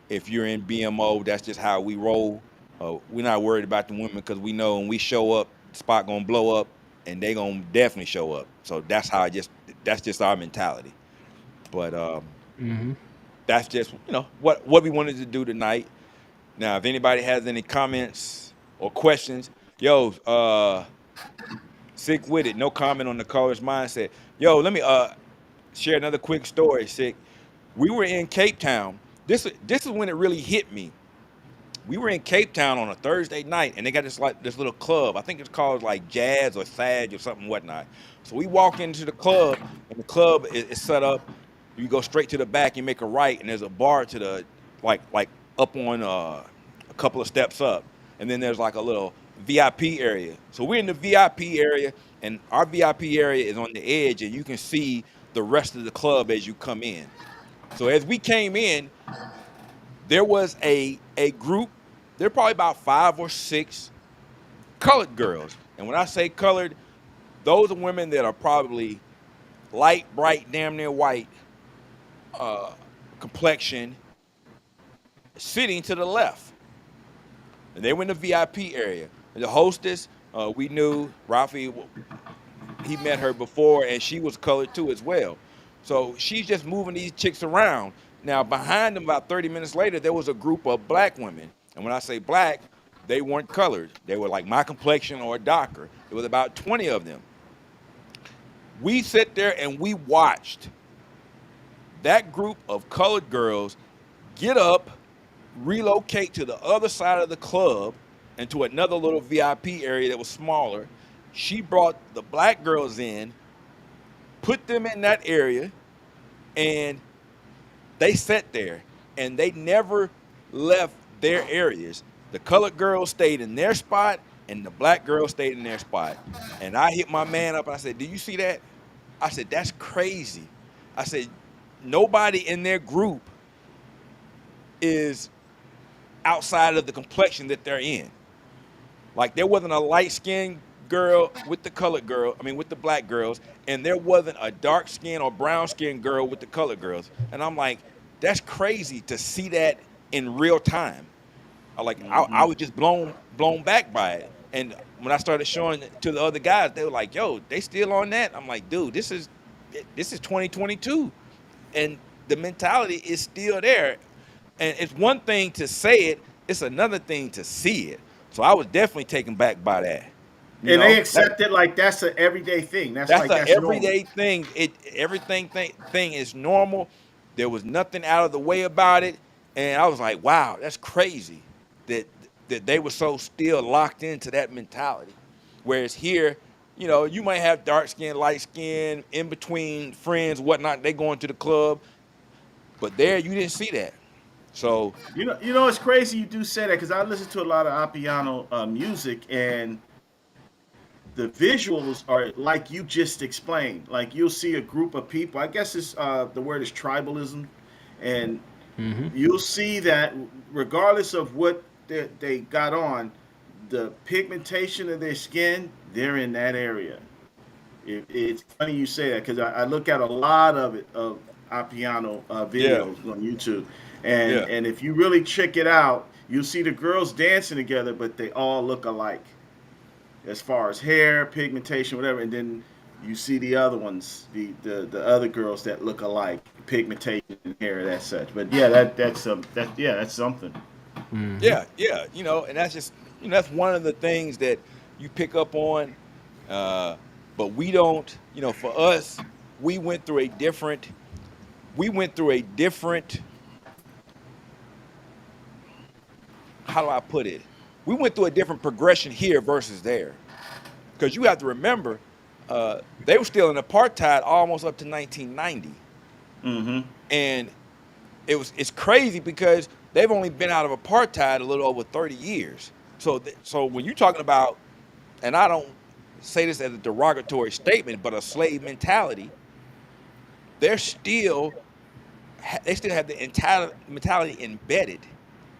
If you're in BMO, that's just how we roll. We're not worried about the women because we know when we show up, the spot gonna blow up, and they gonna definitely show up. So that's just our mentality. But Mm-hmm. that's just what we wanted to do tonight. Now, if anybody has any comments or questions, Sick with it. No comment on the caller's mindset. Yo, let me share another quick story, Sick. We were in Cape Town. This is when it really hit me. We were in Cape Town on a Thursday night, and they got this little club. I think it's called like Jazz or Sag or something whatnot. So we walk into the club, and the club is set up. You go straight to the back, you make a right, and there's a bar to the like up on a couple of steps up, and then there's like a little VIP area. So we're in the VIP area, and our VIP area is on the edge, and you can see the rest of the club as you come in. So as we came in, there was a group. There are probably about 5 or 6 colored girls, and when I say colored, those are women that are probably light, bright, damn near white complexion, sitting to the left. And they were in the VIP area. And the hostess, we knew Rafi, he met her before, and she was colored too as well. So she's just moving these chicks around. Now, behind them, about 30 minutes later, there was a group of black women. And when I say black, they weren't colored. They were like my complexion or darker. There was about 20 of them. We sat there and we watched that group of colored girls get up, relocate to the other side of the club and to another little VIP area that was smaller. She brought the black girls in, put them in that area, and they sat there, and they never left their areas. The colored girls stayed in their spot, and the black girls stayed in their spot. And I hit my man up, and I said, "Do you see that?" I said, "That's crazy." I said, nobody in their group is outside of the complexion that they're in. Like there wasn't a light skinned girl with the colored girl, I mean with the black girls, and there wasn't a dark skinned or brown skinned girl with the colored girls. And I'm like, that's crazy to see that in real time. I was just blown back by it. And when I started showing it to the other guys, they were like, "Yo, they still on that?" I'm like, "Dude, this is 2022, and the mentality is still there." And it's one thing to say it; it's another thing to see it. So I was definitely taken back by that. You And know, they accept it like that's an everyday thing. That's that's like an that's normal. everyday thing. Everything is normal. There was nothing out of the way about it, and I was like, "Wow, that's crazy." That they were so still locked into that mentality. Whereas here, you might have dark skin, light skin, in between friends, whatnot. They going to the club, but there you didn't see that. So It's crazy you do say that because I listen to a lot of Appiano music, and the visuals are like you just explained. Like you'll see a group of people. I guess it's the word is tribalism, and you'll see that regardless of what they got on, the pigmentation of their skin, they're in that area. It's funny you say that because I look at a lot of it of Appiano yeah, videos on YouTube, and yeah, and if you really check it out, you'll see the girls dancing together, but they all look alike as far as hair, pigmentation, whatever. And then you see the other ones, the other girls that look alike, pigmentation and hair, that such. But yeah, that's something. yeah. And that's just that's one of the things that you pick up on. But we don't. For us, we went through a different. We went through a different. How do I put it? We went through a different progression here versus there. Because you have to remember, they were still in apartheid almost up to 1990, Mm-hmm. and it's crazy because they've only been out of apartheid a little over 30 years. So when you're talking about, and I don't say this as a derogatory statement, but a slave mentality, they're still they still have the mentality embedded,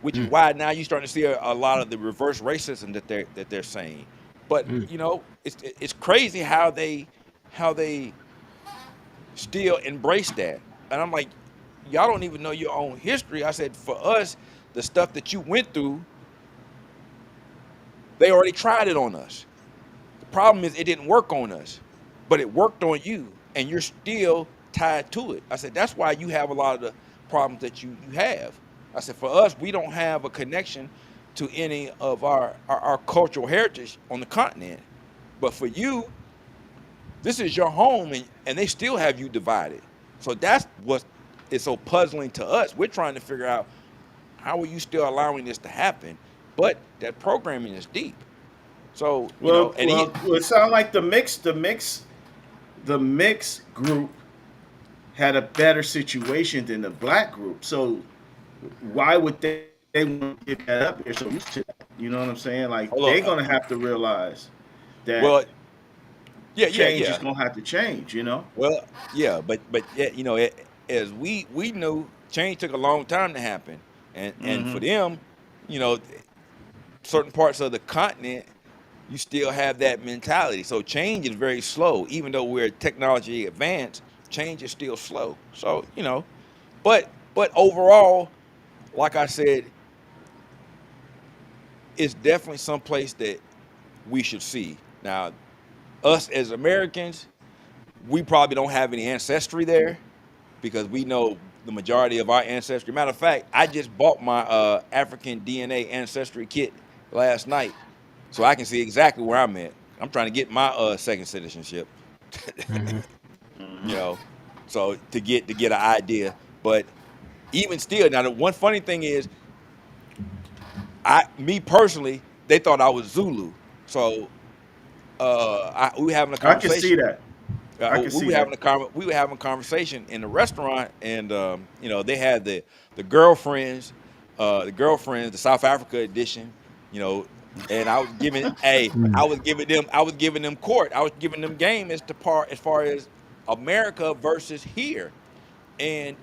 which is why now you're starting to see a lot of the reverse racism that they're saying. But it's crazy how they still embrace that. And I'm like, y'all don't even know your own history. I said, for us, the stuff that you went through, they already tried it on us. The problem is it didn't work on us, but it worked on you, and you're still tied to it. I said, that's why you have a lot of the problems that you have. I said, for us, we don't have a connection to any of our cultural heritage on the continent. But for you, this is your home, and they still have you divided. So that's what is so puzzling to us. We're trying to figure out, how are you still allowing this to happen? But that programming is deep. So, It sounds like the mix group had a better situation than the black group. So why would they want to get that up? They're so used to that. You know what I'm saying? Like hold they're on. gonna have to realize that Well, yeah, change is gonna have to change. Well, yeah, but yeah, as we knew, change took a long time to happen, and for Mm-hmm. them, you know, certain parts of the continent, you still have that mentality. So change is very slow, even though we're technology advanced. Change is still slow. So but overall, like I said, it's definitely someplace that we should see. Now, us as Americans, we probably don't have any ancestry there because we know the majority of our ancestry. Matter of fact, I just bought my African DNA ancestry kit last night, so I can see exactly where I'm at. I'm trying to get my second citizenship, you know, so to get an idea. But even still, now the one funny thing is, me personally, they thought I was Zulu. So we were having a I can see conversation. that. I can see that. We were having a conversation in the restaurant, and they had the girlfriends, the South Africa edition, and I was giving, I was giving them court, I was giving them game as far as America versus here, and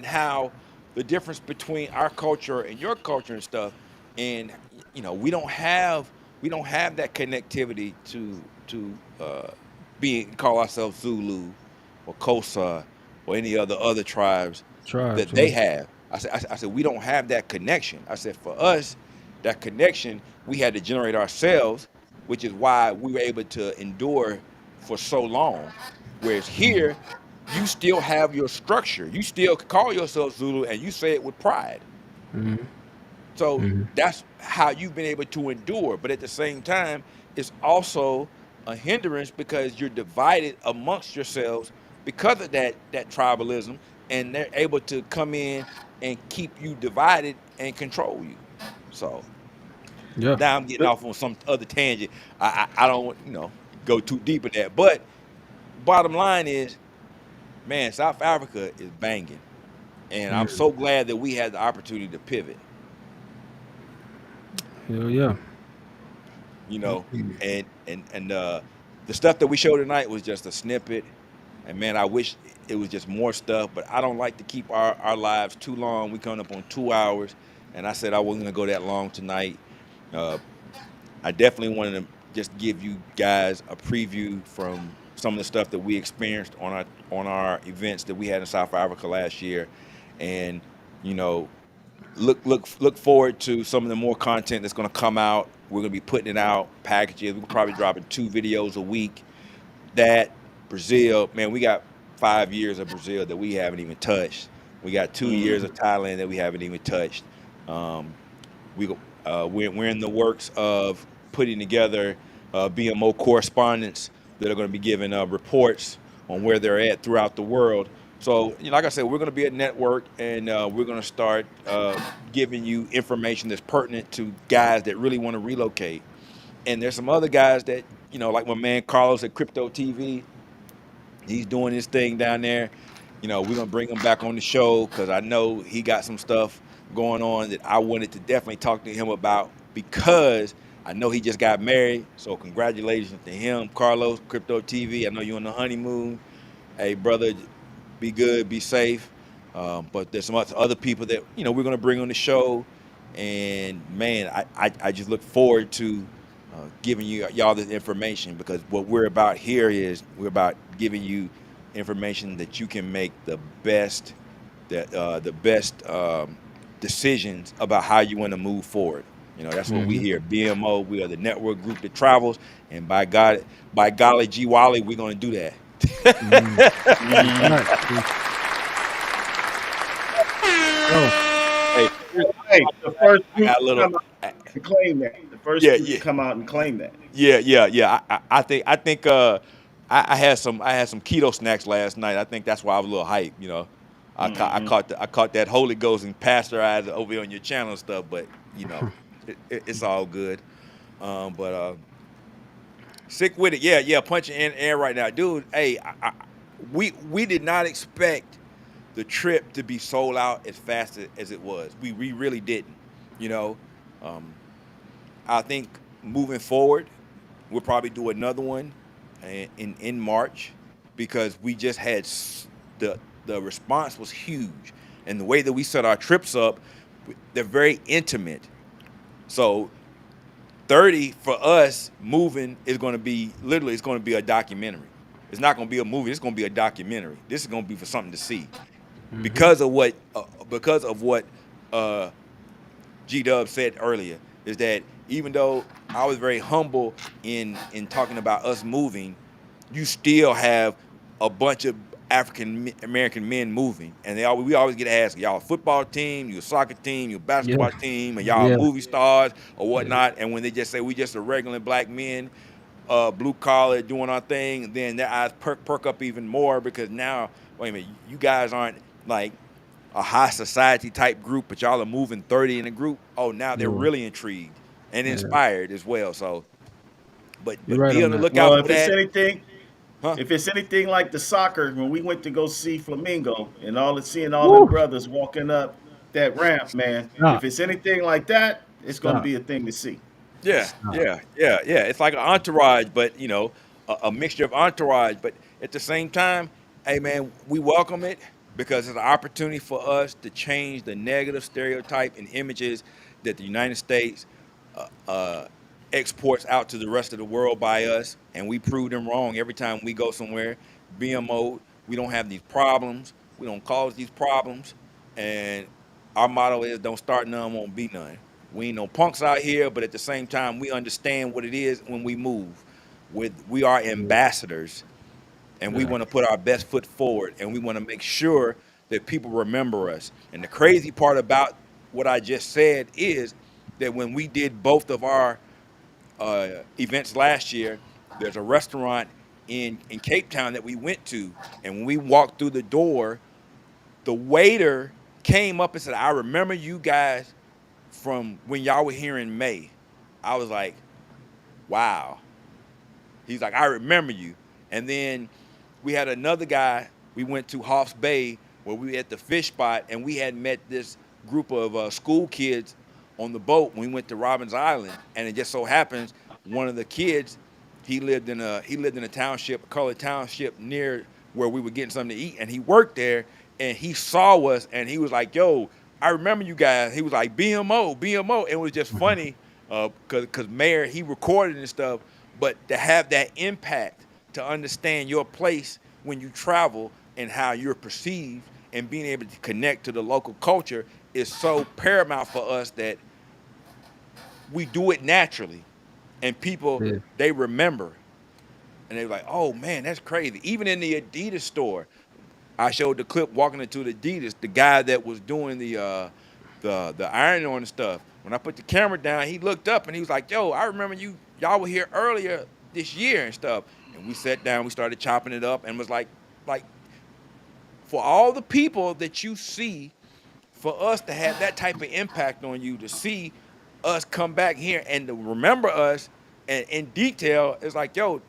how the difference between our culture and your culture and stuff, and we don't have that connectivity to being call ourselves Zulu or Xhosa or any other tribes that Tribes, they yeah. have. I said we don't have that connection. I said for us, that connection we had to generate ourselves, which is why we were able to endure for so long. Whereas here, you still have your structure. You still call yourself Zulu and you say it with pride. Hmm. So Hmm. that's how you've been able to endure. But at the same time, it's also a hindrance because you're divided amongst yourselves because of that tribalism, and they're able to come in and keep you divided and control you. So Yeah. now I'm getting off on some other tangent. I don't want go too deep in that. But bottom line is, man, South Africa is banging, and I'm Mm. so glad that we had the opportunity to pivot. Hell yeah. you know, and the stuff that we showed tonight was just a snippet. And man, I wish it was just more stuff, but I don't like to keep our lives too long. We coming up on 2 hours, and I said I wasn't gonna go that long tonight. Uh, I definitely wanted to just give you guys a preview from some of the stuff that we experienced on our events that we had in South Africa last year, and you know, look forward to some of the more content that's going to come out. We're going to be putting it out packages. We're probably dropping 2 videos a week. That Brazil, man, we got 5 years of Brazil that we haven't even touched. We got 2 years of Thailand that we haven't even touched. Um, we're in the works of putting together BMO correspondents that are going to be giving reports on where they're at throughout the world. So, like I said, we're going to be a network, and we're going to start giving you information that's pertinent to guys that really want to relocate. And there's some other guys that, like my man Carlos at Crypto TV. He's doing his thing down there. We're gonna bring him back on the show because I know he got some stuff going on that I wanted to definitely talk to him about because I know he just got married. So congratulations to him, Carlos, Crypto TV. I know you're on the honeymoon. Hey, brother, be good, be safe. But there's some other people that we're gonna bring on the show, and man, I just look forward to giving y'all this information because what we're about here is we're about giving you information that you can make the best decisions about how you want to move forward. That's what we Hmm. here. BMO, we are the network group that travels, and by golly, G Wally, we're gonna do that. Hmm. Big Mhm. facts. Oh, Hey, Hey, the first I group got a to little. come out and claim that. The first Yeah, group to yeah, come out and claim that. yeah. I had some keto snacks last night. I think that's why I was a little hype. Hmm. I caught that Holy Ghost and pasteurized it over here on your channel and stuff. But it's all good. But sick with it. Yeah. Punching in air right now, dude. Hey, we did not expect the trip to be sold out as fast as it was. We really didn't. You know, um, I think moving forward, we'll probably do another one in March because we just had the response was huge, and the way that we set our trips up, they're very intimate. So 30 for us moving is going to be literally it's going to be a documentary. It's not going to be a movie. It's going to be a documentary. This is going to be for something to see hmm, because of what uh, G Dub said earlier is that even though I was very humble in talking about us moving, you still have a bunch of African American men moving, and we always get asked, y'all a football team, you a soccer team, you a yeah, basketball team, and y'all yeah, movie stars or yeah. whatnot. And when they just say we just a regular black men, blue collar doing our thing, then their eyes perk up even more because now, wait a minute, you guys aren't like a high society type group, but y'all are moving 30 in a group. Oh, now they're Yeah, really intrigued and yeah. inspired as well. So, but You're but right be on on the that. lookout Well, for that, huh? if it's anything like the soccer when we went to go see Flamingo and seeing all them Woo! brothers walking up that ramp, man. If Stop, it's anything like that, it's going to stop, be a thing to see. Yeah, stop. yeah. It's like an entourage, but a mixture of entourage. But at the same time, hey man, we welcome it. because it's an opportunity for us to change the negative stereotype and images that the United States uh, uh, exports out to the rest of the world by us, and we prove them wrong every time we go somewhere. BMO, we don't have these problems, we don't cause these problems, and our motto is don't start none, won't be none. We ain't no punks out here, but at the same time, we understand what it is when we move. We are ambassadors, and we Yeah. want to put our best foot forward, and we want to make sure that people remember us. And the crazy part about what I just said is that when we did both of our events last year, there's a restaurant in Cape Town that we went to, and when we walked through the door, the waiter came up and said, "I remember you guys from when y'all were here in May." I was like, "Wow." He's like, "I remember you." And then we had another guy. We went to Hoffs Bay where we were at the fish spot, and we had met this group of school kids on the boat when we went to Robbins Island. And it just so happens one of the kids, he lived in a township, a colored township near where we were getting something to eat, and he worked there. And he saw us, and he was like, "Yo, I remember you guys." He was like, "BMO, BMO." It was just funny, cause Mayor, he recorded and stuff. But to have that impact, to understand your place when you travel and how you're perceived, and being able to connect to the local culture is so paramount for us that we do it naturally, and people, Yeah. they remember, and they're like, "Oh man, that's crazy." Even in the Adidas store, I showed the clip walking into the Adidas, the guy that was doing the iron on and stuff. When I put the camera down, he looked up and he was like, "Yo, I remember y'all were here earlier this year and stuff." And we sat down, we started chopping it up, and was like for all the people that you see, for us to have that type of impact on you, to see us come back here and to remember us and in detail, it's like, yo,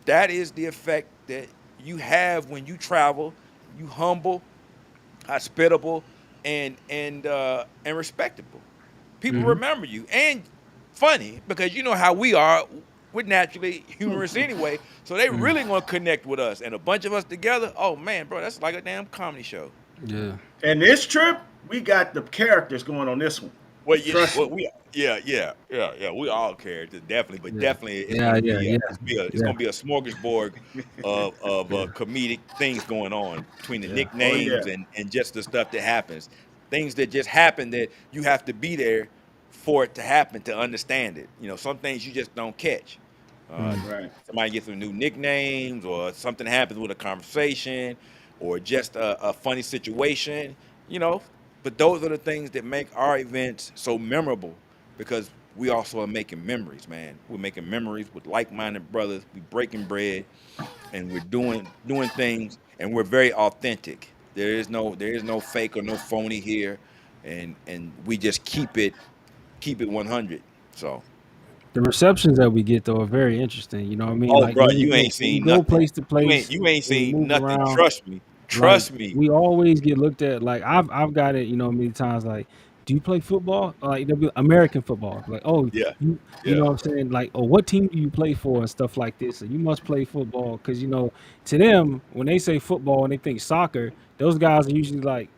that is the effect that you have when you travel. You humble, hospitable, and respectable. People Hmm. remember you, and funny, because you know how we are. We're naturally humorous anyway, so they really gonna connect with us. And a bunch of us together, oh man, bro, that's like a damn comedy show. Yeah. And this trip, we got the characters going on this one. Well, yeah, Trust well, me. yeah. We all characters, definitely, but Yeah. definitely, it's Yeah. gonna Yeah. be Yeah. it's Yeah. gonna be a smorgasbord of Yeah. comedic things going on between the Yeah. Oh nicknames yeah. and just the stuff that happens, things that just happen that you have to be there for it to happen to understand it. You know, some things you just don't catch. Uh, Mm. Right. Somebody gets some new nicknames, or something happens with a conversation, or just a funny situation. You know, but those are the things that make our events so memorable, because we also are making memories, man. We're making memories with like-minded brothers. We breaking bread, and we're doing things, and we're very authentic. There is no fake or no phony here, and we just keep it 100. So, The receptions that we get though are very interesting. You know what I mean? oh, Like bro, you ain't when we seen go nothing. place to You ain't place, you ain't when we seen move nothing. around, Trust me. like Trust me. we always get looked at. Like I've got it, you know, many times. Like, do you play football? Like they'll be American football. Like, oh, Yeah, you know yeah. what I'm saying? Like, oh, what team do you play for and stuff like this? And you must play football because you know, to them when they say football and they think soccer, those guys are usually like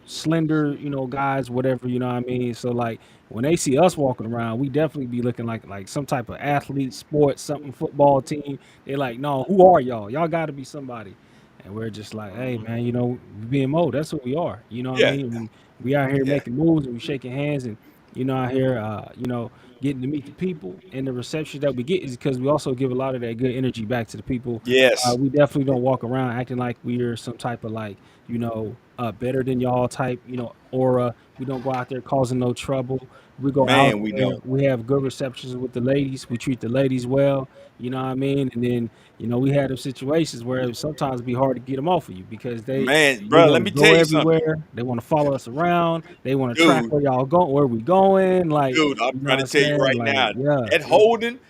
slender, guys, whatever. You know what I mean? So like when they see us walking around, we definitely be looking like some type of athlete, sports, something football team. They're like, no, who are y'all? Y'all got to be somebody. And we're just like, hey Mhm. man, BMO, that's who we are. You know what I Yeah, mean? We out here yeah. making moves and we shaking hands and out here getting to meet the people, and the reception that we get is because we also give a lot of that good energy back to the people. Yes. We definitely don't walk around acting like we're some type of like, better than y'all type, aura. We don't go out there causing no trouble. We go out Man, we there, don't. we have good receptions with the ladies. We treat the ladies well, you know what I mean? And then we had them situations where it sometimes be hard to get them off of you because Man, they bro, let want to me tell go you something. everywhere. They want to follow us around. They want to track Dude, where y'all go, where we going. Like, dude, I'm you know trying what to I'm tell you saying? right Like, now, yeah, at Holden,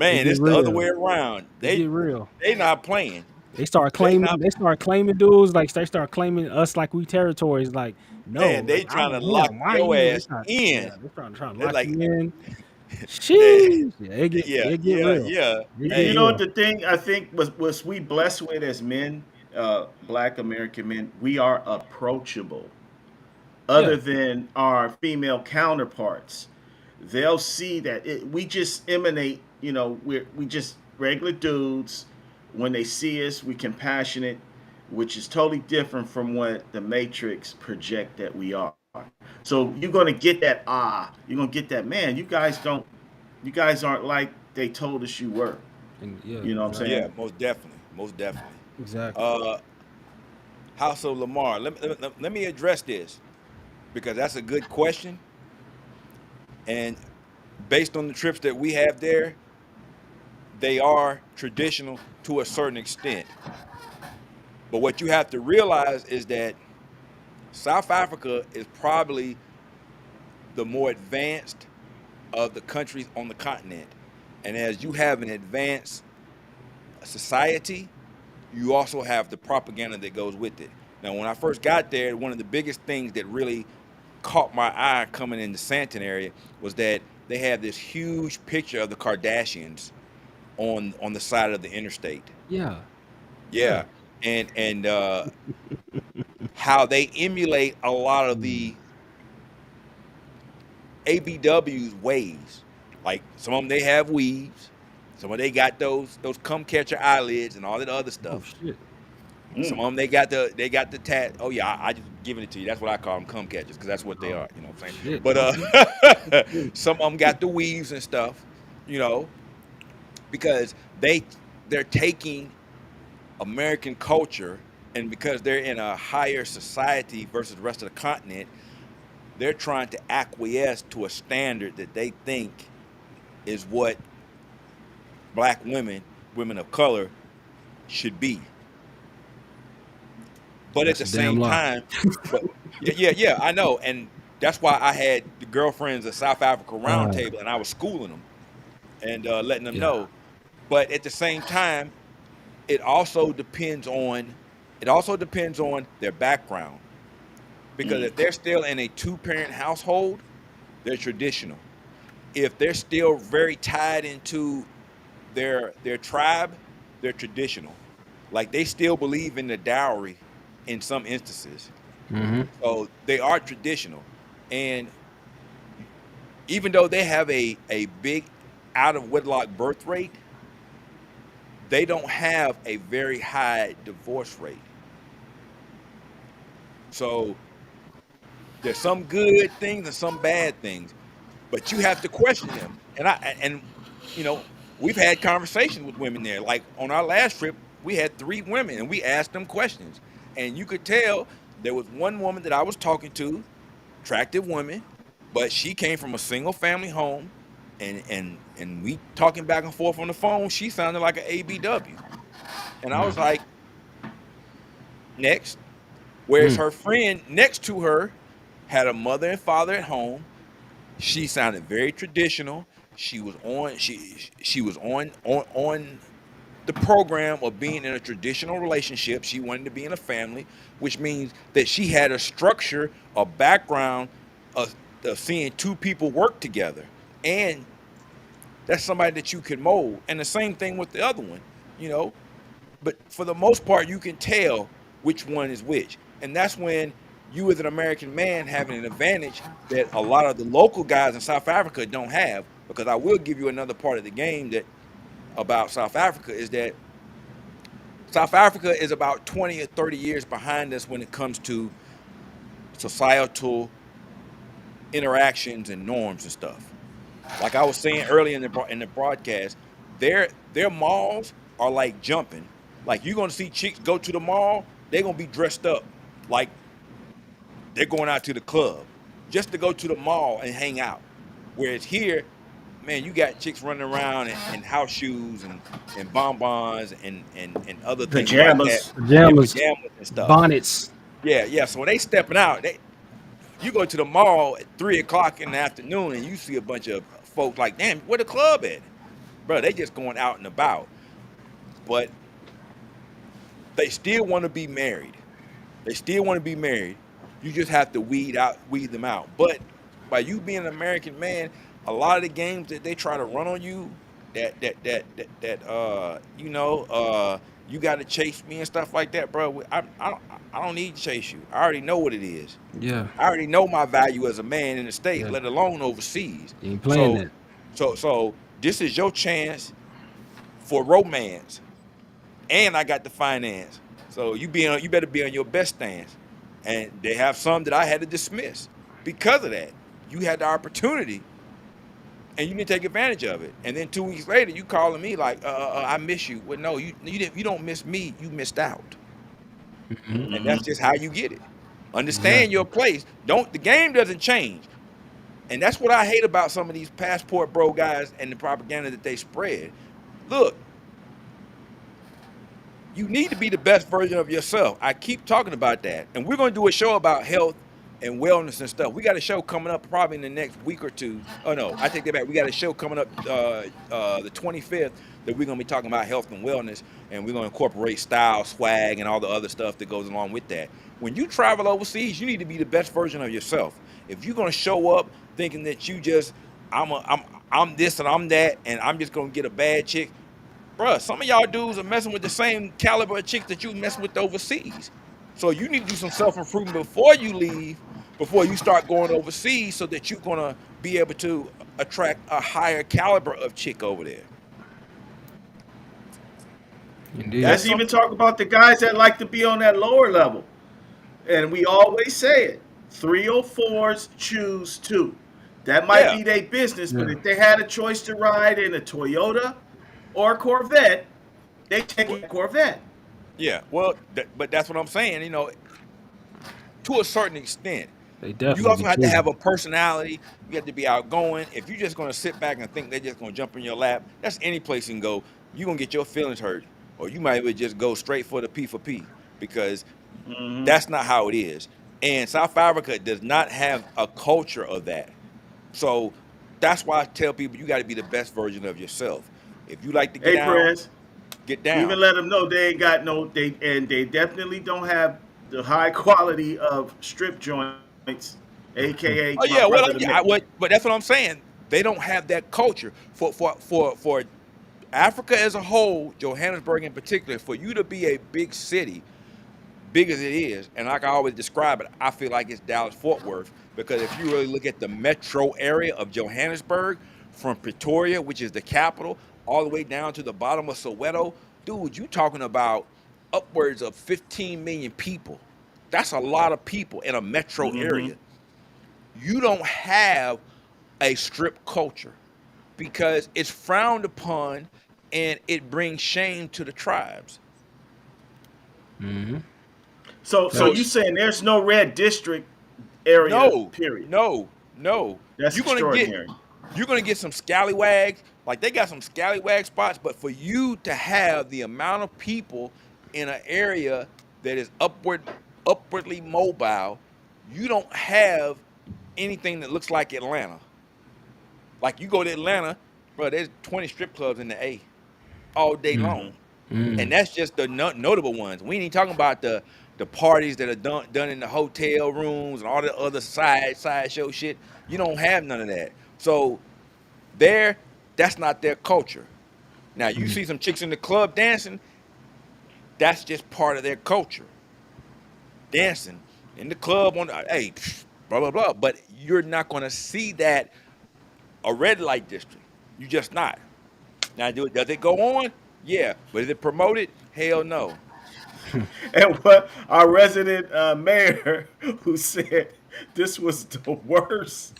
it man, get it's the other way real. around. It They get real. they not playing. They start They claiming. not They start claiming dudes. Like they start claiming us like we territories. Like, no, man, they like trying I'm to lock him. Why your you? They ass trying. Yeah, in. they trying to They're lock like you in. they Sheesh. Yeah, yeah, it get yeah, real. yeah. It get You Hey, know what real. the thing I think was we blessed with as men Black American men, we are approachable. Other Yeah. than our female counterparts, they'll see that we just emanate. We just regular dudes. When they see us, we compassionate, which is totally different from what the Matrix project that we are. So you're gonna get that you're gonna get that, man. You guys aren't like they told us you were. And yeah, You know what I'm exactly. Yeah, saying? most definitely, most definitely. Exactly. Uh, House of Lamar. Let me address this because that's a good question. And based on the trips that we have there, they are traditional to a certain extent. But what you have to realize is that South Africa is probably the more advanced of the countries on the continent. And as you have an advanced society, you also have the propaganda that goes with it. Now, when I first got there, one of the biggest things that really caught my eye coming in the Santon area was that they had this huge picture of the Kardashians on the side of the interstate. Yeah. Yeah, Yeah. and how they emulate a lot of Mm. the ABW's ways. Like some of them, they have weaves. Some of they got those cum catcher eyelids and all that other Oh stuff. shit. Some of them they got the tat. Oh yeah, I just giving it to you. That's what I call them, cum catchers, because that's what they Oh are. You know what I'm saying? shit. But Mm. some of them got the weaves and stuff. You know, because they're taking American culture, and because they're in a higher society versus the rest of the continent, they're trying to acquiesce to a standard that they think is what black women of color, should be. But at That's the a damn same lie. time, but yeah, I know, and that's why I had the girlfriends at South Africa Uh, Roundtable, and I was schooling them and letting them yeah. know. But at the same time, it also depends on it also depends on their background, because if they're still in a two-parent household, they're traditional. If they're still very tied into their tribe, they're traditional. Like they still believe in the dowry in some instances. Mm-hmm. So they are traditional. And even though they have a big out of wedlock birth rate, they don't have a very high divorce rate. So there's some good things and some bad things, but you have to question them. And you know, we've had conversations with women there. Like on our last trip, we had 3 women and we asked them questions. And you could tell there was one woman that I was talking to, attractive woman, but she came from a single family home, and we talking back and forth on the phone, she sounded like an ABW. And I was Mm. like, next. Whereas Mm. her friend next to her had a mother and father at home. She sounded very traditional. She was on the program of being in a traditional relationship. She wanted to be in a family, which means that she had a structure, a background of seeing two people work together. And that's somebody that you can mold. And the same thing with the other one, you know. But for the most part, you can tell which one is which. And that's when you, as an American man, having an advantage that a lot of the local guys in South Africa don't have. Because I will give you another part of the game that about South Africa is that South Africa is about 20 or 30 years behind us when it comes to societal interactions and norms and stuff. Like I was saying earlier in the broadcast, their malls are like jumping. Like you're gonna see chicks go to the mall, they're gonna be dressed up like they're going out to the club just to go to the mall and hang out. Whereas here, man, you got chicks running around in house shoes and bonbons and other things like that, Pajamas. and Pajamas, pajamas and stuff. bonnets. Yeah. So when they stepping out, you go to the mall at 3 o'clock in the afternoon and you see a bunch of folks like, damn, where the club at? Bro, they just going out and about. But they still want to be married. They still want to be married. You just have to weed them out. But by you being an American man, a lot of the games that they try to run on you, that you got to chase me and stuff like that, bro. I don't need to chase you. I already know what it is. Yeah, I already know my value as a man in the States, yeah. let alone overseas. You ain't playing So, that. so this is your chance for romance, and I got the finance. So you better be on your best stance. And they have some that I had to dismiss because of that. You had the opportunity, and you didn't take advantage of it. And then 2 weeks later, you calling me like, I miss you. Well, no, you didn't. You don't miss me. You missed out, and that's just how you get it. Understand your Exactly. place. Don't the game doesn't change. And that's what I hate about some of these passport bro guys and the propaganda that they spread. Look, you need to be the best version of yourself. I keep talking about that. And we're going to do a show about health and wellness and stuff. We got a show coming up probably in the next week or two. Oh, no, I take that back. We got a show coming up the 25th that we're going to be talking about health and wellness. And we're going to incorporate style, swag, and all the other stuff that goes along with that. When you travel overseas, you need to be the best version of yourself. If you're going to show up thinking that you just, I'm this and I'm that, and I'm just going to get a bad chick, bruh, some of y'all dudes are messing with the same caliber of chicks that you mess with overseas. So you need to do some self-improvement before you leave, before you start going overseas, so that you're gonna be able to attract a higher caliber of chick over there. Indeed. That's Let's some even talk about the guys that like to be on that lower level. And we always say it: 304s choose two. That might yeah, be their business, but Yeah. if they had a choice to ride in a Toyota or a Corvette, they take well, a Corvette. yeah. Well, but that's what I'm saying. To a certain extent. They You definitely also be have to have choosing. a personality. You have to be outgoing. If you're just gonna sit back and think they're just gonna jump in your lap, that's any place you can go. You're gonna get your feelings hurt, or you might even just go straight for the P for P, because that's not how it is. And South Africa does not have a culture of that. So that's why I tell people you got to be the best version of yourself. If you like to get Hey, down, Perez, get even down. let them know they ain't got no, they definitely don't have the high quality of strip joints, aka Oh my yeah, well, brother the yeah, Mick. but that's what I'm saying. They don't have that culture for Africa as a whole, Johannesburg in particular. For you to be a big city, big as it is, and like I always describe it, I feel like it's Dallas Fort Worth, because if you really look at the metro area of Johannesburg, from Pretoria, which is the capital, all the way down to the bottom of Soweto, dude, you talking about upwards of 15 million people. That's a lot of people in a metro area. You don't have a strip culture because it's frowned upon, and it brings shame to the tribes. Mm-hmm. So So you saying there's no red district area, no, period. no. That's You're gonna get extraordinary. you're gonna get some scallywags. Like they got some scallywag spots, but for you to have the amount of people in an area that is upwardly mobile, you don't have anything that looks like Atlanta. Like you go to Atlanta, bro, there's 20 strip clubs in the A all day long. And Mm. that's just the notable ones. We ain't even talking about the parties that are done in the hotel rooms and all the other side show shit. You don't have none of that. So there, that's not their culture. Now you see some chicks in the club dancing. That's just part of their culture. Dancing in the club on hey, blah blah blah. But you're not gonna see that a red light district. You just not. Now does it go on? Yeah, but is it promoted? Hell no. And what our resident mayor who said this was the worst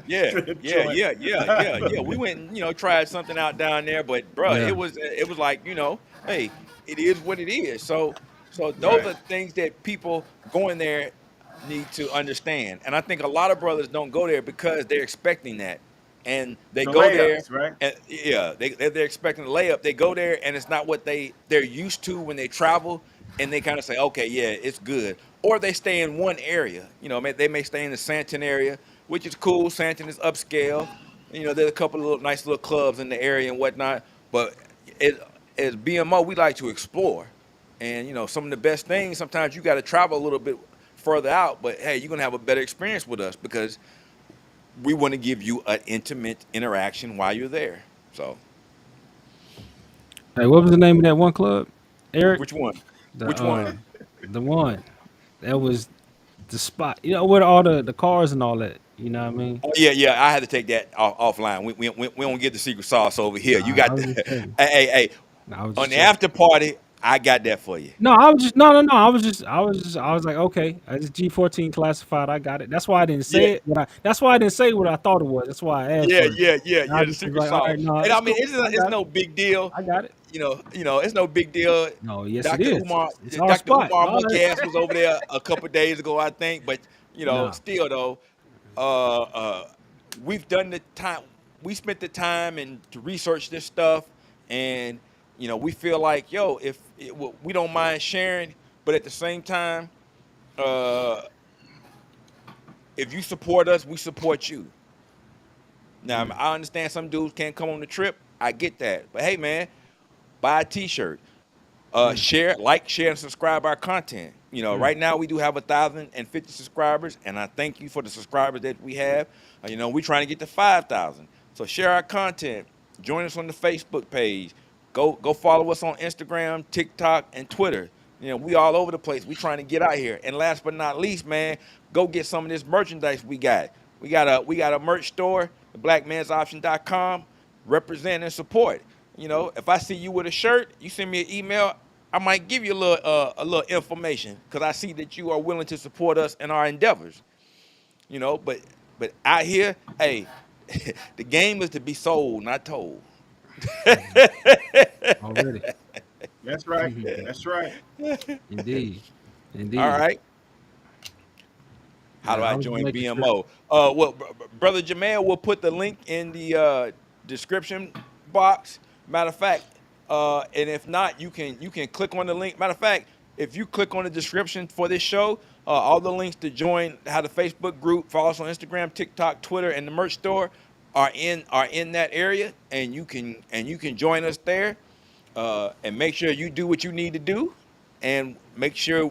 Yeah, strip joint. yeah. We went and tried something out down there, but bruh, Yeah. it was like hey, it is what it is. So those Right. are things that people going there need to understand, and I think a lot of brothers don't go there because they're expecting that, and they The go there, layups, right? and yeah, they're expecting a layup. They go there, and it's not what they're used to when they travel, and they kind of say, okay, yeah, it's good. Or they stay in one area. They may stay in the Santon area, which is cool. Santon is upscale. There's a couple of nice little clubs in the area and whatnot. But it, as BMO, we like to explore. And, some of the best things, sometimes you got to travel a little bit further out. But, hey, you're going to have a better experience with us because we want to give you an intimate interaction while you're there. So, Hey, what was the name of that one club? Eric, Which one? the Which one? the one that was the spot, with all the cars and all that. You know what I mean? Oh, yeah. I had to take that offline. We don't get the secret sauce over here. You Nah, got I was the just checking. hey. Nah, I was On just the checking. after party, I got that for you. No, I was just no. I was like, okay, it's G14 classified. I got it. That's why I didn't Yeah, say it. That's why I didn't say what I thought it was. That's why I asked first. And I The just was secret like, all sauce. right, no, And I it's mean, cool. I it's got it. no big deal. I got it. It's no big deal. No, yes, it Dr. is. Umar, It's our Dr. spot. Umar All right. Monkey Ass was over there a couple days ago, I think. But Nah. still though, uh, uh, we've done the time. We spent the time and to research this stuff, and we feel like, if we don't mind sharing, but at the same time, uh, if you support us, we support you. Now, I understand some dudes can't come on the trip. I get that, but hey, man, buy a T-shirt. Share, share, and subscribe our content. Right now we do have 1,050 subscribers, and I thank you for the subscribers that we have. We're trying to get to 5,000. So share our content. Join us on the Facebook page. Go follow us on Instagram, TikTok, and Twitter. We all over the place. We trying to get out here. And last but not least, man, go get some of this merchandise we got. We got a merch store, theblackmansoption.com. Represent and support. If I see you with a shirt, you send me an email, I might give you a little information because I see that you are willing to support us in our endeavors. But out here, hey, the game is to be sold, not told. Already. That's right. That's right. Indeed. All Indeed. right. How do Yeah, I I was join making sure. BMO? Brother Jamel will put the link in the description box. Matter of fact, and if not, you can click on the link. Matter of fact, if you click on the description for this show, all the links to join the Facebook group, follow us on Instagram, TikTok, Twitter, and the merch store are in that area, and you can join us there, and make sure you do what you need to do, and make sure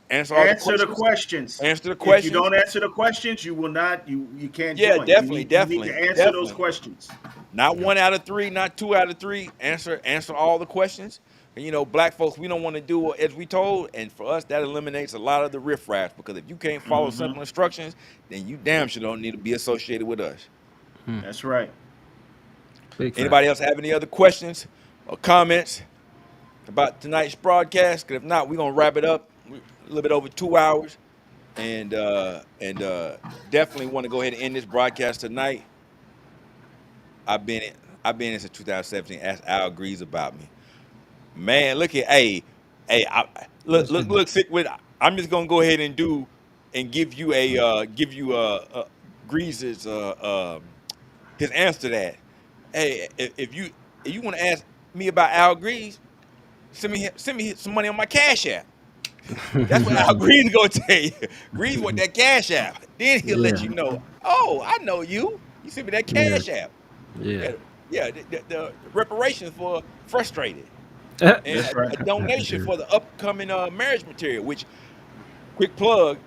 answer all the Answer the questions. questions. Answer the If you questions. don't answer the questions, you will not. You can't Yeah, join. definitely, You need to answer those definitely. questions. Not 1 out of 3, not 2 out of 3. Answer all the questions. And black folks, we don't want to do as we told, and for us that eliminates a lot of the riffraff, because if you can't follow simple instructions, then you damn sure don't need to be associated with us. That's right. Big fact. Anybody else have any other questions or comments about tonight's broadcast? Because if not, we're gonna wrap it up. We're a little bit over 2 hours, and definitely want to go ahead and end this broadcast tonight. I've been in since 2017. Ask Al agrees about me. Man, look at look. Sick with. I'm just gonna go ahead and give you Grease's his answer to that. Hey, if you want to ask me about Al Grease, send me some money on my Cash App. That's what Al Grease gonna tell you. Grease want that Cash App. Then he'll let you know. Oh, I know you. You send me that Yeah. Cash App. Yeah. Yeah, the reparations for Frustrated, Yeah. and That's right. a donation for the upcoming marriage material. Which, quick plug,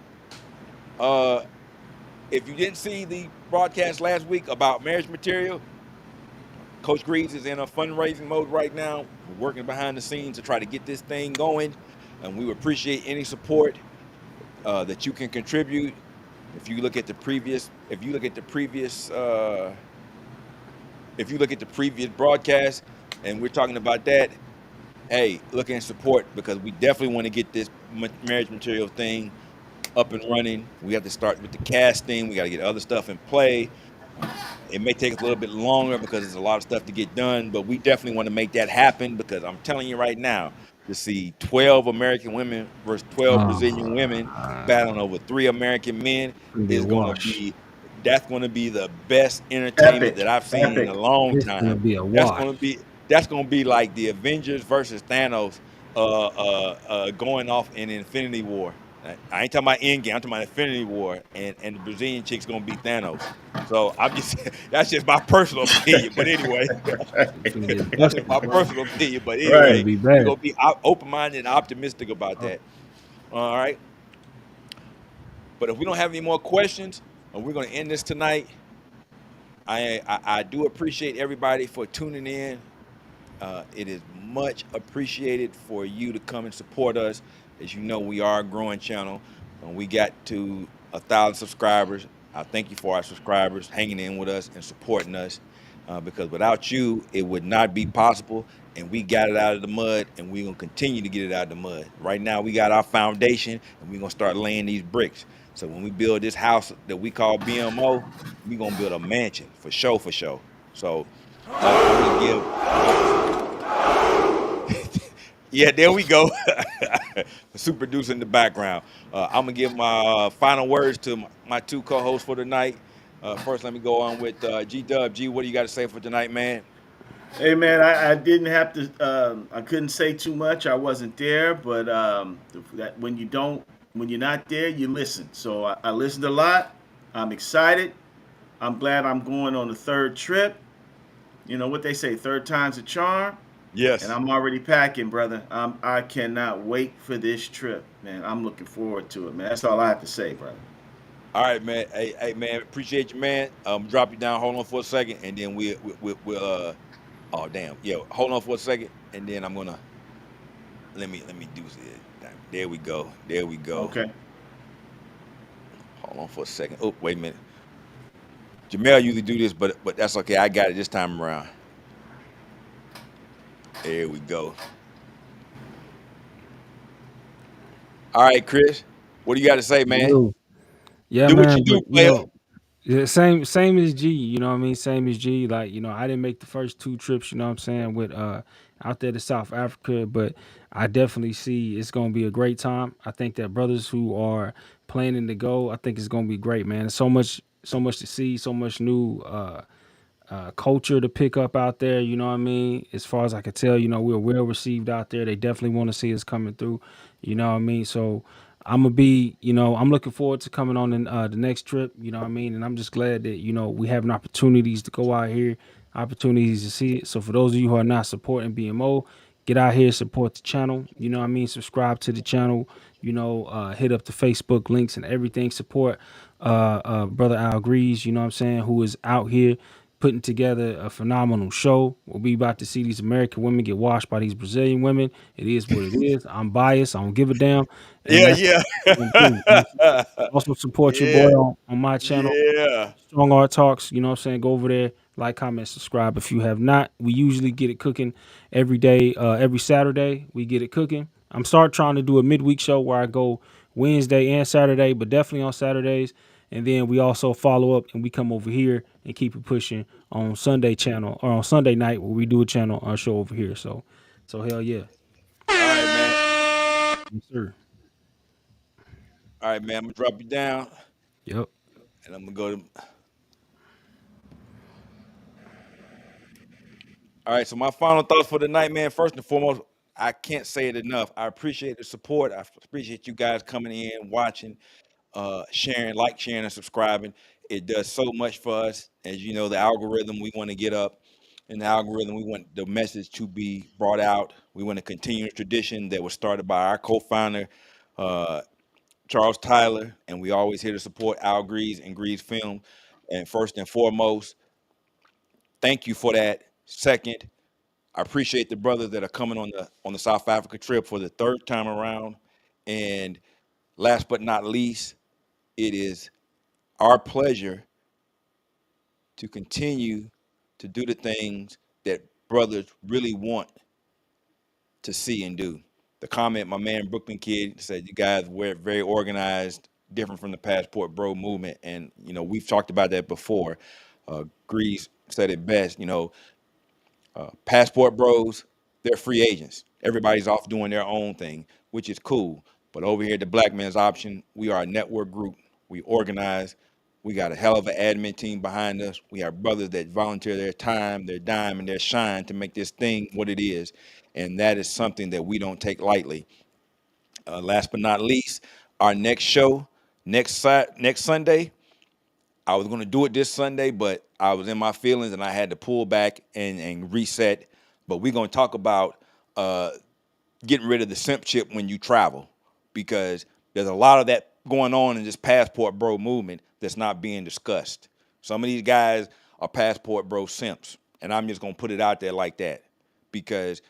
if you didn't see the broadcast last week about marriage material, Coach Greaves is in a fundraising mode right now. We're working behind the scenes to try to get this thing going, and we would appreciate any support that you can contribute. If you look at the previous broadcast, and we're talking about that, hey, look and support, because we definitely want to get this marriage material thing up and running. We have to start with the casting. We got to get other stuff in play. It may take us a little bit longer because there's a lot of stuff to get done, but we definitely want to make that happen, because I'm telling you right now, to see 12 American women versus 12 Brazilian women battling over 3 American men is going to be, that's going to be the best entertainment Epic. that I've seen in a long It's gonna time. be a That's wash. going to be like the Avengers versus Thanos going off in Infinity War. I ain't talking about Endgame. I'm talking about Infinity War, and the Brazilian chick's gonna beat Thanos. So that's just my personal opinion. But anyway, It's gonna get that's busted. my personal opinion. But It's anyway, gonna be we're bad. gonna be open-minded and optimistic about that. All right. But if we don't have any more questions, we're gonna end this tonight. I do appreciate everybody for tuning in. It is much appreciated for you to come and support us. As you know, we are a growing channel. When we got to 1,000 subscribers, I thank you for our subscribers hanging in with us and supporting us. Because without you, it would not be possible. And we got it out of the mud, and we're gonna continue to get it out of the mud. Right now, we got our foundation, and we're gonna start laying these bricks. So when we build this house that we call BMO, we're gonna build a mansion for sure, for sure. So I'm gonna give. Yeah, there we go. The super producer in the background. I'm gonna give my final words to my two co-hosts for tonight. First, let me go on with G Dub. G, what do you got to say for tonight, man? Hey man, I didn't have to. I couldn't say too much. I wasn't there, but that when you're not there, you listen. So I listened a lot. I'm excited. I'm glad I'm going on the third trip. You know what they say, third time's a charm. And Yes. I'm already packing, brother. I cannot wait for this trip, man. I'm looking forward to it, man. That's all I have to say, brother. All right, man. Hey, man. Appreciate you, man. Drop you down. Hold on for a second, and then we'll oh, damn. Yeah. Hold on for a second, and then I'm gonna let me do this. There we go. There we go. Okay. Hold on for a second. Oh, wait a minute. Jamel usually do this, but that's okay. I got it this time around. There we go. All right, Chris. What do you got to say, man? Yo. Yeah, Do what you man. do, But player. yeah, same as G. You know what I mean? Same as G. Like I didn't make the first two trips. You know what I'm saying? With out there to South Africa, but I definitely see it's gonna be a great time. I think that brothers who are planning to go, I think it's gonna be great, man. There's so much to see, so much new culture to pick up out there. You know what I mean? As far as I can tell, we're well received out there. They definitely want to see us coming through. You know what I mean? So I'm gonna be, I'm looking forward to coming on the next trip. You know what I mean? And I'm just glad that we having opportunities to go out here, opportunities to see it. So for those of you who are not supporting BMO, get out here, support the channel. You know what I mean? Subscribe to the channel. Hit up the Facebook links and everything. Support brother Al Grease. You know what I'm saying? Who is out here putting together a phenomenal show. We'll be about to see these American women get washed by these Brazilian women. It is what it is. I'm biased. I don't give a damn. And Yeah, that's yeah. what I'm doing. Also support your boy Yeah, on my channel, yeah. Strong Art Talks. You know what I'm saying? Go over there, like, comment, subscribe if you have not. We usually get it cooking every day, every Saturday. We get it cooking. I'm start trying to do a midweek show where I go Wednesday and Saturday, but definitely on Saturdays. And then we also follow up and we come over here and keep it pushing on Sunday channel or on Sunday night where we do a channel show over here. So hell yeah. All right, man. Yes, sir. All right, man. I'm gonna drop you down, Yep. and I'm gonna go to. All right. So my final thoughts for the night, man. First and foremost, I can't say it enough. I appreciate the support. I appreciate you guys coming in, watching, sharing, sharing, and subscribing. It does so much for us. As you know, the algorithm we want to get up, and the algorithm we want the message to be brought out. We want to continue the tradition that was started by our co-founder, uh, Charles Tyler, and we always here to support Al Grease and Grease Film. And first and foremost, thank you for that. Second, I appreciate the brothers that are coming on the South Africa trip for the third time around. And last but not least, it is our pleasure to continue to do the things that brothers really want to see and do. The comment my man Brooklyn Kid said, you guys were very organized, different from the Passport Bro movement. And, we've talked about that before. Grease said it best, Passport Bros, they're free agents. Everybody's off doing their own thing, which is cool. But over here at the Black Man's Option, we are a network group. We organize. We got a hell of an admin team behind us. We have brothers that volunteer their time, their dime, and their shine to make this thing what it is. And that is something that we don't take lightly. Last but not least, our next show, next Sunday, I was going to do it this Sunday, but I was in my feelings and I had to pull back and reset. But we're going to talk about getting rid of the simp chip when you travel, because there's a lot of that going on in this Passport Bro movement that's not being discussed. Some of these guys are Passport Bro simps, and I'm just going to put it out there like that, because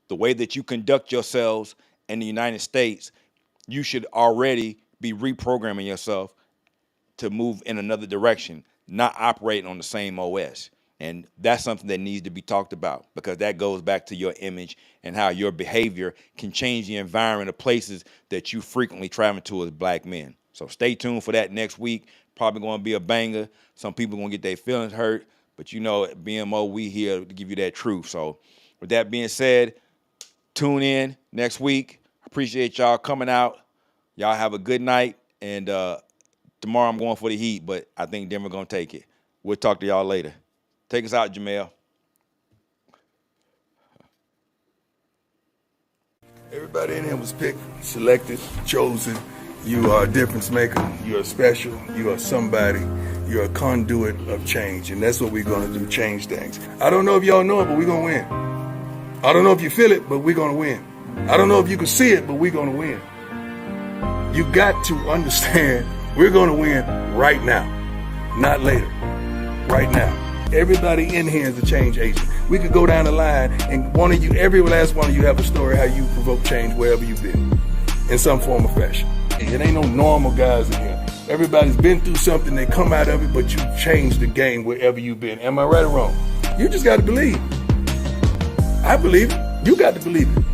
the way that you conduct yourselves in the United States, you should already be reprogramming yourself to move in another direction, not operating on the same OS. And that's something that needs to be talked about, because that goes back to your image and how your behavior can change the environment of places that you frequently travel to as black men. So stay tuned for that next week. Probably going to be a banger. Some people going to get their feelings hurt, but you know, at BMO, we here to give you that truth. So with that being said, tune in next week. Appreciate y'all coming out. Y'all have a good night. And tomorrow I'm going for the Heat, but I think Denver going to take it. We'll talk to y'all later. Take us out, Jamel. Everybody in here was picked, selected, chosen. You are a difference maker. You are special. You are somebody. You're a conduit of change. And that's what we're going to do, change things. I don't know if y'all know it, but we're going to win. I don't know if you feel it, but we're going to win. I don't know if you can see it, but we're going to win. You got to understand we're going to win right now, not later, right now. Everybody in here is a change agent. We could go down the line and one of you, every last one of you have a story how you provoke change wherever you've been in some form or fashion. It ain't no normal guys in here. Everybody's been through something, they come out of it, but you changed the game wherever you've been. Am I right or wrong? You just got to believe. I believe it. You got to believe it.